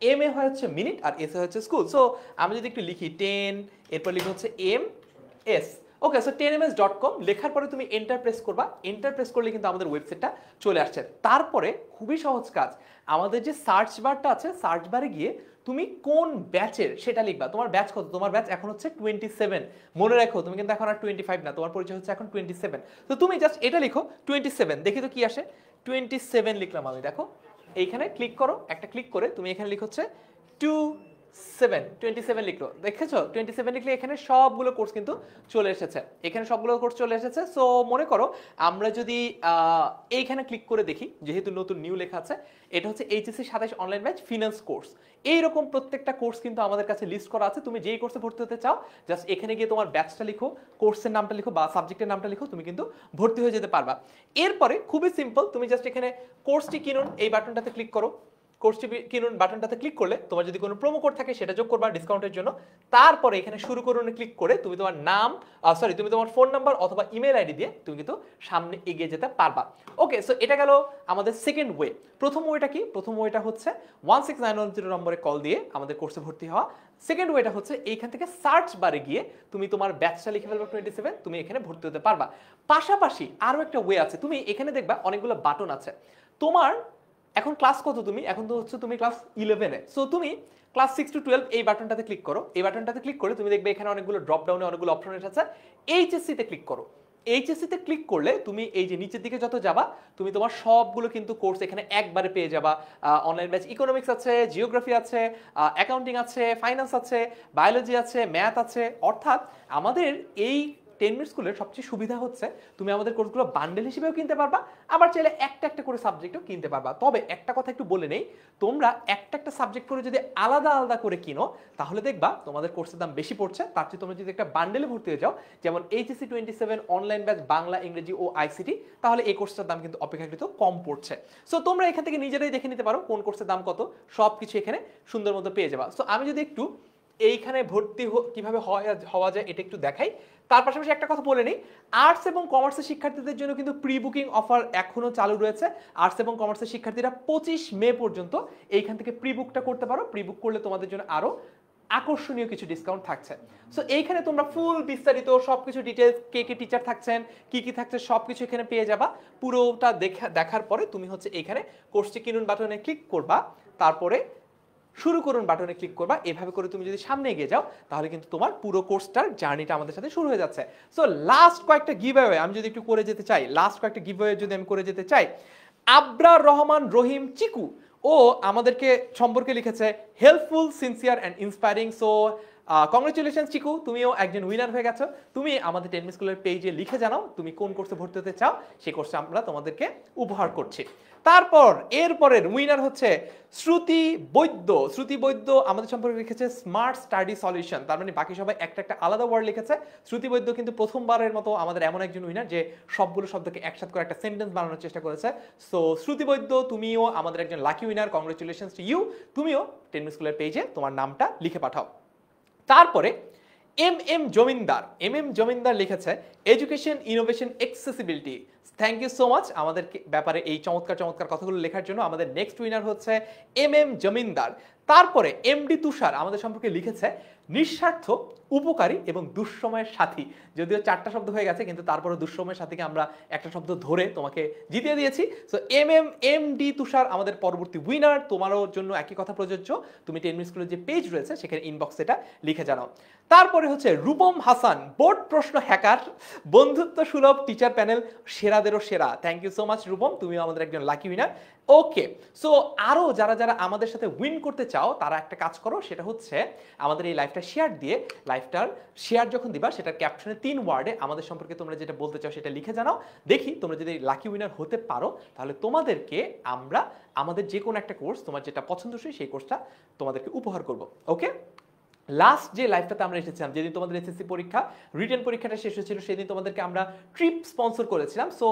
এম এ হচ্ছে মিনিট আর এস হচ্ছে স্কুল। সো আমি যদি একটু লিখি 10, এরপর লিখে হচ্ছে MS। ওকে, সো 10ms.com লেখার পরে তুমি এন্টার প্রেস করবা। এন্টার প্রেস করলে কিন্তু আমাদের ওয়েবসাইটটা চলে আসছে। তারপরে খুবই সহজ কাজ, আমাদের যে সার্চ বারটা আছে, সার্চ বারে গিয়ে তুমি কোন ব্যাচের সেটা লিখবা। তোমার ব্যাচ কত? তোমার ব্যাচ এখন হচ্ছে 27। মনে রাখো তুমি কিন্তু এখন আর 25 না, তোমার পরিচয় হচ্ছে এখন 27। তো তুমি জাস্ট এটা লিখো 27, দেখি তো কি আসে। 27 লিখলাম আমি, দেখো এইখানে ক্লিক করো, একটা ক্লিক করে তুমি এখানে লিখো হচ্ছে 27 লিখলো, দেখেছো 27 লিখলে এখানে সবগুলো কোর্স কিন্তু চলে এসেছে, এখানে সবগুলো কোর্স চলে এসেছে। সো মনে করো আমরা যদি এইখানে ক্লিক করে দেখি, যেহেতু নতুন নিউ লেখা আছে, এটা হচ্ছে HSC 27 online batch finance course. এইরকম প্রত্যেকটা কোর্স কিন্তু আমাদের কাছে লিস্ট করা আছে। তুমি যেই কোর্সে ভর্তি হতে চাও জাস্ট এখানে গিয়ে তোমার ব্যাচটা লিখো, কোর্সের নামটা লিখো বা সাবজেক্টের নামটা লিখো, তুমি কিন্তু ভর্তি হয়ে যেতে পারবা। এরপরে খুবই সিম্পল, তুমি জাস্ট এখানে কোর্সটি কিনুন এই বাটনটাতে ক্লিক করো। কোর্সটি কিনুন বাটনটাতে ক্লিক করলে তোমার যদি কোনো প্রোমো কোড থাকে সেটা যোগ করবা ডিসকাউন্টের জন্য। তারপরে এখানে শুরু করুন ক্লিক করে তুমি তোমার নাম তুমি তোমার ফোন নাম্বার অথবা ইমেল আইডি দিয়ে তুমি কিন্তু সামনে এগিয়ে যেতে পারবা। ওকে, সো এটা গেল আমাদের সেকেন্ড ওয়ে। প্রথম ওয়েটা কি? প্রথম ওয়েটা হচ্ছে 16910 নম্বরে কল দিয়ে আমাদের কোর্সে ভর্তি হওয়া। সেকেন্ড ওয়েটা হচ্ছে এইখান থেকে সার্চ বারে গিয়ে তুমি তোমার ব্যাচটা লিখে ফেলবা 27, তুমি এখানে ভর্তি হতে পারবা। পাশাপাশি আরো একটা ওয়ে আছে, তুমি এখানে দেখবা অনেকগুলো বাটন আছে। তোমার এখন ক্লাস কত? তুমি এখন তো হচ্ছে তুমি ক্লাস 11-এ। সো তুমি ক্লাস 6 to 12 এই বাটনটাতে ক্লিক করো। এই বাটনটাতে ক্লিক করে তুমি দেখবে এখানে অনেকগুলো ড্রপ ডাউনে অনেকগুলো অপশন আছে। এইচএসসি তে ক্লিক করো। এইচএসসি তে ক্লিক করলে তুমি এই যে নিচের দিকে যত যাবা তুমি তোমার সবগুলো কিন্তু কোর্স এখানে একবারে পেয়ে যাবা। অনলাইন ব্যাচ ইকোনমিক্স আছে, জিওগ্রাফি আছে, অ্যাকাউন্টিং আছে, ফাইন্যান্স আছে, বায়োলজি আছে, ম্যাথ আছে। অর্থাৎ আমাদের এই 10 মিনিট স্কুলের সবচেয়ে সুবিধা হচ্ছে তুমি আমাদের কোর্সগুলো বান্ডেল হিসেবেও কিনতে পারবা, আবার চাইলে একটা একটা করে সাবজেক্টও কিনতে পারবা। তবে একটা কথা একটু বলে নেই, তোমরা একটা একটা সাবজেক্ট করে যদি আলাদা আলাদা করে কিনো তাহলে দেখবা তোমাদের কোর্সের দাম বেশি পড়ছে। তার চেয়ে তোমরা যদি একটা বান্ডেলে ভর্তি হয়ে যাও, যেমন এইচএসসি 27 অনলাইন ব্যাচ বাংলা, ইংরেজি ও আইসিটি, তাহলে এই কোর্সটার দাম কিন্তু অপেক্ষাকৃত কম পড়ছে। সো তোমরা এখান থেকে নিজেরাই দেখে নিতে পারো কোন কোর্সের দাম কত, সবকিছু এখানে সুন্দর মতো পেয়ে যাবা। সো আমি যদি একটু এইখানে ভর্তি কিভাবে হওয়া যায় এটা একটু দেখাই। তার পাশাপাশি একটা কথা বলে নিই, আর্টস এবং কমার্সের শিক্ষার্থীদের জন্য কিন্তু প্রি বুকিং অফার এখনো চালু রয়েছে। আর্টস এবং কমার্সের শিক্ষার্থীরা 25 মে পর্যন্ত এইখান থেকে প্রি বুকটা করতে পারো। প্রি বুক করলে তোমাদের জন্য আরো আকর্ষণীয় কিছু ডিসকাউন্ট থাকছে। সো এইখানে তোমরা ফুল বিস্তারিত সবকিছু ডিটেলস, কে কে টিচার থাকছেন, কি কি থাকছে সবকিছু এখানে পেয়ে যাবা। পুরোটা দেখার পরে তুমি হচ্ছে এইখানে কোর্সটি কিনুন বাটনে ক্লিক করবা, তারপরে শুরু করুন বাটনে ক্লিক করবা। এভাবে করে তুমি যদি সামনে এগিয়ে যাও তাহলে কিন্তু তোমার পুরো কোর্সটার জার্নিটা আমাদের সাথে শুরু হয়ে যাচ্ছে। সো লাস্ট কয়েকটা গিভঅ্যাওয়ে আমি যদি একটু করে যেতে চাই, লাস্ট কয়েকটা গিভঅ্যাওয়ে যদি আমি করে যেতে চাই, আবরার রহমান রহিম চিকু ও আমাদেরকে সম্পর্কে লিখেছে helpful, sincere and inspiring. So congratulation Chiku, তুমিও একজন উইনার হয়ে গেছো। তুমি আমাদের 10 মিনিট স্কুলের পেজে লিখে জানাও তুমি কোন কোর্সে ভর্তি হতে চাও, সেই কোর্সে আমরা তোমাদেরকে উপহার করছি। তারপর এরপরের উইনার হচ্ছে শ্রুতি বৈদ্য। শ্রুতি বৈদ্য আমাদের সম্পর্কে লিখেছে স্মার্ট স্টাডি সলিউশন, তার মানে বাকি সবাই একটা একটা আলাদা ওয়ার্ড লিখেছে। শ্রুতি বৈদ্য কিন্তু প্রথমবারের মতো আমাদের এমন একজন উইনার যে সবগুলো শব্দকে একসাথে করে একটা সেন্টেন্স বানানোর চেষ্টা করেছে। সো শ্রুতি বৈদ্য, তুমিও আমাদের একজন lucky winner, congratulations to you. তুমিও 10 মিনিট স্কুলের পেজে তোমার নামটা লিখে পাঠাও। তারপরে এম জমিনদার লিখেছে education, innovation, accessibility. Thank you so much আমাদের ব্যাপারে এই চমৎকার কথাগুলো লেখার জন্য। আমাদের নেক্সট উইনার হচ্ছে এম জমিনদার। তারপরে এমডি তুষার আমাদের সম্পর্কে লিখেছে নিঃস্বার্থ, উপকারী এবং দুঃসময়ের সাথী। যদিও 4টা শব্দ হয়ে গেছে কিন্তু তারপরে দুঃসময়ের সাথীকে আমরা একটা শব্দ ধরে তোমাকে জিতিয়ে দিয়েছি। সো এমডি তুষার আমাদের পরবর্তী উইনার। তোমারও জন্য একই কথা প্রযোজ্য, তুমি 10 মিনিট স্কুলের যে পেজ রয়েছে সেখানে ইনবক্সে এটা লিখে জানাও। তারপরে হচ্ছে রূপম হাসান, বোর্ড প্রশ্ন হ্যাকার, বন্ধুত্ব সুলভ টিচার প্যানেল, সেরাদেরও সেরা। Thank you so much Rupam, তুমিও আমাদের একজন লাকি উইনার। ওকে, সো আরো যারা আমাদের সাথে উইন করতে চাও তারা একটা কাজ করো, সেটা হচ্ছে আমাদের এই লাইভটা শেয়ার দিয়ে, লাইভটার শেয়ার যখন দিবা সেটার ক্যাপশনে 3 ওয়ার্ডে আমাদের সম্পর্কে তোমরা যেটা বলতে চাও সেটা লিখে জানাও। দেখি তোমরা যদি লাকি উইনার হতে পারো তাহলে তোমাদেরকে আমরা আমাদের যে কোনো একটা কোর্স, তোমার যেটা পছন্দসই সেই কোর্সটা তোমাদেরকে উপহার করব। ওকে, লাস্ট যে লাইভটাতে আমরা এসেছিলাম, যেদিন তোমাদের এসএসসি পরীক্ষা রিটেন পরীক্ষাটা শেষ হয়েছিল, সেদিন তোমাদেরকে আমরা ট্রিপ স্পন্সর করেছিলাম। সো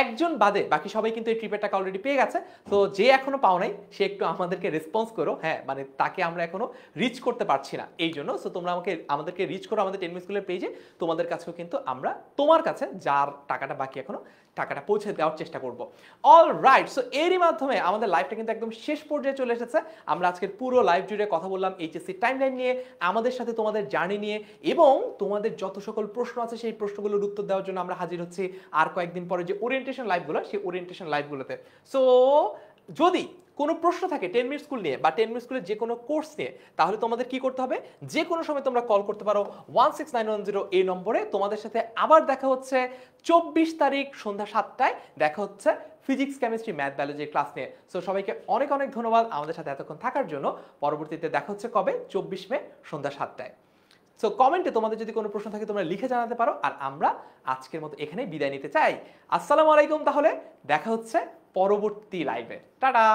একজন বাদে বাকি সবাই কিন্তু এই ট্রিপের টাকা অলরেডি পেয়ে গেছে। তো যে এখনো পাও নাই সে একটু আমাদেরকে রেসপন্স করো। হ্যাঁ, মানে তাকে আমরা এখনো রিচ করতে পারছি না এই জন্য। সো তোমরা আমাদেরকে রিচ করো আমাদের 10 মিনিট স্কুলের পেজে। তোমাদের কাছেও কিন্তু আমরা তোমার কাছে যার টাকাটা বাকি এখনো টাকাটা পৌঁছে দেওয়ার চেষ্টা করব। অল রাইট, সো এরই মাধ্যমে আমাদের লাইভটা কিন্তু একদম শেষ পর্যায়ে চলে এসেছে। আমরা আজকের পুরো লাইভ জুড়ে কথা বললাম এইচএসসি টাইমলাইন নিয়ে, আমাদের সাথে তোমাদের জার্নি নিয়ে, এবং তোমাদের যত সকল প্রশ্ন আছে সেই প্রশ্নগুলোর উত্তর দেওয়ার জন্য আমরা হাজির হচ্ছি আর কয়েকদিন পরে যে ওরিয়েন্টেশন লাইভগুলো, সেই ওরিয়েন্টেশন লাইভগুলোতে। সো যদি কোনো প্রশ্ন থাকে 10 মিনিট স্কুল নিয়ে বা 10 মিনিট স্কুলের যে কোনো কোর্স নিয়ে, তাহলে তোমাদের কি করতে হবে, যে কোনো সময় তোমরা কল করতে পারো 16910 এই নম্বরে। তোমাদের সাথে আবার দেখা হচ্ছে 24 তারিখ সন্ধ্যা 7টায়, দেখা হচ্ছে physics, chemistry, math, biology class নিয়ে। সো সবাইকে অনেক অনেক ধন্যবাদ আমাদের সাথে এতক্ষণ থাকার জন্য। পরবর্তীতে দেখা হচ্ছে কবে, 24 মে সন্ধ্যা 7টায়। সো কমেন্টে তোমাদের যদি কোনো প্রশ্ন থাকে তোমরা লিখে জানাতে পারো। আর আমরা আজকের মতো এখানেই বিদায় নিতে চাই। আসসালামু আলাইকুম, তাহলে দেখা হচ্ছে পরবর্তী লাইভে। টাটা।